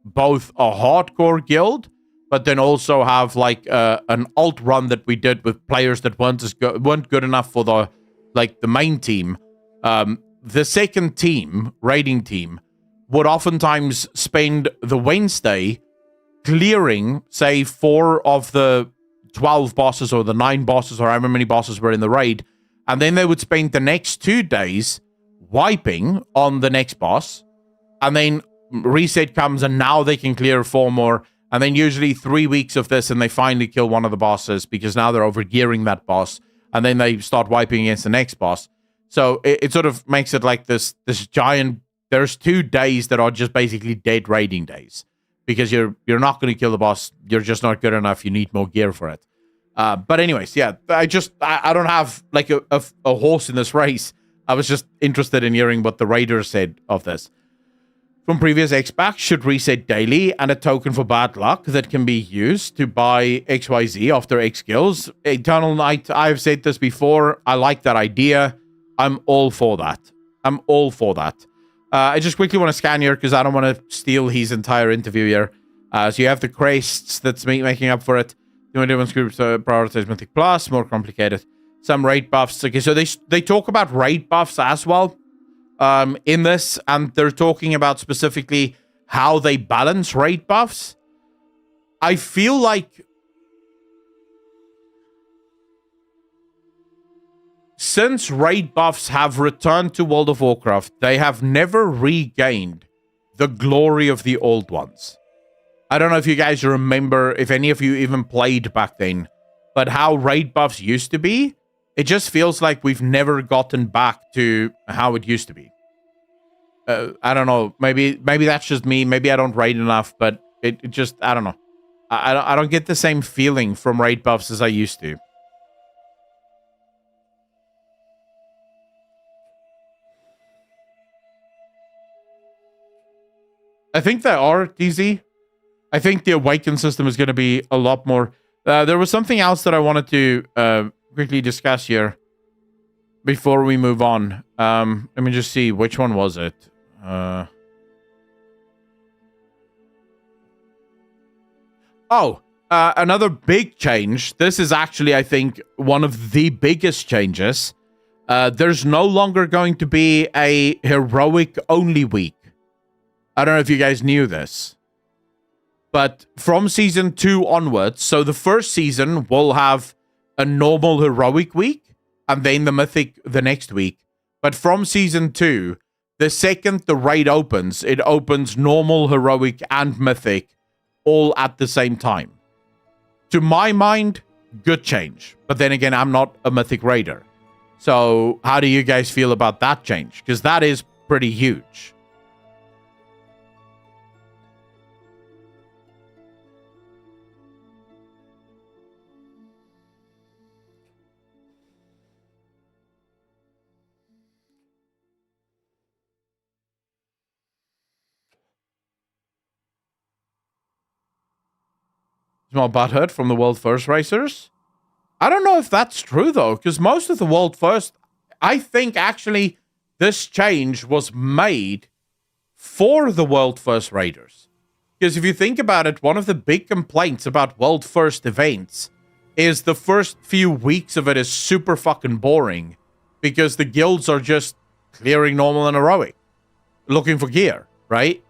both a hardcore guild, but then also have like an alt run that we did with players that weren't good enough for the main team. The second team, raiding team, would oftentimes spend the Wednesday clearing, say, 4 of the 12 bosses or the 9 bosses or however many bosses were in the raid, and then they would spend the next 2 days wiping on the next boss, and then reset comes and now they can clear 4 more, and then usually 3 weeks of this and they finally kill one of the bosses because now they're overgearing that boss, and then they start wiping against the next boss. So it sort of makes it like this giant, there's 2 days that are just basically dead raiding days. Because you're not going to kill the boss. You're just not good enough. You need more gear for it. But anyways, yeah, I don't have like a horse in this race. I was just interested in hearing what the raiders said of this. From previous X-Packs, should reset daily and a token for bad luck that can be used to buy XYZ after X kills. Eternal Night, I've said this before. I like that idea. I'm all for that. I just quickly want to scan here because I don't want to steal his entire interview here. So you have the crests that's making up for it. The only ones groups prioritize Mythic Plus, more complicated. Some raid buffs. Okay, so they talk about raid buffs as well in this, and they're talking about specifically how they balance raid buffs. I feel like since raid buffs have returned to World of Warcraft, they have never regained the glory of the old ones. I don't know if you guys remember, if any of you even played back then, but how raid buffs used to be, it just feels like we've never gotten back to how it used to be. I don't know. Maybe that's just me. Maybe I don't raid enough, but it just, I don't know. I don't get the same feeling from raid buffs as I used to. I think they are, DZ. I think the Awaken system is going to be a lot more. There was something else that I wanted to quickly discuss here before we move on. Let me just see. Which one was it? Another big change. This is actually, I think, one of the biggest changes there's no longer going to be a heroic-only week. I don't know if you guys knew this. But from Season 2 onwards, so the first season will have a normal heroic week, and then the mythic the next week. But from Season 2, the second the raid opens, it opens normal, heroic, and mythic all at the same time. To my mind, good change. But then again, I'm not a mythic raider. So how do you guys feel about that change? Because that is pretty huge. Small butthurt from the World First Racers. I don't know if that's true, though, because most of the World First... I think, actually, this change was made for the World First Raiders. Because if you think about it, one of the big complaints about World First events is the first few weeks of it is super fucking boring. Because the guilds are just clearing normal and heroic. Looking for gear, right?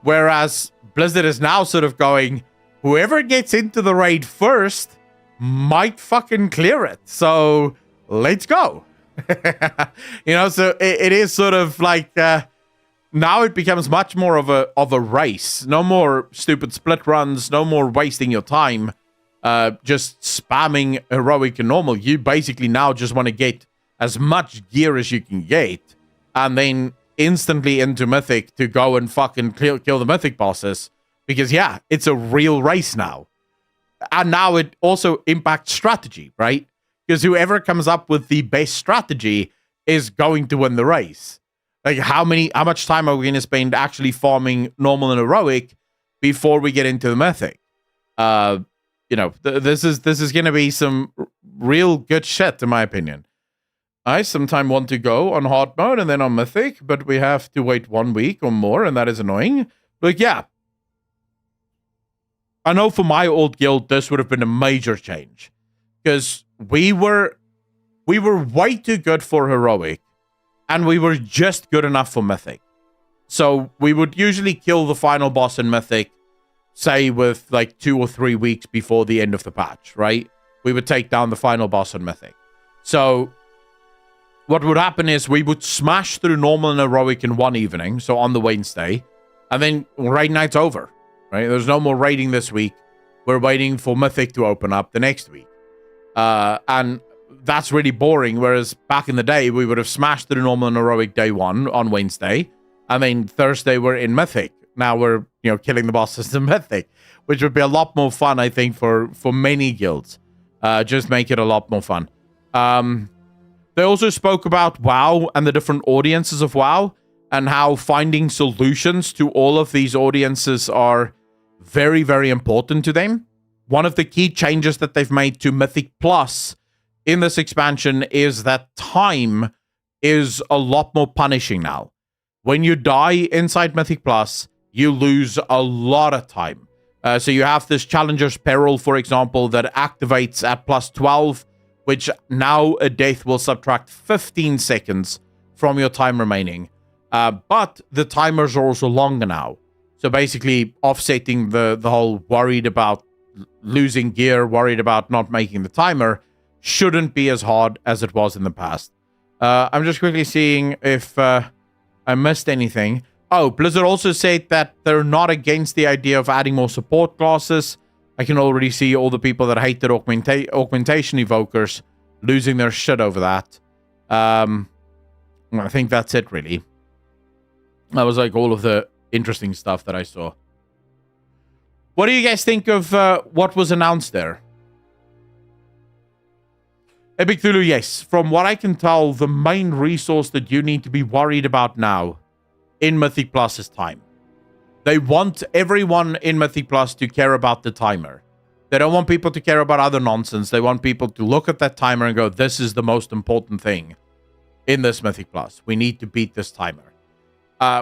Whereas Blizzard is now sort of going... Whoever gets into the raid first might fucking clear it. So let's go. So it is sort of like now it becomes much more of a race. No more stupid split runs. No more wasting your time just spamming heroic and normal. You basically now just want to get as much gear as you can get and then instantly into mythic to go and fucking kill the mythic bosses. Because, yeah, it's a real race now. And now it also impacts strategy, right? Because whoever comes up with the best strategy is going to win the race. Like, how much time are we going to spend actually farming normal and heroic before we get into the mythic? This is going to be some real good shit, in my opinion. I sometimes want to go on hard mode and then on mythic, but we have to wait 1 week or more, and that is annoying. But, yeah. I know for my old guild, this would have been a major change. Because we were way too good for heroic. And we were just good enough for mythic. So we would usually kill the final boss in mythic, say with like 2 or 3 weeks before the end of the patch, right? We would take down the final boss in mythic. So what would happen is we would smash through normal and heroic in one evening, so on the Wednesday. And then raid night's over. Right? There's no more raiding this week. We're waiting for Mythic to open up the next week. And that's really boring. Whereas back in the day, we would have smashed through normal and heroic day 1 on Wednesday. And then Thursday, we're in Mythic. Now we're, killing the bosses in Mythic. Which would be a lot more fun, I think, for many guilds. Just make it a lot more fun. They also spoke about WoW and the different audiences of WoW. And how finding solutions to all of these audiences are very, very important to them. One of the key changes that they've made to Mythic Plus in this expansion is that time is a lot more punishing now. When you die inside Mythic Plus, you lose a lot of time. So you have this Challenger's Peril, for example, that activates at plus 12, which now a death will subtract 15 seconds from your time remaining. But the timers are also longer now. So basically offsetting the whole worried about losing gear, worried about not making the timer, shouldn't be as hard as it was in the past. I'm just quickly seeing if I missed anything. Oh, Blizzard also said that they're not against the idea of adding more support classes. I can already see all the people that hated augmentation evokers losing their shit over that. I think that's it, really. That was like all of the interesting stuff that I saw. What do you guys think of what was announced there? Epic Thulu, yes. From what I can tell, the main resource that you need to be worried about now in Mythic Plus is time. They want everyone in Mythic Plus to care about the timer. They don't want people to care about other nonsense. They want people to look at that timer and go, this is the most important thing in this Mythic Plus. We need to beat this timer.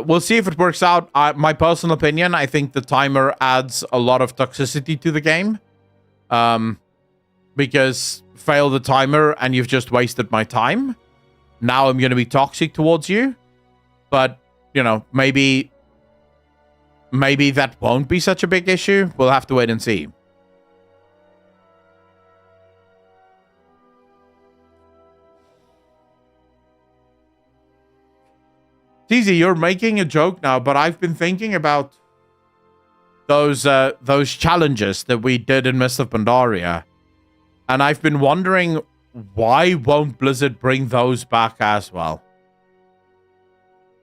We'll see if it works out. My personal opinion, I think the timer adds a lot of toxicity to the game. Because fail the timer and you've just wasted my time. now I'm going to be toxic towards you. But, maybe that won't be such a big issue. We'll have to wait and see. Teasy, you're making a joke now, but I've been thinking about those challenges that we did in Mist of Pandaria. And I've been wondering, why won't Blizzard bring those back as well?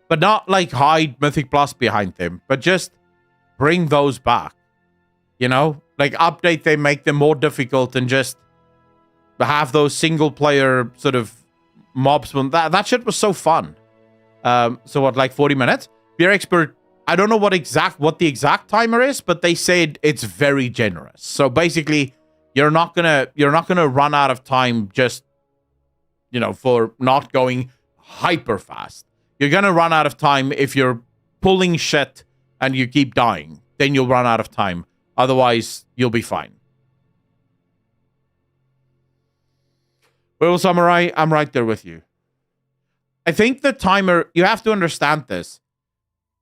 But not like hide Mythic Plus behind them, but just bring those back. Like update them, make them more difficult, and just have those single player sort of mobs. That shit was so fun. So what, like 40 minutes? Beer Expert, I don't know what the exact timer is, but they said it's very generous. So basically, you're not gonna run out of time just, for not going hyper fast. You're gonna run out of time if you're pulling shit and you keep dying. Then you'll run out of time. Otherwise, you'll be fine. Well, Samurai, I'm right there with you. I think the timer, you have to understand this.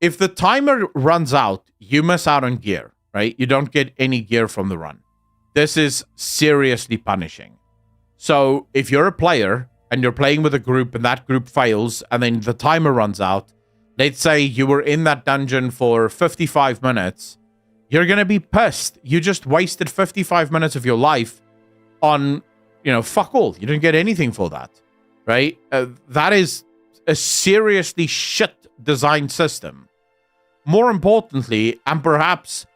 If the timer runs out, you miss out on gear, right? You don't get any gear from the run. This is seriously punishing. So if you're a player and you're playing with a group and that group fails and then the timer runs out, let's say you were in that dungeon for 55 minutes, you're going to be pissed. You just wasted 55 minutes of your life on, fuck all. You didn't get anything for that, right? That is a seriously shit designed system. More importantly, and perhaps,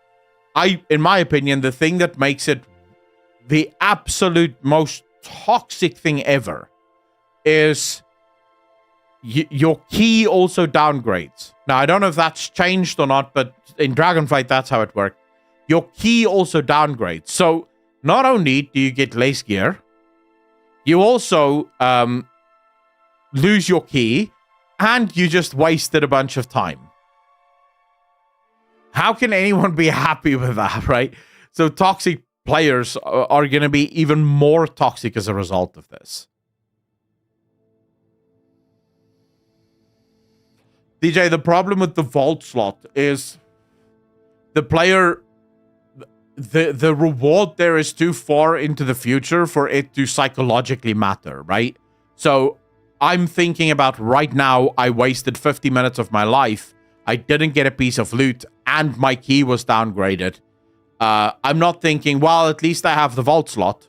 in my opinion, the thing that makes it the absolute most toxic thing ever is your key also downgrades. Now, I don't know if that's changed or not, but in Dragonflight, that's how it worked. Your key also downgrades. So not only do you get less gear, you also lose your key, and you just wasted a bunch of time. How can anyone be happy with that, right? So toxic players are going to be even more toxic as a result of this. DJ, the problem with the vault slot is the player, the reward there is too far into the future for it to psychologically matter, right? So I'm thinking about right now, I wasted 50 minutes of my life. I didn't get a piece of loot and my key was downgraded. I'm not thinking, well, at least I have the vault slot.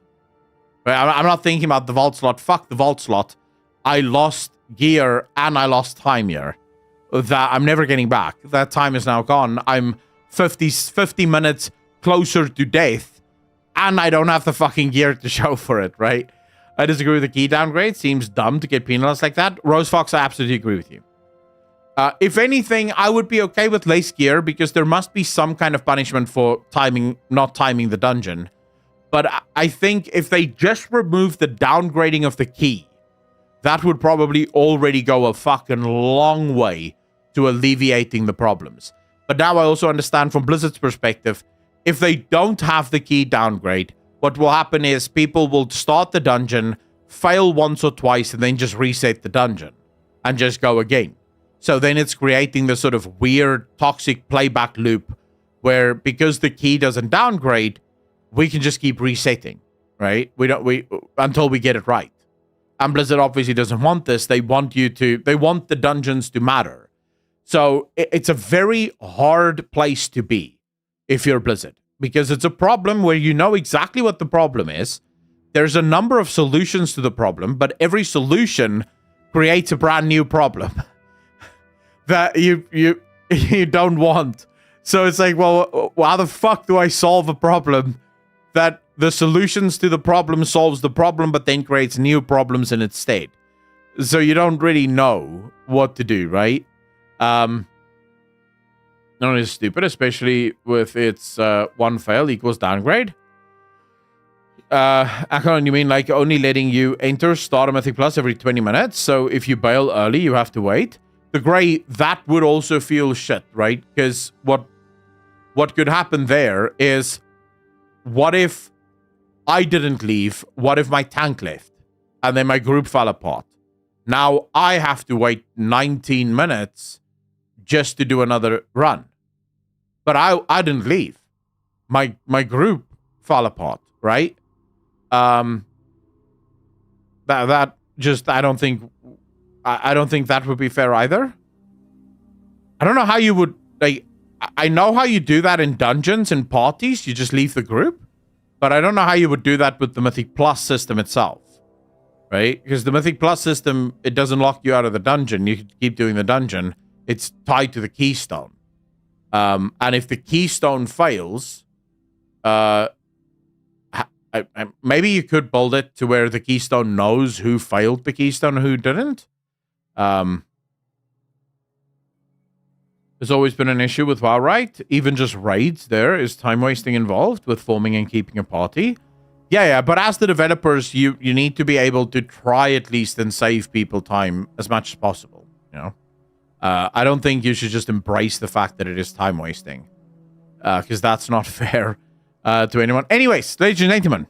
I'm not thinking about the vault slot. Fuck the vault slot. I lost gear and I lost time here that I'm never getting back. That time is now gone. I'm 50 minutes closer to death and I don't have the fucking gear to show for it, right? I disagree with the key downgrade. Seems dumb to get penalized like that. Rose Fox, I absolutely agree with you. If anything, I would be okay with lace gear because there must be some kind of punishment for not timing the dungeon. But I think if they just remove the downgrading of the key, that would probably already go a fucking long way to alleviating the problems. But now I also understand from Blizzard's perspective, if they don't have the key downgrade, what will happen is people will start the dungeon, fail once or twice, and then just reset the dungeon and just go again. So then it's creating this sort of weird, toxic playback loop where because the key doesn't downgrade, we can just keep resetting, right? Until we get it right. And Blizzard obviously doesn't want this. They want the dungeons to matter. So it's a very hard place to be if you're Blizzard, because it's a problem where you know exactly what the problem is. There's a number of solutions to the problem, but every solution creates a brand new problem that you don't want. So it's like, well, how the fuck do I solve a problem that the solutions to the problem solves the problem, but then creates new problems in its stead? So you don't really know what to do, right? Not only stupid, especially with its one fail equals downgrade. Akon, you mean like only letting you enter Star Mythic Plus every 20 minutes? So if you bail early, you have to wait. The Grey, that would also feel shit, right? Because what could happen there is, what if I didn't leave? What if my tank left? And then my group fell apart? Now I have to wait 19 minutes just to do another run. But I didn't leave. My group fell apart, right? That just I don't think that would be fair either. I don't know how you would like. I know how you do that in dungeons and parties. You just leave the group, but I don't know how you would do that with the Mythic Plus system itself, right? Because the Mythic Plus system, it doesn't lock you out of the dungeon. You can keep doing the dungeon. It's tied to the keystone, and if the keystone fails, maybe you could build it to where the keystone knows who failed the keystone and who didn't. There's always been an issue with WoW, right? Even just raids, there is time wasting involved with forming and keeping a party. Yeah, but as the developers, you need to be able to try at least and save people time as much as possible. You know, I don't think you should just embrace the fact that it is time wasting, because that's not fair to anyone. Anyways, ladies and gentlemen,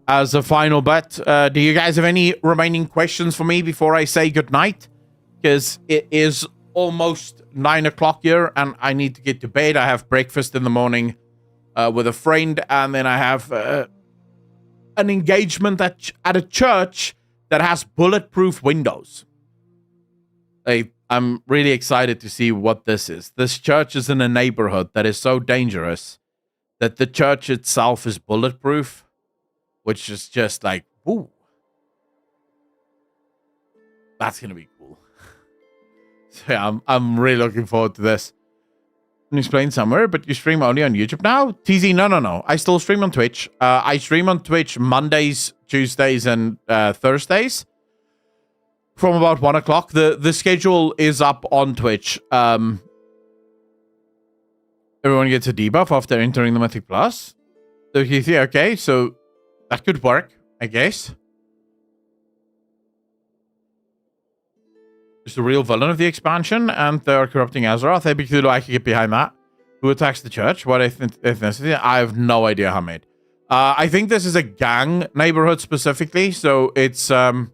as a final bet, do you guys have any remaining questions for me before I say goodnight? Because it is almost 9 o'clock here, and I need to get to bed. I have breakfast in the morning with a friend, and then I have an engagement at a church that has bulletproof windows. I'm really excited to see what this is. This church is in a neighborhood that is so dangerous that the church itself is bulletproof, which is just like, ooh. That's going to be cool. So yeah, I'm really looking forward to this. Can you explain somewhere, but you stream only on YouTube now? TZ, no. I still stream on Twitch. I stream on Twitch Mondays, Tuesdays, and Thursdays from about 1 o'clock. The schedule is up on Twitch. Everyone gets a debuff after entering the Mythic Plus. Okay, so that could work, I guess. Is the real villain of the expansion, and they're corrupting Azeroth. Epic Cthulhu, I can get behind that. Who attacks the church? What ethnicity? I have no idea, Hamid. I think this is a gang neighborhood specifically, so it's, if I'm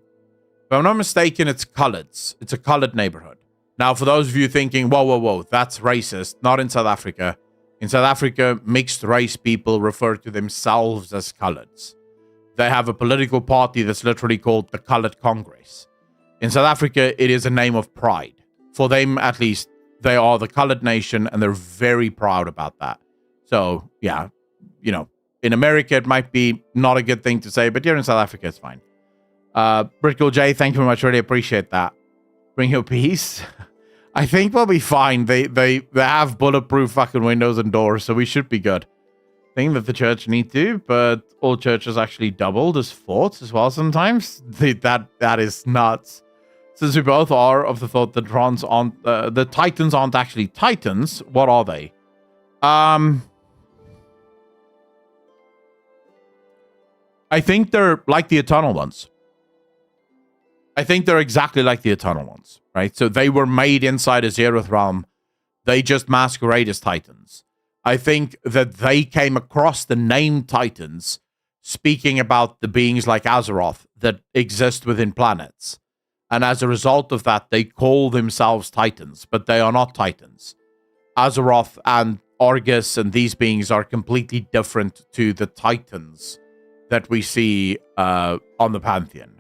not mistaken, it's Coloureds. It's a colored neighborhood. Now, for those of you thinking, whoa, that's racist, not in South Africa. In South Africa, mixed race people refer to themselves as Coloureds. They have a political party that's literally called the Coloured Congress. In South Africa, it is a name of pride. For them, at least, they are the colored nation, and they're very proud about that. So, yeah, you know, in America, it might be not a good thing to say, but here in South Africa, it's fine. Brittle J, thank you very much. Really appreciate that. Bring your peace. I think we'll be fine. They have bulletproof fucking windows and doors, so we should be good. Thing that the church need to, but all churches actually doubled as forts as well sometimes. That is nuts. Since we both are of the thought that the Titans aren't actually Titans, what are they? I think they're like the Eternal Ones. I think they're exactly like the Eternal Ones, right? So they were made inside a Azeroth realm. They just masquerade as Titans. I think that they came across the name Titans speaking about the beings like Azeroth that exist within planets. And as a result of that, they call themselves Titans, but they are not Titans. Azeroth and Argus and these beings are completely different to the Titans that we see on the Pantheon.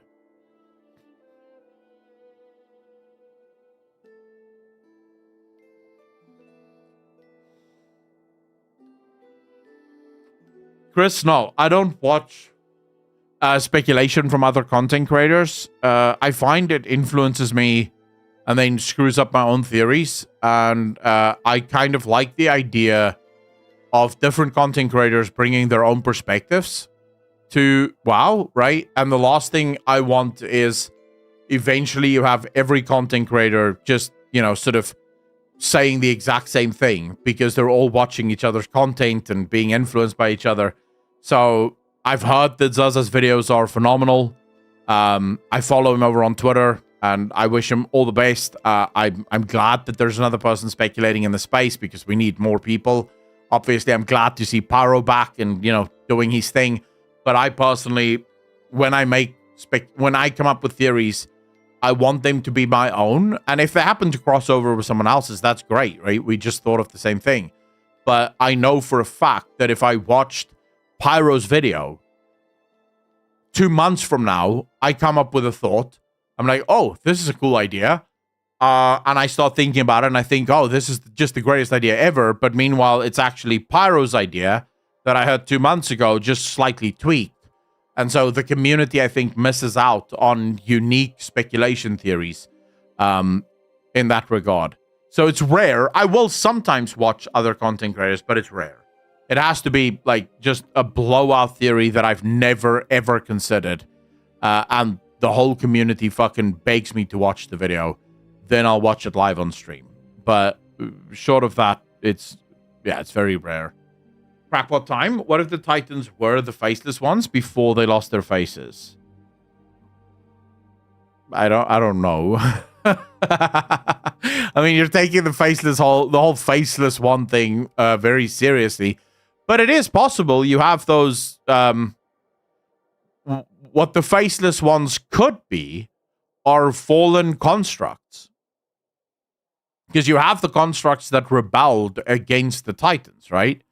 Chris, no, I don't watch speculation from other content creators. I find it influences me and then screws up my own theories. And I kind of like the idea of different content creators bringing their own perspectives to WoW, right? And the last thing I want is eventually you have every content creator just, you know, sort of saying the exact same thing because they're all watching each other's content and being influenced by each other. So I've heard that Zaza's videos are phenomenal. I follow him over on Twitter, and I wish him all the best. I'm glad that there's another person speculating in the space because we need more people. Obviously, I'm glad to see Pyro back and, you know, doing his thing. But I personally, when I come up with theories, I want them to be my own. And if they happen to cross over with someone else's, that's great, right? We just thought of the same thing. But I know for a fact that if I watched Pyro's video 2 months from now, I come up with a thought. I'm like, oh, this is a cool idea. And I start thinking about it, and I think, oh, this is just the greatest idea ever. But meanwhile, it's actually Pyro's idea that I heard 2 months ago, just slightly tweaked. And so the community, I think, misses out on unique speculation theories in that regard. So it's rare. I will sometimes watch other content creators, but it's rare. It has to be like just a blowout theory that I've never, ever considered. And the whole community fucking begs me to watch the video. Then I'll watch it live on stream. But short of that, it's very rare. Crackpot time. What if the Titans were the faceless ones before they lost their faces? I don't know. I mean, you're taking the whole faceless one thing very seriously, but it is possible. You have those what the faceless ones could be are fallen constructs, because you have the constructs that rebelled against the Titans, right?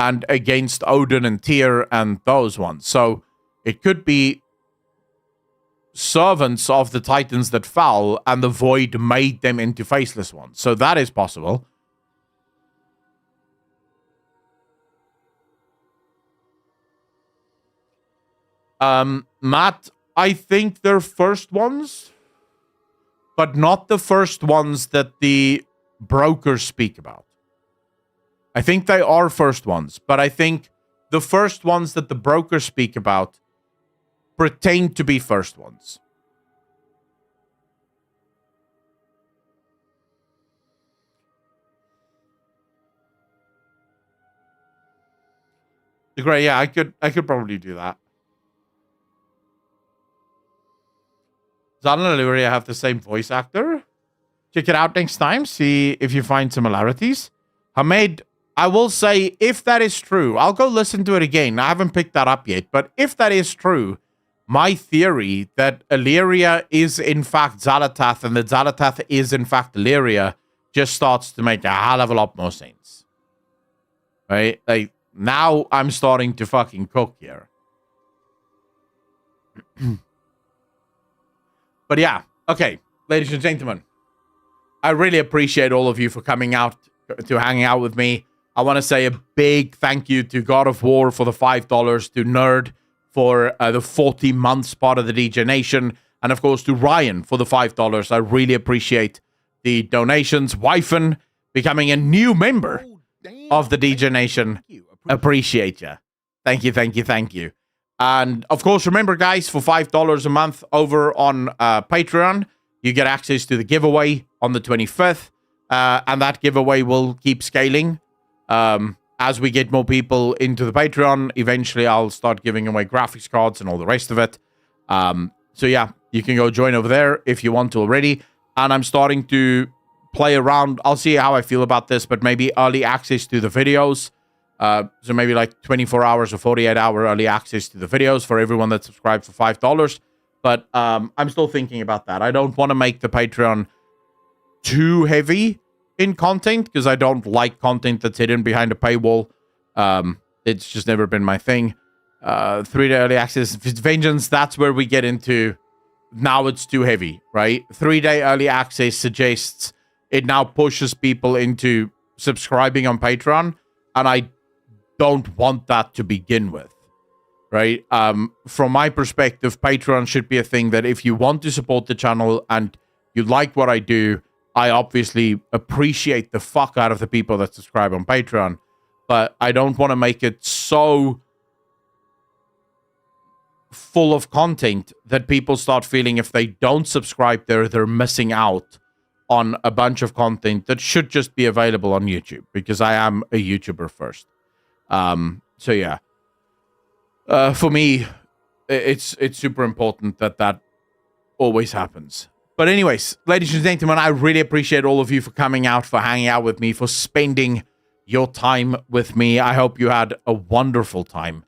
And against Odin and Tyr and those ones. So it could be servants of the Titans that fell, and the void made them into faceless ones. So that is possible. Matt, I think they're first ones, but not the first ones that the brokers speak about. I think they are first ones, but I think the first ones that the brokers speak about pretend to be first ones. Great, yeah, I could probably do that. Xal'atath and Alleria have the same voice actor. Check it out next time. See if you find similarities. Hamed, I will say, if that is true, I'll go listen to it again. I haven't picked that up yet. But if that is true, my theory that Alleria is in fact Xal'atath and that Xal'atath is in fact Alleria just starts to make a hell of a lot more sense. Right? Like, now I'm starting to fucking cook here. But yeah, okay, ladies and gentlemen, I really appreciate all of you for coming out to hanging out with me. I want to say a big thank you to God of War for the $5, to Nerd for the 40 months part of the DJ Nation, and of course to Ryan for the $5. I really appreciate the donations. Wyfan becoming a new member of the DJ Nation. Appreciate you. Thank you, thank you, thank you. And of course, remember, guys, for $5 a month over on Patreon, you get access to the giveaway on the 25th. And that giveaway will keep scaling. As we get more people into the Patreon, eventually I'll start giving away graphics cards and all the rest of it. So yeah, you can go join over there if you want to already. And I'm starting to play around. I'll see how I feel about this, but maybe early access to the videos. So maybe like 24 hours or 48-hour early access to the videos for everyone that subscribed for $5. But I'm still thinking about that. I don't want to make the Patreon too heavy in content, because I don't like content that's hidden behind a paywall. It's just never been my thing. 3-day early access Vengeance, that's where we get into, now it's too heavy, right? 3-day early access suggests it now pushes people into subscribing on Patreon, and I don't want that to begin with, right? From my perspective, Patreon should be a thing that if you want to support the channel and you like what I do, I obviously appreciate the fuck out of the people that subscribe on Patreon, but I don't want to make it so full of content that people start feeling if they don't subscribe they're missing out on a bunch of content that should just be available on YouTube, because I am a YouTuber first. So yeah, for me, it's super important that always happens. But anyways, ladies and gentlemen, I really appreciate all of you for coming out, for hanging out with me, for spending your time with me. I hope you had a wonderful time.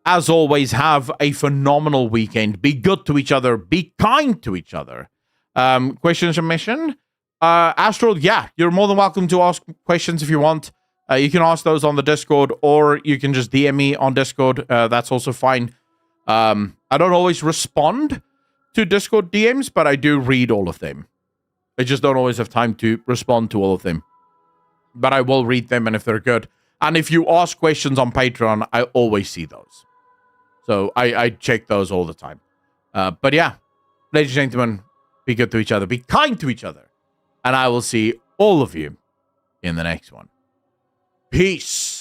As always, have a phenomenal weekend. Be good to each other. Be kind to each other. Question submission. Astral, yeah, you're more than welcome to ask questions if you want. You can ask those on the Discord, or you can just DM me on Discord. That's also fine. I don't always respond to Discord DMs, but I do read all of them. I just don't always have time to respond to all of them. But I will read them, and if they're good. And if you ask questions on Patreon, I always see those. So I check those all the time. But yeah, ladies and gentlemen, be good to each other. Be kind to each other. And I will see all of you in the next one. Peace.